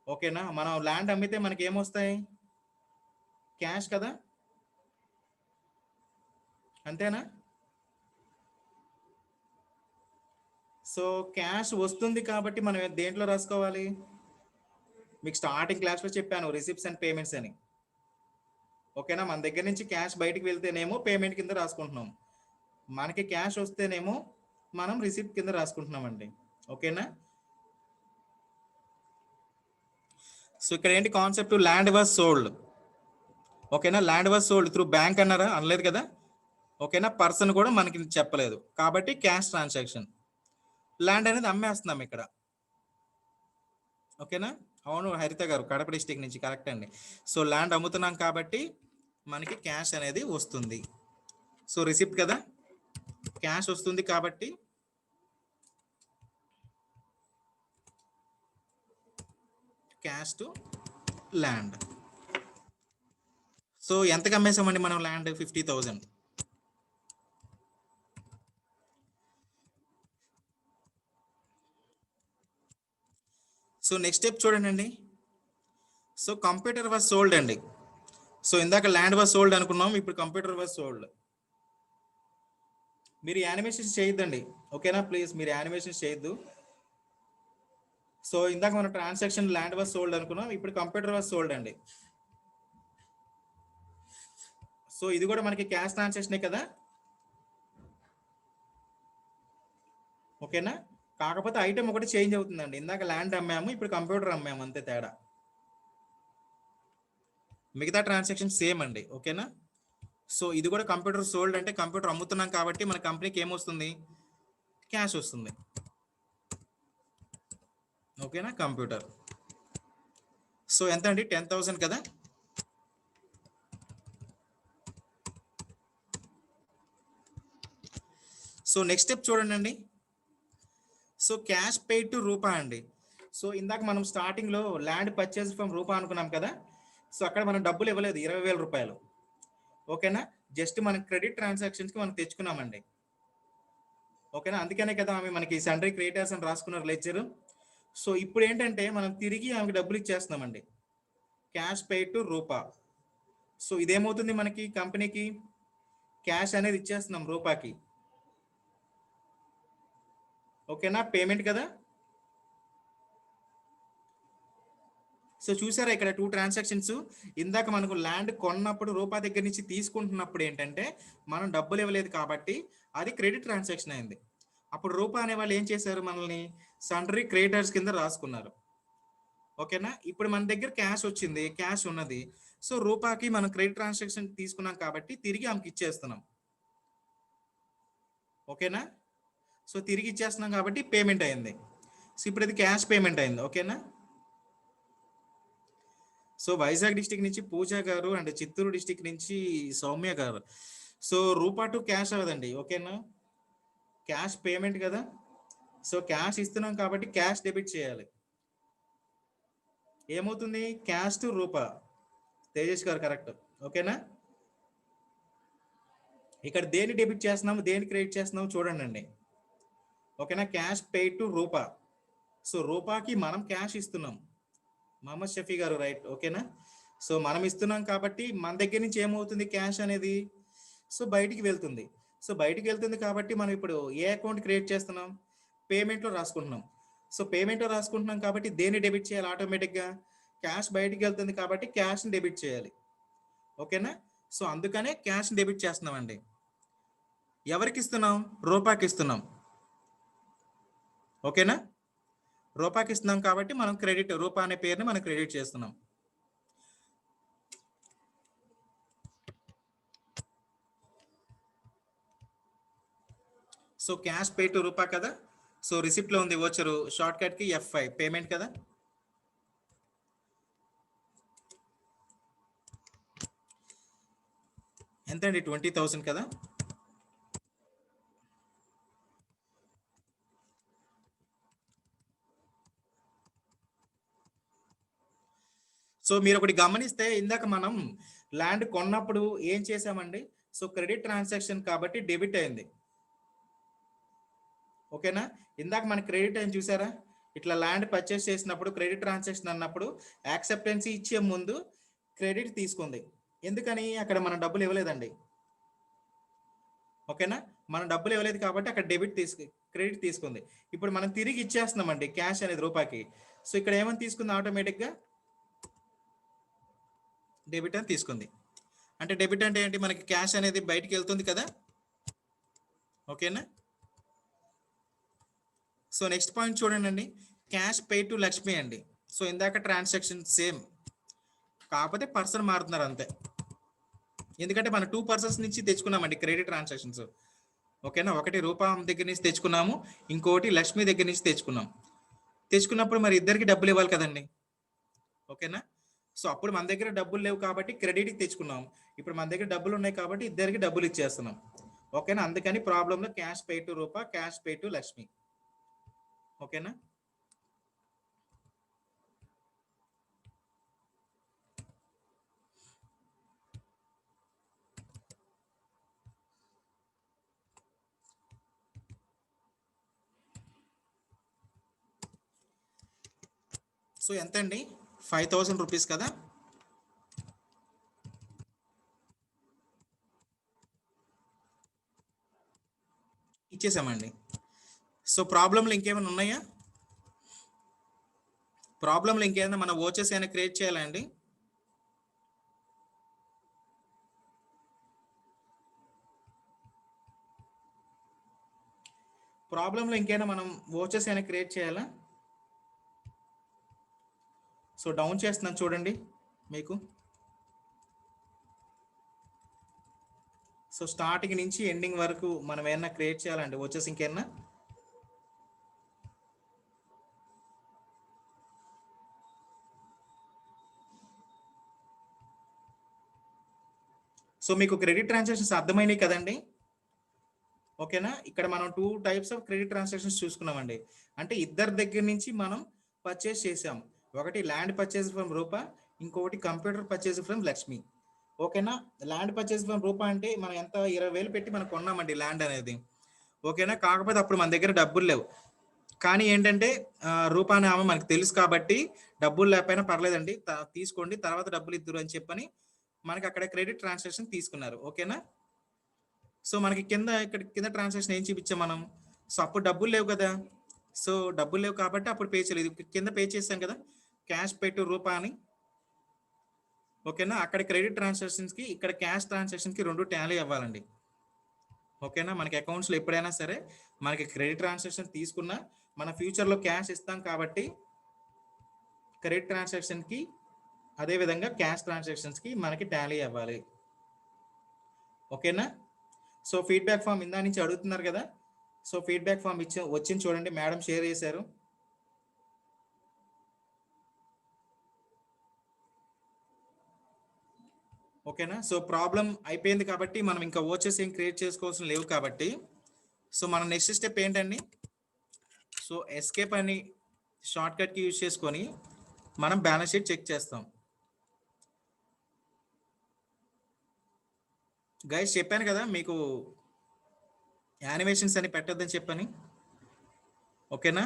ఓకేనా, మనం ల్యాండ్ అమ్మితే మనకి ఏమొస్తాయి, క్యాష్ కదా, అంతేనా. సో క్యాష్ వస్తుంది కాబట్టి మనం దేంట్లో రాసుకోవాలి, మీకు స్టార్టింగ్ క్లాస్లో చెప్పాను రిసిప్ట్స్ అండ్ పేమెంట్స్ అని. ఓకేనా, మన దగ్గర నుంచి క్యాష్ బయటికి వెళ్తేనేమో పేమెంట్ కింద రాసుకుంటున్నాం, మనకి క్యాష్ వస్తేనేమో మనం రిసిప్ట్ కింద రాసుకుంటున్నామండి. ఓకేనా. సో ఇక్కడ ఏంటి కాన్సెప్ట్, ల్యాండ్ వాజ్ సోల్డ్. ఓకేనా, land was sold through bank అన్నారా, అనలేదు కదా. ఓకేనా, పర్సన్ కూడా మనకి చెప్పలేదు కాబట్టి క్యాష్ ట్రాన్సాక్షన్. ల్యాండ్ అనేది అమ్మేస్తున్నాం ఇక్కడ. ఓకేనా, అవును హరిత గారు, కడప డిస్టిక్ నుంచి, కరెక్ట్ అండి. సో ల్యాండ్ అమ్ముతున్నాం కాబట్టి మనకి క్యాష్ అనేది వస్తుంది. సో రిసిప్ట్ కదా, క్యాష్ వస్తుంది కాబట్టి క్యాష్ టు ల్యాండ్. సో ఎంతకు అమ్మేసామండి మనం ల్యాండ్, 50,000. సో నెక్స్ట్ స్టెప్ చూడండి. సో కంప్యూటర్ వాజ్ సోల్డ్ అండి. సో ఇందాక ల్యాండ్ వాజ్ సోల్డ్ అనుకున్నాం, ఇప్పుడు కంప్యూటర్ వాజ్ సోల్డ్. మీరు యానిమేషన్స్ చేయొద్దండి, ఓకేనా? ప్లీజ్ మీరు యానిమేషన్స్ చేయొద్దు. సో ఇందాక మన ట్రాన్సాక్షన్ ల్యాండ్ వాజ్ సోల్డ్ అనుకున్నాం, ఇప్పుడు కంప్యూటర్ వాజ్ సోల్డ్ అండి. సో ఇది కూడా మనకి క్యాష్ ట్రాన్సాక్షనే కదా, ఓకేనా? కాకపోతే ఐటమ్ ఒకటి చేంజ్ అవుతుందండి. ఇందాక ల్యాండ్ అమ్మాము, ఇప్పుడు కంప్యూటర్ అమ్మాము, అంతే తేడా. మిగతా ట్రాన్సాక్షన్ సేమ్ అండి, ఓకేనా? సో ఇది కూడా కంప్యూటర్ సోల్డ్ అంటే కంప్యూటర్ అమ్ముతున్నాం కాబట్టి మన కంపెనీకి ఏమొస్తుంది? క్యాష్ వస్తుంది, ఓకేనా? కంప్యూటర్. సో ఎంత అండి? 10,000 కదా. సో నెక్స్ట్ స్టెప్ చూడండి. సో క్యాష్ పెయిడ్ టు రూపా అండి. సో ఇందాక మనం స్టార్టింగ్లో ల్యాండ్ పర్చేస్ ఫ్రమ్ రూపా అనుకున్నాం కదా. సో అక్కడ మనం డబ్బులు ఇవ్వలేదు, 20,000 రూపాయలు, ఓకేనా? జస్ట్ మన క్రెడిట్ ట్రాన్సాక్షన్స్కి మనం తెచ్చుకున్నామండి, ఓకేనా? అందుకనే కదా ఆమె మనకి సండ్రీ క్రియేటర్స్ అని రాసుకున్నారు లెడ్జర్. సో ఇప్పుడు ఏంటంటే మనం తిరిగి ఆమెకి డబ్బులు ఇచ్చేస్తున్నామండి, cash paid to Rupa. So ఇదేమవుతుంది మనకి కంపెనీకి? క్యాష్ అనేది ఇచ్చేస్తున్నాం రూపాకి, ఓకేనా? పేమెంట్ కదా. సో చూసారా ఇక్కడ 2 ట్రాన్సాక్షన్స్. ఇందాక మనకు ల్యాండ్ కొన్నప్పుడు రూపా దగ్గర నుంచి తీసుకుంటున్నప్పుడు ఏంటంటే మనం డబ్బులు ఇవ్వలేదు కాబట్టి అది క్రెడిట్ ట్రాన్సాక్షన్ అయింది. అప్పుడు రూపా అనే వాళ్ళు ఏం చేశారు? మనల్ని సండ్రీ క్రియేటర్స్ కింద రాసుకున్నారు, ఓకేనా? ఇప్పుడు మన దగ్గర క్యాష్ వచ్చింది, క్యాష్ ఉన్నది. సో రూపాకి మనం క్రెడిట్ ట్రాన్సాక్షన్ తీసుకున్నాం కాబట్టి తిరిగి ఆమెకి ఇచ్చేస్తున్నాం, ఓకేనా? సో తిరిగి ఇచ్చేస్తున్నాం కాబట్టి పేమెంట్ అయింది. సో ఇప్పుడు ఇది క్యాష్ పేమెంట్ అయింది, ఓకేనా? సో వైజాగ్ డిస్టిక్ నుంచి పూజ గారు అండ్ చిత్తూరు డిస్టిక్ నుంచి సౌమ్య గారు. సో రూపా టు క్యాష్ అవ్వదండి, ఓకేనా? క్యాష్ పేమెంట్ కదా. సో క్యాష్ ఇస్తున్నాం కాబట్టి క్యాష్ డెబిట్ చేయాలి. ఏమవుతుంది? క్యాష్ టు రూపా. తేజస్ గారు కరెక్ట్, ఓకేనా? ఇక్కడ దేని డెబిట్ చేస్తున్నాము, దేని క్రెడిట్ చేస్తున్నాము చూడండి, ఓకేనా? Cash paid to Rupa. So రూపాకి మనం క్యాష్ ఇస్తున్నాం, మహమ్మద్ షఫీ గారు రైట్, ఓకేనా? సో మనం ఇస్తున్నాం కాబట్టి మన దగ్గర నుంచి ఏమవుతుంది? క్యాష్ అనేది సో బయటికి వెళ్తుంది. సో బయటికి వెళ్తుంది కాబట్టి మనం ఇప్పుడు ఏ అకౌంట్ క్రియేట్ చేస్తున్నాం? పేమెంట్లో రాసుకుంటున్నాం. సో పేమెంట్లో రాసుకుంటున్నాం కాబట్టి దేన్ని డెబిట్ చేయాలి? ఆటోమేటిక్గా క్యాష్ బయటికి వెళ్తుంది కాబట్టి క్యాష్ని డెబిట్ చేయాలి, ఓకేనా? సో అందుకనే క్యాష్ని డెబిట్ చేస్తున్నామండి. ఎవరికి ఇస్తున్నాం? రూపాకి ఇస్తున్నాం, ఓకేనా? రూపాకి ఇస్తున్నాం కాబట్టి మనం క్రెడిట్, రూపా అనే పేరుని మనం క్రెడిట్ చేస్తున్నాం. సో క్యాష్ పే టు రూపా కదా. సో రిసిప్ట్లో ఉంది ఓచరు, షార్ట్ కట్కి F5 పేమెంట్ కదా. ఎంత అండి? 20,000 కదా. సో మీరు ఒకటి గమనిస్తే ఇందాక మనం ల్యాండ్ కొన్నప్పుడు ఏం చేసామండి? సో క్రెడిట్ ట్రాన్సాక్షన్ కాబట్టి డెబిట్ అయింది, ఓకేనా? ఇందాక మన క్రెడిట్ అయింది చూసారా? ఇట్లా ల్యాండ్ పర్చేస్ చేసినప్పుడు క్రెడిట్ ట్రాన్సాక్షన్ అన్నప్పుడు యాక్సెప్టెన్సీ ఇచ్చే ముందు క్రెడిట్ తీసుకుంది. ఎందుకని? అక్కడ మనం డబ్బులు ఇవ్వలేదండి, ఓకేనా? మనం డబ్బులు ఇవ్వలేదు కాబట్టి అక్కడ క్రెడిట్ తీసుకుంది. ఇప్పుడు మనం తిరిగి ఇచ్చేస్తున్నామండి క్యాష్ అనేది రూపాయికి. సో ఇక్కడ ఏమని తీసుకుంది? ఆటోమేటిక్గా డెబిట్ అని తీసుకుంది. అంటే డెబిట్ అంటే ఏంటి? మనకి క్యాష్ అనేది బయటికి వెళ్తుంది కదా, ఓకేనా? సో నెక్స్ట్ పాయింట్ చూడండి, క్యాష్ పే టు లక్ష్మి అండి. సో ఇందాక ట్రాన్సాక్షన్ సేమ్, కాకపోతే పర్సన్ మారుతున్నారు అంతే. ఎందుకంటే మనం 2 పర్సన్స్ నుంచి తెచ్చుకున్నామండి క్రెడిట్ ట్రాన్సాక్షన్స్, ఓకేనా? ఒకటి రూపా దగ్గర నుంచి తెచ్చుకున్నాము, ఇంకోటి లక్ష్మి దగ్గర నుంచి తెచ్చుకున్నప్పుడు మరి ఇద్దరికి డబ్బులు ఇవ్వాలి కదండి, ఓకేనా? సో అప్పుడు మన దగ్గర డబ్బులు లేవు కాబట్టి క్రెడిట్కి తెచ్చుకున్నాం. ఇప్పుడు మన దగ్గర డబ్బులు ఉన్నాయి కాబట్టి ఇద్దరికి డబ్బులు ఇచ్చేస్తున్నాం, ఓకేనా? అందుకని ప్రాబ్లంలో cash pay to Rupa, cash pay to Lakshmi, ఓకేనా? సో ఎంత అండి? 5000 రూపీస్ కదా. ఇచ్చేసామండి. సో ప్రాబ్లంలు ఇంకేమైనా ఉన్నాయా? ప్రాబ్లంలు ఇంకేమైనా మన వోచెస్ ఏమైనా క్రియేట్ చేయాలా అండి? ప్రాబ్లంలో ఇంకేమైనా మనం వోచెస్ ఏమైనా క్రియేట్ చేయాలా? సో డౌన్ చేస్తున్నాను చూడండి మీకు. సో స్టార్టింగ్ నుంచి ఎండింగ్ వరకు మనం ఏమైనా క్రియేట్ చేయాలండి వోచెస్ ఇంకేమైనా? సో మీకు క్రెడిట్ ట్రాన్సాక్షన్స్ అర్థమైనాయి కదండి. ఓకేనా. ఇక్కడ మనం 2 టైప్స్ ఆఫ్ క్రెడిట్ ట్రాన్సాక్షన్స్ చూసుకున్నామండి. అంటే ఇద్దరి దగ్గర నుంచి మనం పర్చేస్ చేసాం. ఒకటి ల్యాండ్ పర్చేస్ ఫ్రమ్ రూపా, ఇంకొకటి కంప్యూటర్ పర్చేస్ ఫ్రమ్ లక్ష్మి. ఓకేనా. ల్యాండ్ పర్చేస్ ఫ్రమ్ రూపా అంటే మనం ఎంత 20,000 పెట్టి మనం కొన్నామండి ల్యాండ్ అనేది. ఓకేనా. కాకపోతే అప్పుడు మన దగ్గర డబ్బులు లేవు. కానీ ఏంటంటే రూపా అనే ఆమె మనకు తెలుసు కాబట్టి డబ్బులు లేకపోయినా పర్లేదండి తీసుకోండి తర్వాత డబ్బులు ఇద్దరు అని చెప్పని మనకి అక్కడ క్రెడిట్ ట్రాన్సాక్షన్ తీసుకున్నారు. ఓకేనా. సో మనకి ఇక్కడ కింద ట్రాన్సాక్షన్ ఏం చూపించాం మనం. సో అప్పుడు డబ్బులు లేవు కదా. సో డబ్బులు లేవు కాబట్టి అప్పుడు పే చేయలేదు. కింద పే చేసాం కదా క్యాష్ పెట్టు రూపా అని. ఓకేనా. అక్కడ క్రెడిట్ ట్రాన్సాక్షన్స్కి ఇక్కడ క్యాష్ ట్రాన్సాక్షన్కి 2 టాలీ అవ్వాలండి. ఓకేనా. మనకి అకౌంట్స్లో ఎప్పుడైనా సరే మనకి క్రెడిట్ ట్రాన్సాక్షన్ తీసుకున్నా మన ఫ్యూచర్లో క్యాష్ ఇస్తాం కాబట్టి క్రెడిట్ ట్రాన్సాక్షన్కి అదేవిధంగా క్యాష్ ట్రాన్సాక్షన్స్కి మనకి టాలీ అవ్వాలి. ఓకేనా. సో ఫీడ్బ్యాక్ ఫామ్ ఇందా నుంచి అడుగుతున్నారు కదా. సో ఫీడ్బ్యాక్ ఫామ్ వచ్చింది చూడండి, మేడం షేర్ చేశారు. ఓకేనా. సో ప్రాబ్లం అయిపోయింది కాబట్టి మనం ఇంకా వోచెస్ ఏం క్రియేట్ చేసుకోవాల్సిన లేవు కాబట్టి సో మన నెక్స్ట్ స్టెప్ ఏంటండి. సో ఎస్కేప్ అని షార్ట్ కట్కి యూజ్ చేసుకొని మనం బ్యాలెన్స్ షీట్ చెక్ చేస్తాం. గైస్ చెప్పాను కదా మీకు యానిమేషన్స్ అని పెట్టొద్దని చెప్పని. ఓకేనా.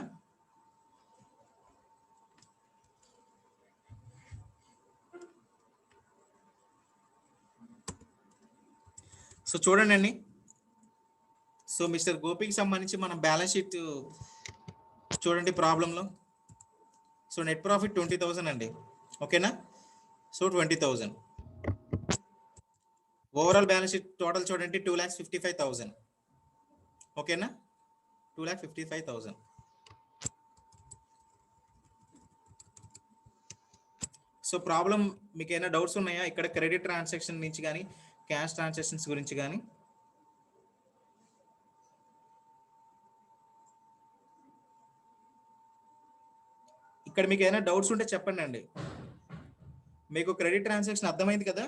సో చూడండి అండి. సో మిస్టర్ గోపికి సంబంధించి మనం బ్యాలెన్స్ షీట్ చూడండి ప్రాబ్లంలో. సో నెట్ ప్రాఫిట్ 20,000 అండి. ఓకేనా. So 20,000 overall balance sheet total చూడండి 2,55,000. ఓకేనా. 2,55,000. సో ప్రాబ్లం మీకు ఏమైనా డౌట్స్ ఉన్నాయా ఇక్కడ క్రెడిట్ ట్రాన్సాక్షన్ నుంచి కానీ క్యాష్ ట్రాన్సాక్షన్స్ గురించి కానీ? ఇక్కడ మీకు ఏమైనా డౌట్స్ ఉంటే చెప్పండి అండి. మీకు క్రెడిట్ ట్రాన్సాక్షన్ అర్థమైంది కదా.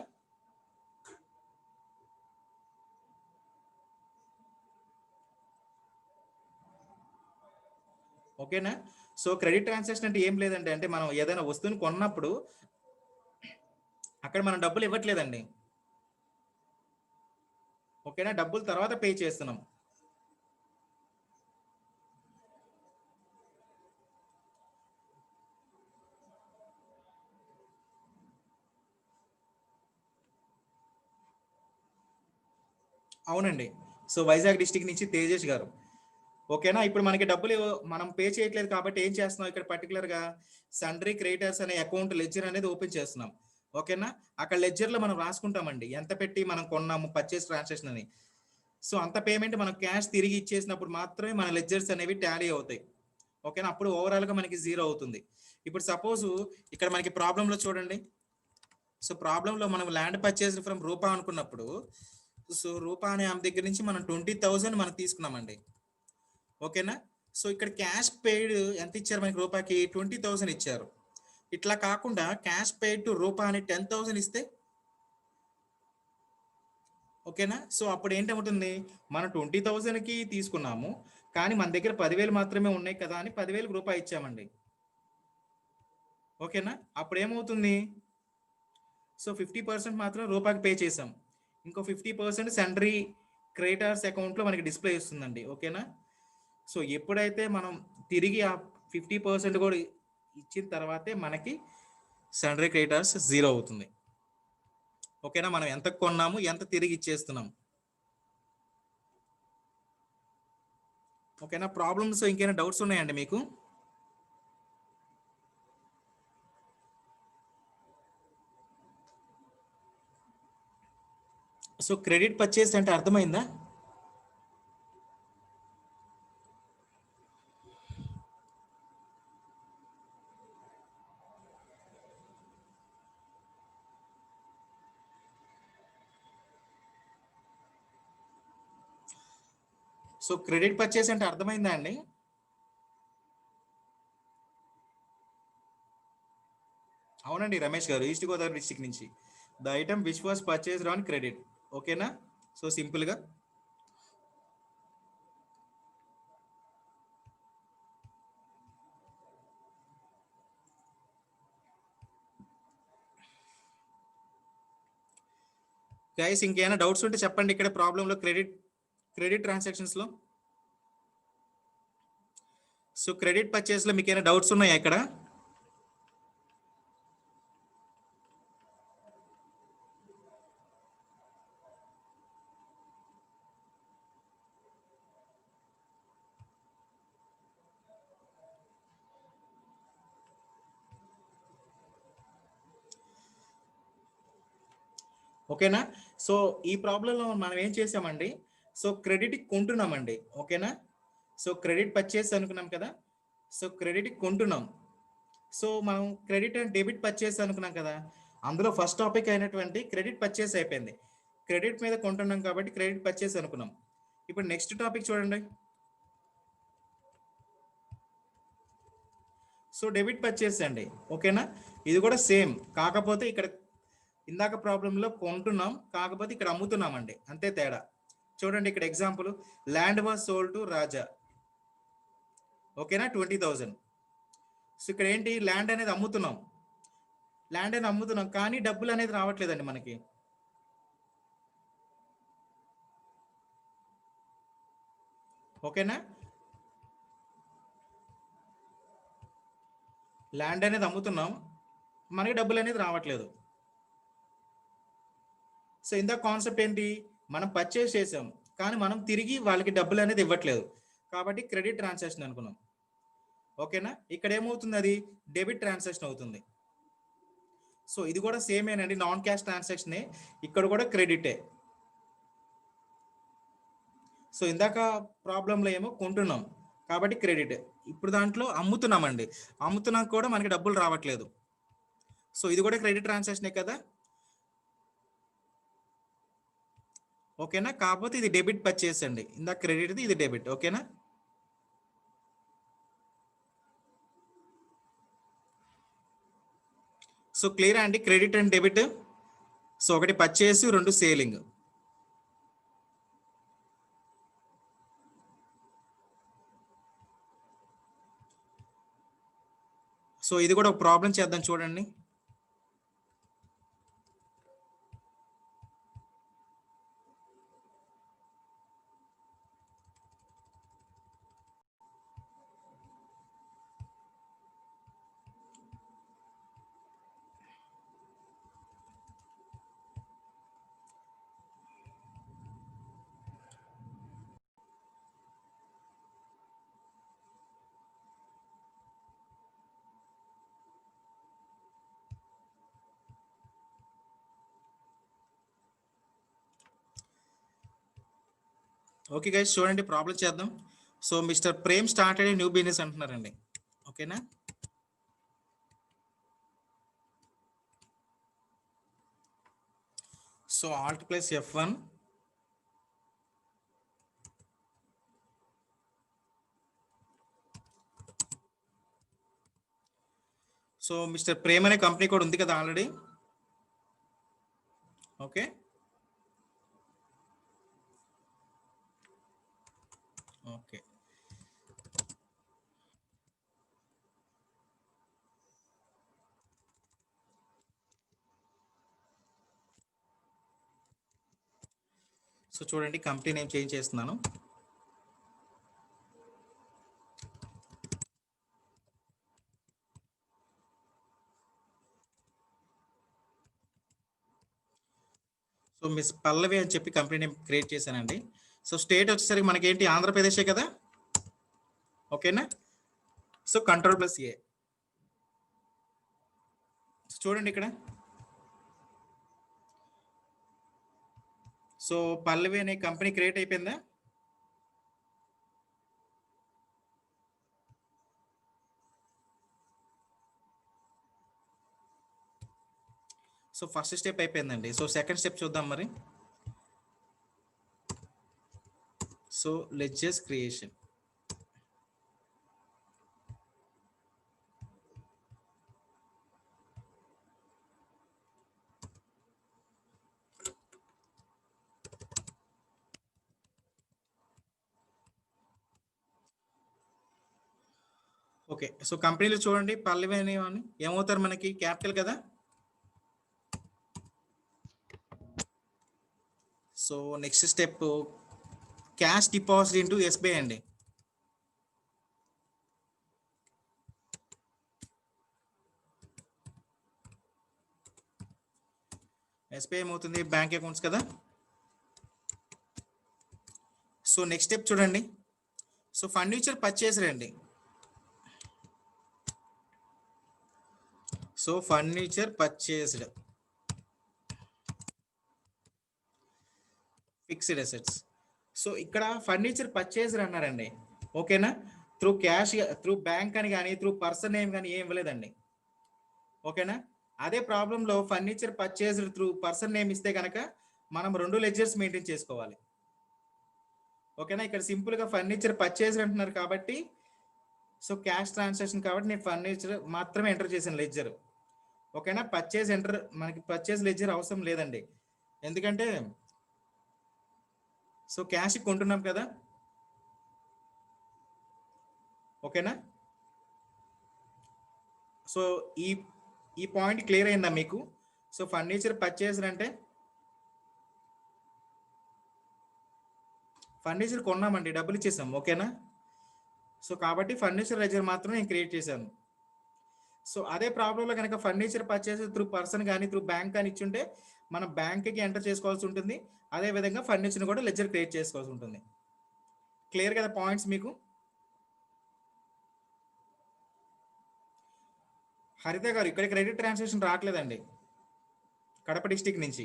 ఓకేనా. సో క్రెడిట్ ట్రాన్సాక్షన్ అంటే ఏం లేదండి, అంటే మనం ఏదైనా వస్తువుని కొన్నప్పుడు అక్కడ మనం డబ్బులు ఇవ్వట్లేదండి. ఓకేనా. డబ్బులు తర్వాత పే చేస్తున్నాం. అవునండి. సో వైజాగ్ డిస్టిక్ నుంచి తేజేష్ గారు. ఓకేనా. ఇప్పుడు మనకి డబ్బులు మనం పే చేయట్లేదు కాబట్టి ఏం చేస్తున్నాం ఇక్కడ పర్టికులర్గా సండ్రీ క్రెడిటర్స్ అనే అకౌంట్ లెడ్జర్ అనేది ఓపెన్ చేస్తున్నాం. ఓకేనా. అక్కడ లెడ్జర్లో మనం రాసుకుంటామండి ఎంత పెట్టి మనం కొన్నాము పర్చేస్ ట్రాన్సాక్షన్ అని. సో అంత పేమెంట్ మనం క్యాష్ తిరిగి ఇచ్చేసినప్పుడు మాత్రమే మన లెడ్జర్స్ అనేవి టాలీ అవుతాయి. ఓకేనా. అప్పుడు ఓవరాల్గా మనకి 0 అవుతుంది. ఇప్పుడు సపోజ్ ఇక్కడ మనకి ప్రాబ్లంలో చూడండి. సో ప్రాబ్లంలో మనం ల్యాండ్ పర్చేస్ ఫ్రమ్ రూపా అనుకున్నప్పుడు సో రూపా అనే ఆమె దగ్గర నుంచి మనం 20,000 మనం తీసుకున్నామండి. ఓకేనా. సో ఇక్కడ క్యాష్ పెయిడ్ ఎంత ఇచ్చారు మనకి రూపాకి 20,000 ఇచ్చారు. ఇట్లా కాకుండా క్యాష్ పెయిడ్ టు రూపా అని 10,000 ఇస్తే ఓకేనా. సో అప్పుడు ఏంటవుతుంది మనం 20,000కి తీసుకున్నాము కానీ మన దగ్గర 10,000 మాత్రమే ఉన్నాయి కదా అని 10,000 రూపాయి ఇచ్చామండి. ఓకేనా. అప్పుడు ఏమవుతుంది సో 50% మాత్రం రూపాయికి పే చేసాం, ఇంకో 50% సండ్రీ క్రెడిటర్స్ అకౌంట్లో మనకి డిస్ప్లే ఇస్తుందండి. ఓకేనా. సో ఎప్పుడైతే మనం తిరిగి ఆ 50% కూడా ఇచ్చిన తర్వాతే మనకి సన్డ్రీ క్రెడిటార్స్ 0 అవుతుంది. ఓకేనా, మనం ఎంత కొన్నాము ఎంత తిరిగి ఇచ్చేస్తున్నాం. ఓకేనా, ప్రాబ్లమ్స్ ఇంకేమైనా డౌట్స్ ఉన్నాయండి మీకు? సో క్రెడిట్ పర్చేస్ అంటే అర్థమైందా? సో క్రెడిట్ పర్చేస్ అంటే అర్థమైందా అండి? అవునండి రమేష్ గారు, ఈస్ట్ గోదావరి డిస్టిక్ నుంచి. The item which was purchased on credit. ఓకేనా, సో సింపుల్గా గైస్ ఇంకేమైనా డౌట్స్ ఉంటే చెప్పండి. ఇక్కడ ప్రాబ్లంలో క్రెడిట్ ట్రాన్సాక్షన్స్లో, సో క్రెడిట్ పర్చేస్లో మీకు ఏమైనా డౌట్స్ ఉన్నాయా ఇక్కడ? ఓకేనా, సో ఈ ప్రాబ్లంలో మనం ఏం చేసామండి, సో క్రెడిట్ కొంటున్నామండి. ఓకేనా, సో క్రెడిట్ పర్చేస్ అనుకున్నాం కదా, సో క్రెడిట్ కొంటున్నాం. సో మనం క్రెడిట్ అండ్ డెబిట్ పర్చేస్ అనుకున్నాం కదా, అందులో ఫస్ట్ టాపిక్ అయినటువంటి క్రెడిట్ పర్చేస్ అయిపోయింది. క్రెడిట్ మీద కొంటున్నాం కాబట్టి క్రెడిట్ పర్చేస్ అనుకున్నాం. ఇప్పుడు నెక్స్ట్ టాపిక్ చూడండి, సో డెబిట్ పర్చేస్ అండి. ఓకేనా, ఇది కూడా సేమ్, కాకపోతే ఇక్కడ ఇందాక ప్రాబ్లంలో కొంటున్నాం, కాకపోతే ఇక్కడ అమ్ముతున్నాం అండి, అంతే తేడా. చూడండి ఇక్కడ example, land was sold to Raja. ఓకేనా, 20,000. సో ఇక్కడ ఏంటి, ల్యాండ్ అనేది అమ్ముతున్నాం కానీ డబ్బులు అనేది రావట్లేదండి మనకి. ఓకేనా, ల్యాండ్ అనేది అమ్ముతున్నాం, మనకి డబ్బులు అనేది రావట్లేదు. సో ఇంత కాన్సెప్ట్ ఏంటి, మనం పర్చేస్ చేసాం కానీ మనం తిరిగి వాళ్ళకి డబ్బులు అనేది ఇవ్వట్లేదు, కాబట్టి క్రెడిట్ ట్రాన్సాక్షన్ అనుకున్నాం. ఓకేనా, ఇక్కడ ఏమవుతుంది, అది డెబిట్ ట్రాన్సాక్షన్ అవుతుంది. సో ఇది కూడా సేమేనండి, నాన్ క్యాష్ ట్రాన్సాక్షనే, ఇక్కడ కూడా క్రెడిటే. సో ఇందాక ప్రాబ్లంలో ఏమో కొంటున్నాం కాబట్టి క్రెడిట్, ఇప్పుడు దాంట్లో అమ్ముతున్నాం కూడా మనకి డబ్బులు రావట్లేదు. సో ఇది కూడా క్రెడిట్ ట్రాన్సాక్షనే కదా. ఓకేనా, కాకపోతే ఇది డెబిట్ పర్చేస్ అండి, ఇందాక క్రెడిట్ది, ఇది డెబిట్. ఓకేనా, సో క్లియర్ అండి, క్రెడిట్ అండ్ డెబిట్. సో ఒకటి పర్చేస్, రెండు సేలింగ్. సో ఇది కూడా ఒక ప్రాబ్లం చేద్దాం చూడండి. ఓకే గైస్, చూడండి ప్రాబ్లం చేద్దాం. So mister Prem started a new business అంటున్నారండి. ఓకేనా, so alt plus F1. So mister Prem అనే కంపెనీ కూడా ఉంది కదా ఆల్రెడీ. ఓకే, ఓకే, సో చూడండి కంపెనీ నేమ్ చేంజ్ చేస్తున్నాను. మిస్ పల్లవి అని చెప్పి కంపెనీ నేమ్ క్రియేట్ చేశానండి. సో స్టేట్ వచ్చేసరికి మనకేంటి ఆంధ్రప్రదేశే కదా, ఓకేనా. So Ctrl+A. చూడండి ఇక్కడ. సో పల్లవి అనే కంపెనీ క్రియేట్ అయిపోయిందా? సో ఫస్ట్ స్టెప్ అయిపోయిందండి. సో సెకండ్ స్టెప్ చూద్దాం మరి. So ledgers creation. Okay. So కంపెనీలు చూడండి పల్లవి అనేవాని ఏమవుతారు మనకి క్యాపిటల్ కదా. So next step cash deposit into SBI అండి. ఎస్బీఐ ఏమవుతుంది బ్యాంక్ అకౌంట్స్ కదా. సో నెక్స్ట్ స్టెప్ చూడండి. సో ఫర్నిచర్ పర్చేస్ రండి. So furniture purchased fixed assets. So ఇక్కడ ఫర్నిచర్ పర్చేస్డ్ అన్నారండి, ఓకేనా. త్రూ క్యాష్, త్రూ బ్యాంక్ అని కానీ త్రూ పర్సన్ నేమ్ కానీ ఏం ఇవ్వలేదండి, ఓకేనా. అదే ప్రాబ్లంలో furniture purchased through person name ఇస్తే కనుక మనం 2 లెడ్జర్స్ మెయింటైన్ చేసుకోవాలి, ఓకేనా. ఇక్కడ సింపుల్గా ఫర్నిచర్ పర్చేస్డ్ అంటున్నారు కాబట్టి సో క్యాష్ ట్రాన్సాక్షన్ కాబట్టి నేను ఫర్నిచర్ మాత్రమే ఎంటర్ చేశాను లెడ్జర్, ఓకేనా. పర్చేజ్ ఎంటర్ మనకి పర్చేజ్ లెడ్జర్ అవసరం లేదండి, ఎందుకంటే సో క్యాష్ కొంటున్నాం కదా, ఓకేనా. సో ఈ పాయింట్ క్లియర్ అయిందా మీకు. సో ఫర్నిచర్ పర్చేజ్ అంటే ఫర్నిచర్ కొన్నామండి, డబ్బులు ఇచ్చేసాం, ఓకేనా. సో కాబట్టి ఫర్నిచర్ లెడ్జర్ మాత్రమే నేను క్రియేట్ చేశాను. సో అదే ప్రాబ్లంలో కనుక ఫర్నిచర్ పర్చేస్ త్రూ పర్సన్ కానీ త్రూ బ్యాంక్ కానీ ఇచ్చుంటే మనం బ్యాంక్కి ఎంటర్ చేసుకోవాల్సి ఉంటుంది, అదే విధంగా ఫర్నిచర్ కూడా లెడ్జర్ క్రియేట్ చేసుకోవాల్సి ఉంటుంది. క్లియర్ కదా పాయింట్స్ మీకు. హరిత గారు ఇక్కడ క్రెడిట్ ట్రాన్సాక్షన్ రావట్లేదండి కడప డిస్టిక్ నుంచి.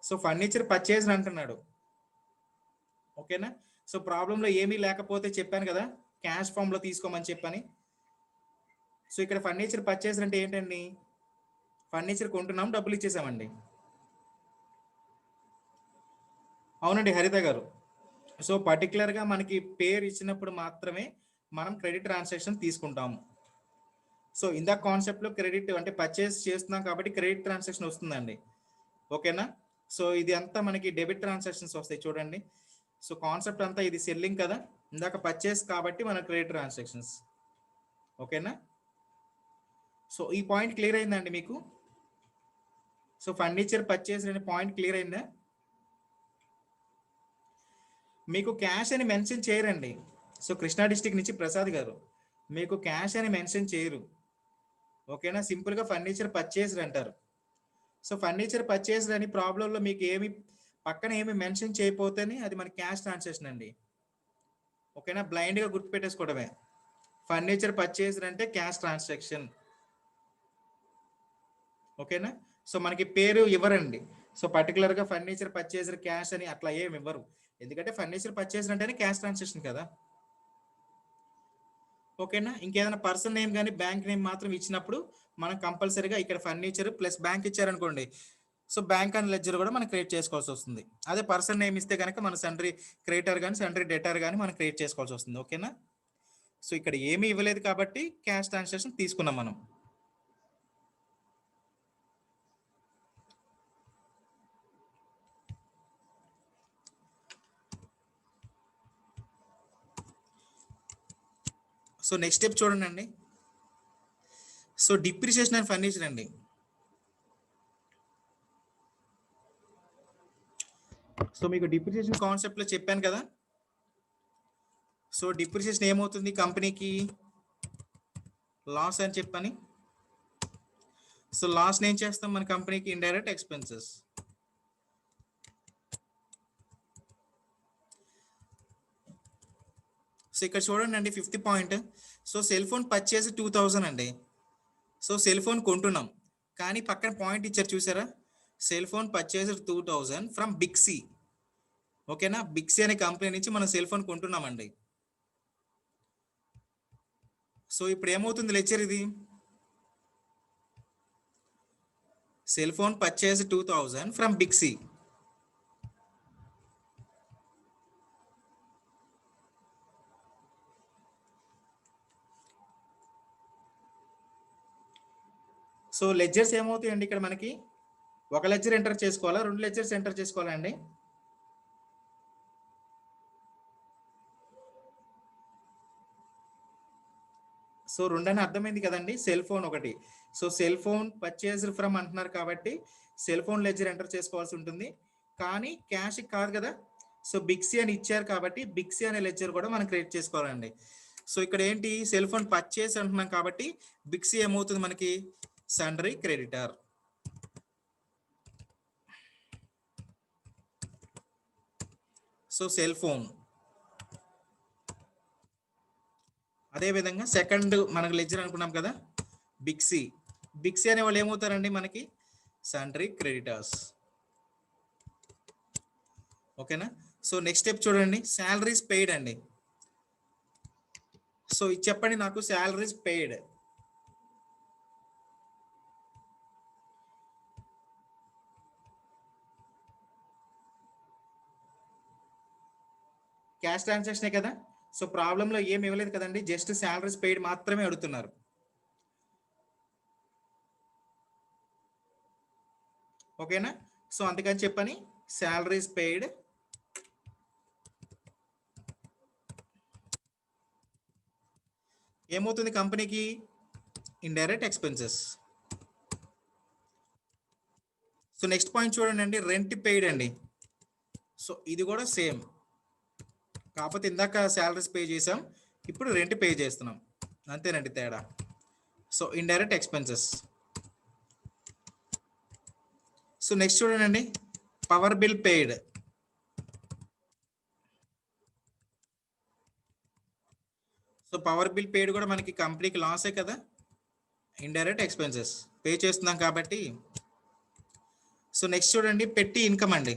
సో ఫర్నిచర్ పర్చేస్ అంటున్నాడు, ఓకేనా. సో ప్రాబ్లంలో ఏమీ లేకపోతే చెప్పాను కదా క్యాష్ ఫామ్లో తీసుకోమని చెప్పని. సో ఇక్కడ ఫర్నిచర్ పర్చేస్ అంటే ఏంటండి, ఫర్నిచర్ కొంటున్నాం డబ్బులు ఇచ్చేసామండి, అవునండి హరిత గారు. సో పర్టికులర్గా మనకి పేరు ఇచ్చినప్పుడు మాత్రమే మనం క్రెడిట్ ట్రాన్సాక్షన్ తీసుకుంటాము. సో ఇందాక కాన్సెప్ట్లో క్రెడిట్ అంటే పర్చేస్ చేస్తున్నాం కాబట్టి క్రెడిట్ ట్రాన్సాక్షన్ వస్తుందండి, ఓకేనా. సో ఇది అంతా మనకి డెబిట్ ట్రాన్సాక్షన్స్ వస్తాయి చూడండి. సో కాన్సెప్ట్ అంతా ఇది సెల్లింగ్ కదా, ఇందాక పర్చేస్ కాబట్టి మన క్రెడిట్ ట్రాన్సాక్షన్స్, ఓకేనా. సో ఈ పాయింట్ క్లియర్ అయిందండి మీకు. సో ఫర్నిచర్ పర్చేస్ అనే పాయింట్ క్లియర్ అయిందా మీకు. క్యాష్ అని మెన్షన్ చేయరండి. సో కృష్ణా డిస్టిక్ నుంచి ప్రసాద్ గారు మీకు క్యాష్ అని మెన్షన్ చేయరు, ఓకేనా. సింపుల్గా ఫర్నిచర్ పర్చేస్డ్ అంటారు. సో ఫర్నిచర్ పర్చేస్డ్ అని ప్రాబ్లంలో మీకు ఏమి పక్కన ఏమి మెన్షన్ చేయకపోతేనే అది మన క్యాష్ ట్రాన్సాక్షన్ అండి, ఓకేనా. బ్లైండ్గా గుర్తుపెట్టేసుకోవడమే. ఫర్నిచర్ పర్చేస్డ్ అంటే క్యాష్ ట్రాన్సాక్షన్, ఓకేనా. సో మనకి పేరు ఇవ్వరండి. సో పర్టికులర్గా ఫర్నిచర్ పర్చేస్డ్ క్యాష్ అని అట్లా ఏమి ఇవ్వరు, ఎందుకంటే ఫర్నిచర్ పర్చేస్డ్ అంటేనే క్యాష్ ట్రాన్సాక్షన్ కదా, ఓకేనా. ఇంకేదైనా పర్సన్ నేమ్ కానీ బ్యాంక్ నేమ్ మాత్రం ఇచ్చినప్పుడు మనం కంపల్సరీగా ఇక్కడ ఫర్నిచర్ ప్లస్ బ్యాంక్ ఇచ్చారనుకోండి, సో బ్యాంక్ అండ్ లెడ్జర్ కూడా మనం క్రియేట్ చేసుకోవాల్సి వస్తుంది. అదే పర్సన్ నేమ్ ఇస్తే కనుక మన సండ్రీ క్రియేటర్ కానీ సండ్రీ డెటర్ కానీ మనం క్రియేట్ చేసుకోవాల్సి వస్తుంది, ఓకేనా. సో ఇక్కడ ఏమీ ఇవ్వలేదు కాబట్టి క్యాష్ ట్రాన్సాక్షన్ తీసుకున్నాం మనం. సో నెక్స్ట్ స్టెప్ చూడండి అండి. సో డిప్రిసియేషన్ అండ్ ఫర్నిచర్ అండి. సో మీకు డిప్రిసియేషన్ కాన్సెప్ట్లో చెప్పాను కదా. సో డిప్రిసియేషన్ ఏమవుతుంది కంపెనీకి లాస్ అని చెప్పని. సో లాస్ ఏం చేస్తాం మన కంపెనీకి ఇండైరెక్ట్ ఎక్స్పెన్సెస్, సో ఇక్కడ చూడండి అండి 5th point. So cell phone purchase 2000 అండి. సో సెల్ ఫోన్ కొంటున్నాం, కానీ పక్కన పాయింట్ ఇచ్చారు చూసారా, సెల్ ఫోన్ పర్చేస్ 2000 ఫ్రమ్ బిక్సీ. ఓకేనా, బిక్సీ అనే కంపెనీ నుంచి మనం సెల్ ఫోన్ కొంటున్నామండి. సో ఇప్పుడు ఏమవుతుంది లెక్చర్ ఇది, cell phone purchase 2000 from Bixi. So ledgers ఏమవుతాయండి ఇక్కడ మనకి, ఒక లెడ్జర్ ఎంటర్ చేసుకోవాలా, 2 లెడ్జర్స్ ఎంటర్ చేసుకోవాలా అండి? సో 2 అని అర్థమైంది కదండి, సెల్ ఫోన్ ఒకటి. So cell phone purchased from అంటున్నారు కాబట్టి సెల్ ఫోన్ లెడ్జర్ ఎంటర్ చేసుకోవాల్సి ఉంటుంది, కానీ క్యాష్ కాదు కదా. సో బిక్సీ అని ఇచ్చారు కాబట్టి బిక్సీ అనే లెడ్జర్ కూడా మనం క్రియేట్ చేసుకోవాలండి. సో ఇక్కడ ఏంటి, సెల్ ఫోన్ పర్చేస్ అంటున్నాం కాబట్టి బిక్సీ ఏమవుతుంది మనకి, సండరీ క్రెడిటర్. సో సెల్ ఫోన్, అదే విధంగా సెకండ్ మనకు లెడ్జర్ అనుకున్నాం కదా బిక్సీ. బిక్సీ అనే వాళ్ళు ఏమవుతారండి మనకి, సండరీ క్రెడిటర్స్. ఓకేనా. సో నెక్స్ట్ స్టెప్ చూడండి, శాలరీస్ పెయిడ్ అండి. సో ఇది చెప్పండి నాకు, శాలరీస్ పెయిడ్. క్యాష్ ట్రాన్సాక్షనే కదా. సో ప్రాబ్లంలో ఏమి ఇవ్వలేదు కదండి, జస్ట్ శాలరీస్ పెయిడ్ మాత్రమే అడుగుతున్నారు. ఓకేనా. సో అందుకని చెప్పని శాలరీస్ పెయిడ్. ఏమవుతుంది కంపెనీకి, indirect expenses. So next point చూడండి అండి, రెంట్ పెయిడ్ అండి. సో ఇది కూడా సేమ్, కాకపోతే ఇందాక శాలరీస్ పే చేసాం, ఇప్పుడు రెంట్ పే చేస్తున్నాం, అంతేనండి తేడా. So indirect expenses. So next చూడండి, power bill paid. So power bill paid కూడా మనకి కంపెనీకి లాసే కదా, ఇండైరెక్ట్ ఎక్స్పెన్సెస్ పే చేస్తున్నాం కాబట్టి. సో నెక్స్ట్ చూడండి, పెట్టి ఇన్కమ్ అండి.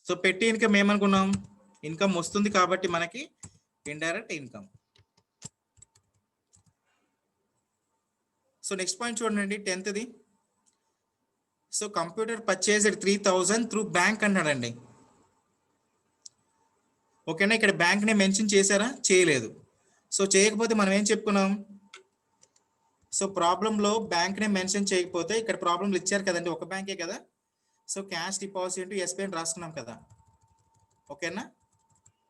సో పెట్టి ఇన్కమ్ ఏమనుకున్నాం, ఇన్కమ్ వస్తుంది కాబట్టి మనకి indirect income. So next point చూడండి, 10th. So computer purchased 3000 through bank అన్నాడండి. ఓకేనా, ఇక్కడ బ్యాంక్ ని మెన్షన్ చేశారా, చేయలేదు. సో చేయకపోతే మనం ఏం చెప్పుకున్నాం, సో ప్రాబ్లంలో బ్యాంక్ ని మెన్షన్ చేయకపోతే, ఇక్కడ ప్రాబ్లంలు ఇచ్చారు కదండి, ఒక బ్యాంకే కదా. సో క్యాష్ డిపాజిట్ ఎస్బీఐ అని రాసుకున్నాం కదా. ఓకేనా.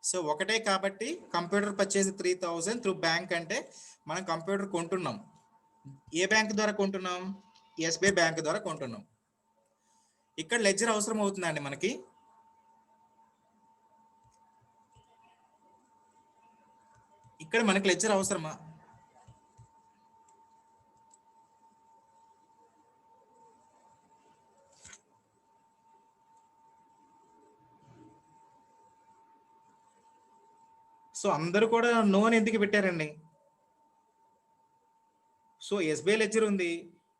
సో ఒకటే కాబట్టి కంప్యూటర్ పర్చేస్ 3000 త్రూ బ్యాంక్ అంటే మనం కంప్యూటర్ కొంటున్నాం, ఏ బ్యాంక్ ద్వారా కొంటున్నాం, ఎస్బీఐ బ్యాంక్ ద్వారా కొంటున్నాం. ఇక్కడ లెడ్జర్ అవసరం అవుతుందండి మనకి. ఇక్కడ మనకి లెడ్జర్ అవసరమా, సో అందరూ కూడా నో అని ఎందుకు పెట్టారండి. సో ఎస్బీఐ లెడ్జర్ ఉంది,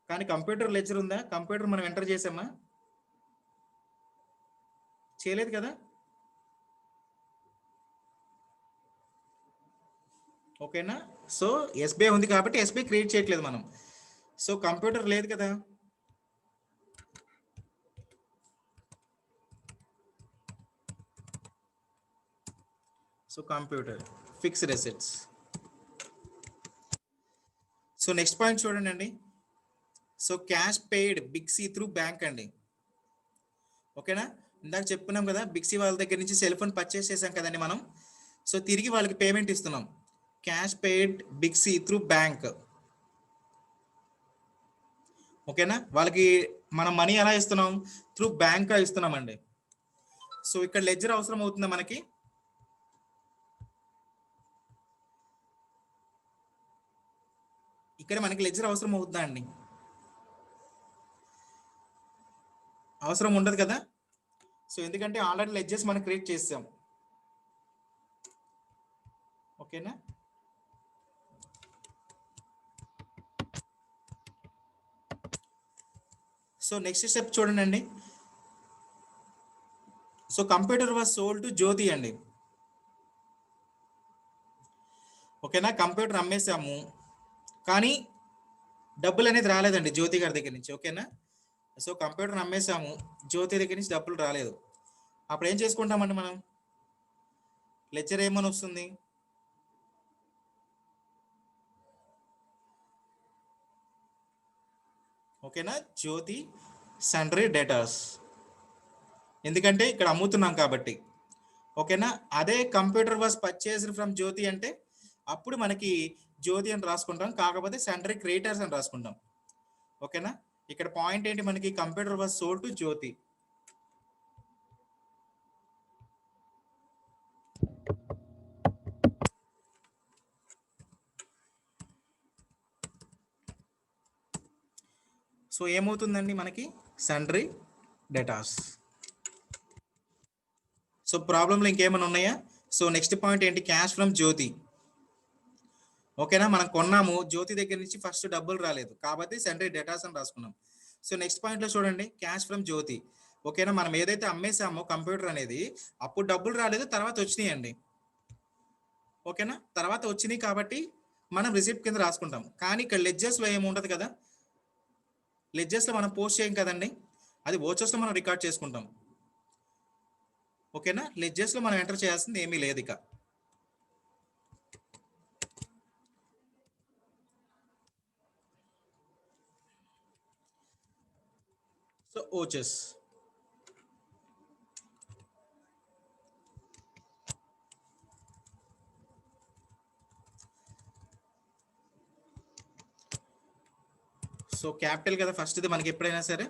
కానీ కంప్యూటర్ లెడ్జర్ ఉందా, కంప్యూటర్ మనం ఎంటర్ చేసామా, చేయలేదు కదా. ఓకేనా. సో ఎస్బీఐ ఉంది కాబట్టి ఎస్బీఐ క్రియేట్ చేయట్లేదు మనం. సో కంప్యూటర్ లేదు కదా. So computer fixed assets. So next point చూడండి అండి, so cash paid Bixi through bank అండి. ఓకేనా, ఇందాక చెప్పుకున్నాం కదా, బిక్సీ వాళ్ళ దగ్గర నుంచి సెల్ ఫోన్ పర్చేస్ చేసాం కదండి మనం. సో తిరిగి వాళ్ళకి పేమెంట్ ఇస్తున్నాం, cash paid Bixi through bank. ఓకేనా, వాళ్ళకి మనం మనీ ఎలా ఇస్తున్నాం, త్రూ బ్యాంక్ ఇస్తున్నామండి. సో ఇక్కడ లెడ్జర్ అవసరం అవుతుందా మనకి, ఇక్కడ మనకి లెడ్జర్ అవసరం అవుతుందా అండి. అవసరం ఉండదు కదా. సో ఎందుకంటే ఆల్రెడీ లెడ్జెస్ మనం క్రియేట్ చేసాం. ఓకేనా. సో నెక్స్ట్ స్టెప్ చూడండి. So computer was sold to Jyothi అండి. ఓకేనా, కంప్యూటర్ అమ్మేసాము కానీ డబ్బులు అనేది రాలేదండి జ్యోతి గారి దగ్గర నుంచి. ఓకేనా, సో కంప్యూటర్ అమ్మేసాము, జ్యోతి దగ్గర నుంచి డబ్బులు రాలేదు. అప్పుడు ఏం చేసుకుంటామండి మనం? లెడ్జర్ ఏమని వస్తుంది? ఓకేనా, జ్యోతి సండ్రీ డేటాస్, ఎందుకంటే ఇక్కడ అమ్ముతున్నాం కాబట్టి. ఓకేనా, అదే కంప్యూటర్ వాజ్ పర్చేస్డ్ ఫ్రమ్ జ్యోతి అంటే అప్పుడు మనకి జ్యోతి అని రాసుకుంటాం, కాకపోతే సండ్రీ క్రియేటర్స్ అని రాసుకుంటాం. ఓకేనా, ఇక్కడ పాయింట్ ఏంటి మనకి? Computer was sold to Jyothi. So ఏమవుతుందండి మనకి? Sundry debtors. సో ప్రాబ్లంలో ఇంకేమైనా ఉన్నాయా? సో నెక్స్ట్ పాయింట్ ఏంటి? Cash from Jyothi. ఓకేనా, మనం కొన్నాము, జ్యోతి దగ్గర నుంచి ఫస్ట్ డబ్బులు రాలేదు కాబట్టి సండ్రీ డేటాస్ అని రాసుకున్నాం. సో నెక్స్ట్ పాయింట్లో చూడండి, క్యాష్ ఫ్రమ్ జ్యోతి. ఓకేనా, మనం ఏదైతే అమ్మేసామో కంప్యూటర్ అనేది అప్పుడు డబ్బులు రాలేదు, తర్వాత వచ్చినాయి అండి. ఓకేనా, తర్వాత వచ్చినాయి కాబట్టి మనం రిసిప్ట్ కింద రాసుకుంటాం. కానీ ఇక్కడ లెడ్జెస్లో ఏముండదు కదా, లెడ్జెస్లో మనం పోస్ట్ చేయం కదండి, అది వోచర్స్లో మనం రికార్డ్ చేసుకుంటాం. ఓకేనా, లెడ్జెస్లో మనం ఎంటర్ చేయాల్సింది ఏమీ లేదు ఇక. సో ఓచెస్. సో క్యాపిటల్ కదా ఫస్ట్ది మనకి ఎప్పుడైనా సరే.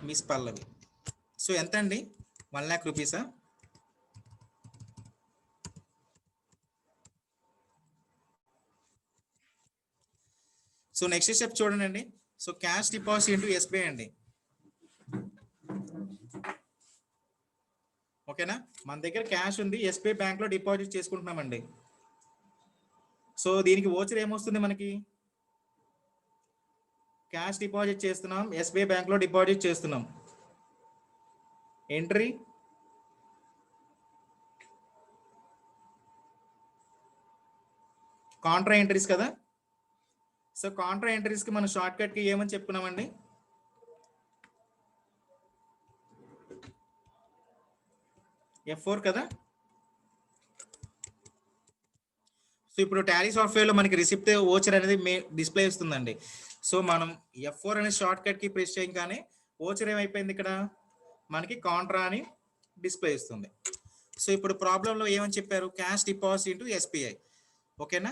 మిస్ పల్లవి. సో ఎంత అండి? 1 lakh రూపీసా? సో నెక్స్ట్ స్టెప్ చూడండి. So cash deposit into SBI అండి. ఓకేనా, మన దగ్గర క్యాష్ ఉంది, ఎస్బీఐ బ్యాంక్లో డిపాజిట్ చేసుకుంటున్నామండి. సో దీనికి ఓచర్ ఏమొస్తుంది మనకి? క్యాష్ డిపాజిట్ చేస్తున్నాం, ఎస్బీఐ బ్యాంక్లో డిపాజిట్ చేస్తున్నాం. ఎంట్రీ కాంట్రా ఎంట్రీస్ కదా. సో కాంట్రా ఎంట్రీస్కి మనం షార్ట్ కట్కి ఏమని చెప్పుకున్నామండి? F4 కదా. సో ఇప్పుడు టాలీ సాఫ్ట్వేర్లో మనకి రిసిప్ట్ ఓచర్ అనేది డిస్ప్లే ఇస్తుందండి. సో మనం F4 అనే షార్ట్ కట్కి ప్రెస్ చేయగానే ఓచర్ ఏమైపోయింది ఇక్కడ మనకి కాంట్రా అని డిస్ప్లే ఇస్తుంది. సో ఇప్పుడు ప్రాబ్లంలో ఏమని చెప్పారు? Cash deposit into SBI. ఓకేనా,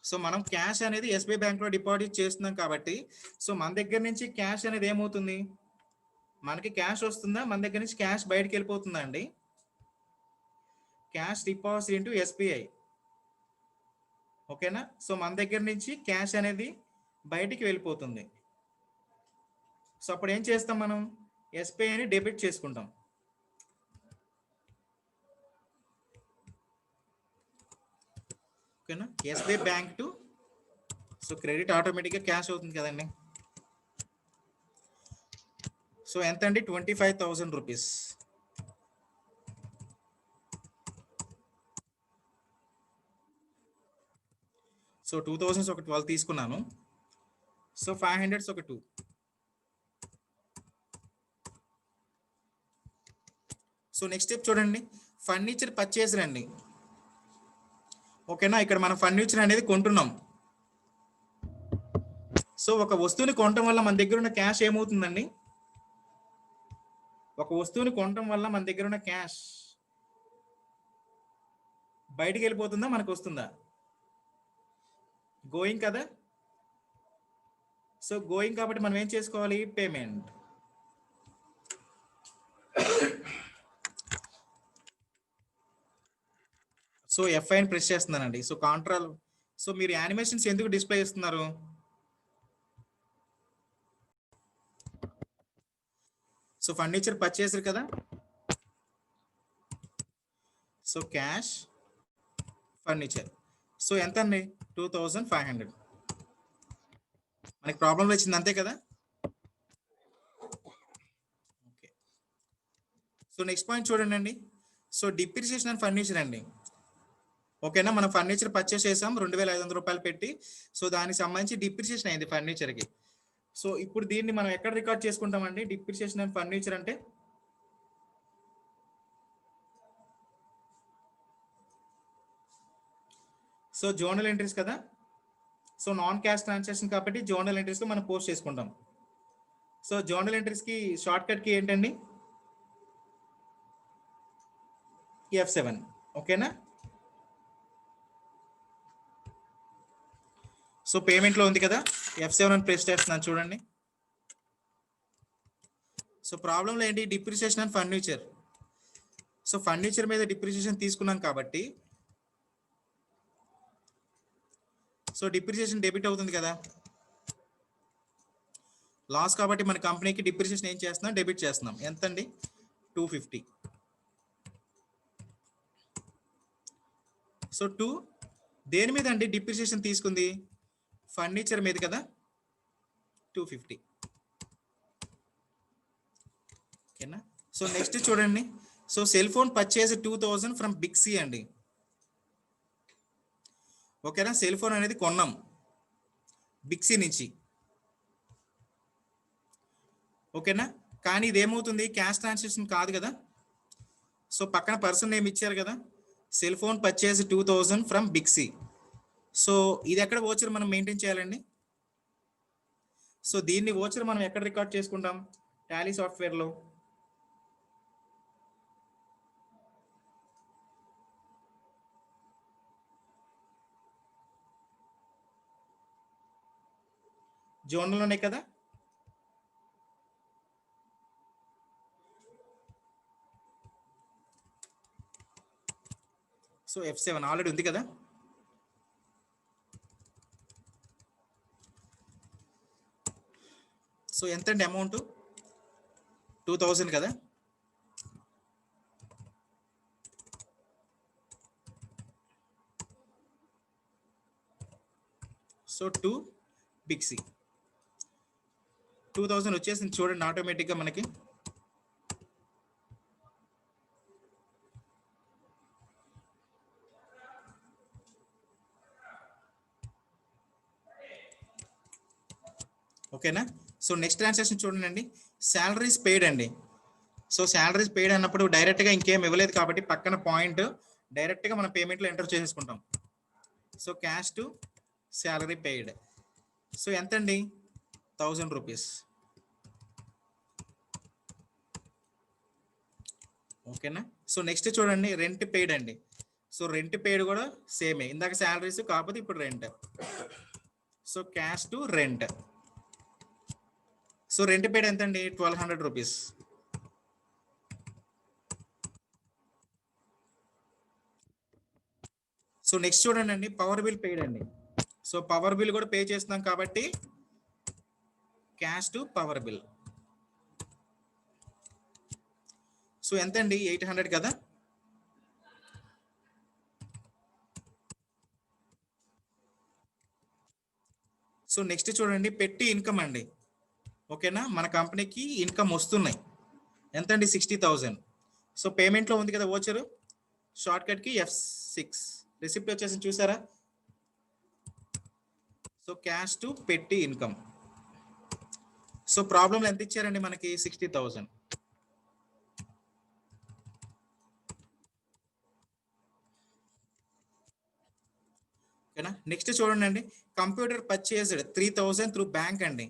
సో మనం క్యాష్ అనేది ఎస్బీఐ బ్యాంక్లో డిపాజిట్ చేస్తున్నాం కాబట్టి సో మన దగ్గర నుంచి క్యాష్ అనేది ఏమవుతుంది? మనకి క్యాష్ వస్తుందా, మన దగ్గర నుంచి క్యాష్ బయటకు వెళ్ళిపోతుందా అండి? Cash deposit into SBI. ఓకేనా, సో మన దగ్గర నుంచి క్యాష్ అనేది బయటికి వెళ్ళిపోతుంది. సో అప్పుడు ఏం చేస్తాం మనం? ఎస్బీఐని డెబిట్ చేసుకుంటాం. ఓకేనా, SBI bank to so credit ఆటోమేటిక్గా క్యాష్ అవుతుంది కదండి. సో ఎంత అండి? 25,000 రూపీస్. సో 2000 ఒక 12 తీసుకున్నాను. సో 500 ఒక 2. సో నెక్స్ట్ స్టెప్ చూడండి, ఫర్నిచర్ పర్చేస్ రండి. ఓకేనా, ఇక్కడ మనం ఫర్నిచర్ అనేది కొంటున్నాం. సో ఒక వస్తువుని కొనటం వల్ల మన దగ్గర ఉన్న క్యాష్ ఏమవుతుందండి? ఒక వస్తువుని కొనటం వల్ల మన దగ్గర ఉన్న క్యాష్ బయటికి వెళ్ళిపోతుందా, మనకు వస్తుందా? గోయింగ్ కదా. సో గోయింగ్ కాబట్టి మనం ఏం చేసుకోవాలి? పేమెంట్. సో F5 ప్రెస్ చేస్తున్నానండి. So control. సో మీరు యానిమేషన్స్ ఎందుకు డిస్ప్లే చేస్తున్నారు? సో ఫర్నిచర్ పర్చేసర్ కదా, సో క్యాష్ ఫర్నిచర్. సో ఎంత అండి? 2500. మనకి ప్రాబ్లం వచ్చింది అంతే కదా. ఓకే. సో నెక్స్ట్ పాయింట్ చూడండి అండి. సో డిప్రిసియేషన్ అండ్ ఫర్నిచర్ అండి. ఓకేనా, మనం ఫర్నిచర్ పర్చేస్ చేసాం 2500 రూపాయలు పెట్టి. సో దానికి సంబంధించి డిప్రిసియేషన్ అయింది ఫర్నిచర్కి. సో ఇప్పుడు దీన్ని మనం ఎక్కడ రికార్డ్ చేసుకుంటామండి డిప్రిసియేషన్ అండ్ ఫర్నిచర్ అంటే? సో జోనల్ ఎంట్రీస్ కదా. సో నాన్ క్యాష్ ట్రాన్సాక్షన్ కాబట్టి జోనల్ ఎంట్రీస్లో మనం పోస్ట్ చేసుకుంటాం. సో జోనల్ ఎంట్రీస్కి షార్ట్ కట్కి ఏంటండి? F7. ఓకేనా. సో పేమెంట్లో ఉంది కదా, F7 అని ప్రెస్ చేస్తున్నాను చూడండి. సో ప్రాబ్లంలో ఏంటి? Depreciation and furniture. So furniture మీద డిప్రిసియేషన్ తీసుకున్నాం కాబట్టి సో డిప్రిసియేషన్ డెబిట్ అవుతుంది కదా. లాస్ కాబట్టి మన కంపెనీకి డిప్రిసియేషన్ ఏం చేస్తున్నాం? డెబిట్ చేస్తున్నాం. ఎంత అండి? 250. సో 2 దేని మీద అండి డిప్రిసియేషన్ తీసుకుంది? ఫర్నిచర్ మీద కదా, 250. ఓకేనా. సో నెక్స్ట్ చూడండి. So cell phone purchase 2000 from Big C అండి. ఓకేనా, సెల్ ఫోన్ అనేది కొన్నాం బిగ్ సి నుంచి. ఓకేనా, కానీ ఇదేమవుతుంది? క్యాష్ ట్రాన్సాక్షన్ కాదు కదా. సో పక్కన పర్సన్ నేమ్ ఇచ్చారు కదా, cell phone purchase 2000 from Big C. So ఇది ఎక్కడ ఓచర్ మనం మెయింటైన్ చేయాలండి? సో దీన్ని ఓచర్ మనం ఎక్కడ రికార్డ్ చేసుకుంటాం? టాలీ సాఫ్ట్వేర్లో. జోన్లోనే కదా. సో F7 ఆల్రెడీ ఉంది కదా. సో ఎంత అండి అమౌంట్? 2000 కదా. సో 2 బిగ్ సి 2000 వచ్చేసింది చూడండి ఆటోమేటిక్గా మనకి. ఓకేనా. సో నెక్స్ట్ ట్రాన్సాక్షన్ చూడండి అండి. శాలరీస్ పెయిడ్ అండి. సో శాలరీస్ పెయిడ్ అన్నప్పుడు డైరెక్ట్గా ఇంకేం ఇవ్వలేదు కాబట్టి పక్కన పాయింట్ డైరెక్ట్గా మనం పేమెంట్లో ఎంటర్ చేసేసుకుంటాం. So cash to salary paid. So ఎంత అండి? 1000 రూపీస్. ఓకేనా. సో నెక్స్ట్ చూడండి, రెంట్ పెయిడ్ అండి. సో రెంట్ పెయిడ్ కూడా సేమే, ఇందాక శాలరీస్ కాకపోతే ఇప్పుడు rent. So cash to rent. So rent paid ఎంత అండి? 1200 రూపీస్. సో నెక్స్ట్ చూడండి అండి, పవర్ బిల్ పెయిడ్ అండి. సో పవర్ బిల్ కూడా పే చేస్తున్నాం కాబట్టి cash to power bill. So ఎంత అండి? 800 కదా. సో నెక్స్ట్ చూడండి, పెట్టి ఇన్కమ్ అండి. ఓకేనా, మన కంపెనీకి ఇన్కమ్ వస్తున్నాయి. ఎంత అండి? 60,000. సో పేమెంట్లో ఉంది కదా ఓచరు, షార్ట్ కట్కి F6. రిసిప్ట్ వచ్చేసి చూసారా. సో క్యాష్ టు పెట్టి ఇన్కమ్. సో ప్రాబ్లంలో ఎంత ఇచ్చారండి మనకి? 60,000. ఓకేనా. నెక్స్ట్ చూడండి అండి, కంప్యూటర్ పర్చేస్డ్ 3000 త్రూ బ్యాంక్ అండి.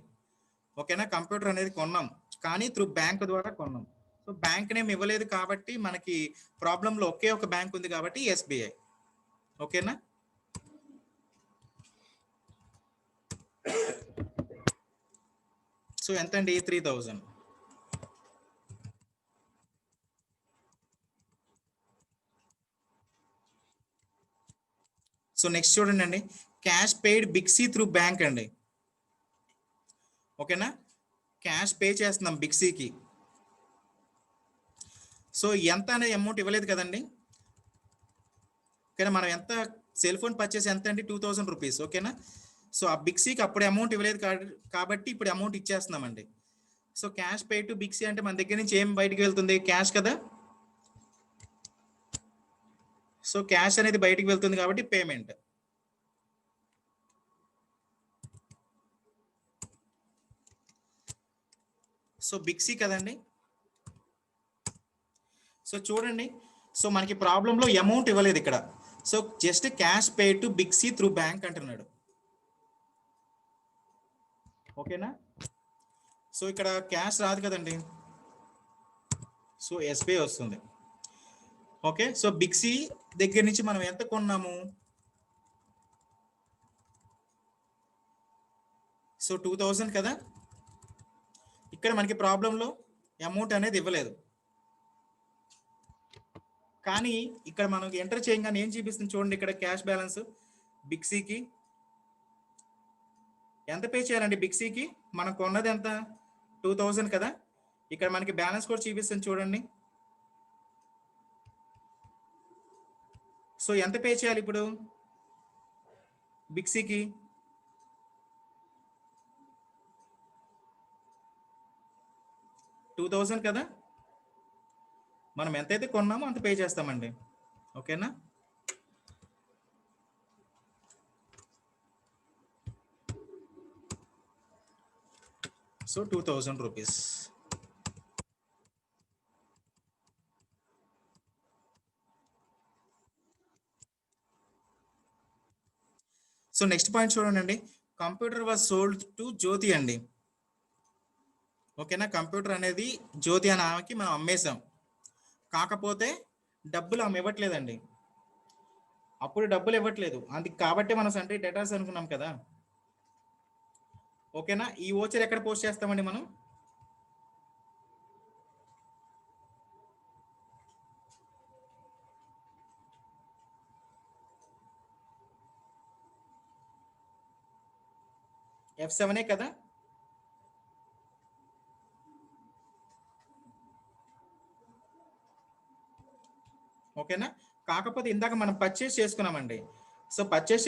ఓకేనా, కంప్యూటర్ అనేది కొన్నాం కానీ త్రూ బ్యాంక్ ద్వారా కొన్నాం. సో బ్యాంక్ నేమ్ ఇవ్వలేదు కాబట్టి మనకి ప్రాబ్లంలో ఒకే ఒక బ్యాంక్ ఉంది కాబట్టి SBI. ఓకేనా. సో ఎంత అండి? 3000. సో నెక్స్ట్ చూడండి అండి, cash paid Big C through bank అండి. ఓకేనా, క్యాష్ పే చేస్తున్నాం బిగ్ సికి. సో ఎంత అనే అమౌంట్ ఇవ్వలేదు కదండి. ఓకేనా, మనం ఎంత సెల్ ఫోన్ పర్చేస్ ఎంత అండి, 2000 రూపీస్. ఓకేనా, సో ఆ బిక్సీకి అప్పుడు అమౌంట్ ఇవ్వలేదు కాబట్టి ఇప్పుడు అమౌంట్ ఇచ్చేస్తున్నామండి. So cash pay to Bixi అంటే మన దగ్గర నుంచి ఏం బయటికి వెళ్తుంది, క్యాష్ కదా. సో క్యాష్ అనేది బయటికి వెళ్తుంది కాబట్టి పేమెంట్. సో బిక్సీ కదండి. సో చూడండి, సో మనకి ప్రాబ్లంలో అమౌంట్ ఇవ్వలేదు ఇక్కడ. So just cash pay to Bixi through bank అంటున్నాడు. ఓకేనా, సో ఇక్కడ క్యాష్ రాదు కదండి, సో ఎస్బీఐ వస్తుంది. ఓకే, సో బిక్సీ దగ్గర నుంచి మనం ఎంత కొన్నాము, సో 2000 కదా. ఇక్కడ మనకి ప్రాబ్లంలో అమౌంట్ అనేది ఇవ్వలేదు, కానీ ఇక్కడ మనం ఎంటర్ చేయగానే ఏం చూపిస్తుంది చూడండి, ఇక్కడ క్యాష్ బ్యాలెన్స్ బిక్సీకి ఎంత పే చేయాలండి. బిక్సీకి మనం కొన్నది ఎంత, 2000 కదా. ఇక్కడ మనకి బ్యాలెన్స్ కూడా చూపిస్తుంది చూడండి. సో ఎంత పే చేయాలి ఇప్పుడు బిక్సీకి, 2000 కదా. మనం ఎంతైతే కొన్నామో అంత పే చేస్తామండి. ఓకేనా, so 2000 rupees. So next point చూడండి, computer was sold to Jyothi అండి. ఓకేనా, కంప్యూటర్ అనేది జ్యోతి అనే ఆమెకి మనం అమ్మేసాం, కాకపోతే డబ్బులు ఆమె ఇవ్వట్లేదండి. అప్పుడు డబ్బులు ఇవ్వట్లేదు, అందుకు కాబట్టి మనం సంటే డేటాస్ అనుకున్నాం కదా. ఓకేనా, ఈ ఓచర్ ఎక్కడ పోస్ట్ చేస్తామండి మనం, F7 కదా. ఓకేనా, కాకపోతే ఇందాక మనం పర్చేస్ చేసుకున్నామండి. So purchase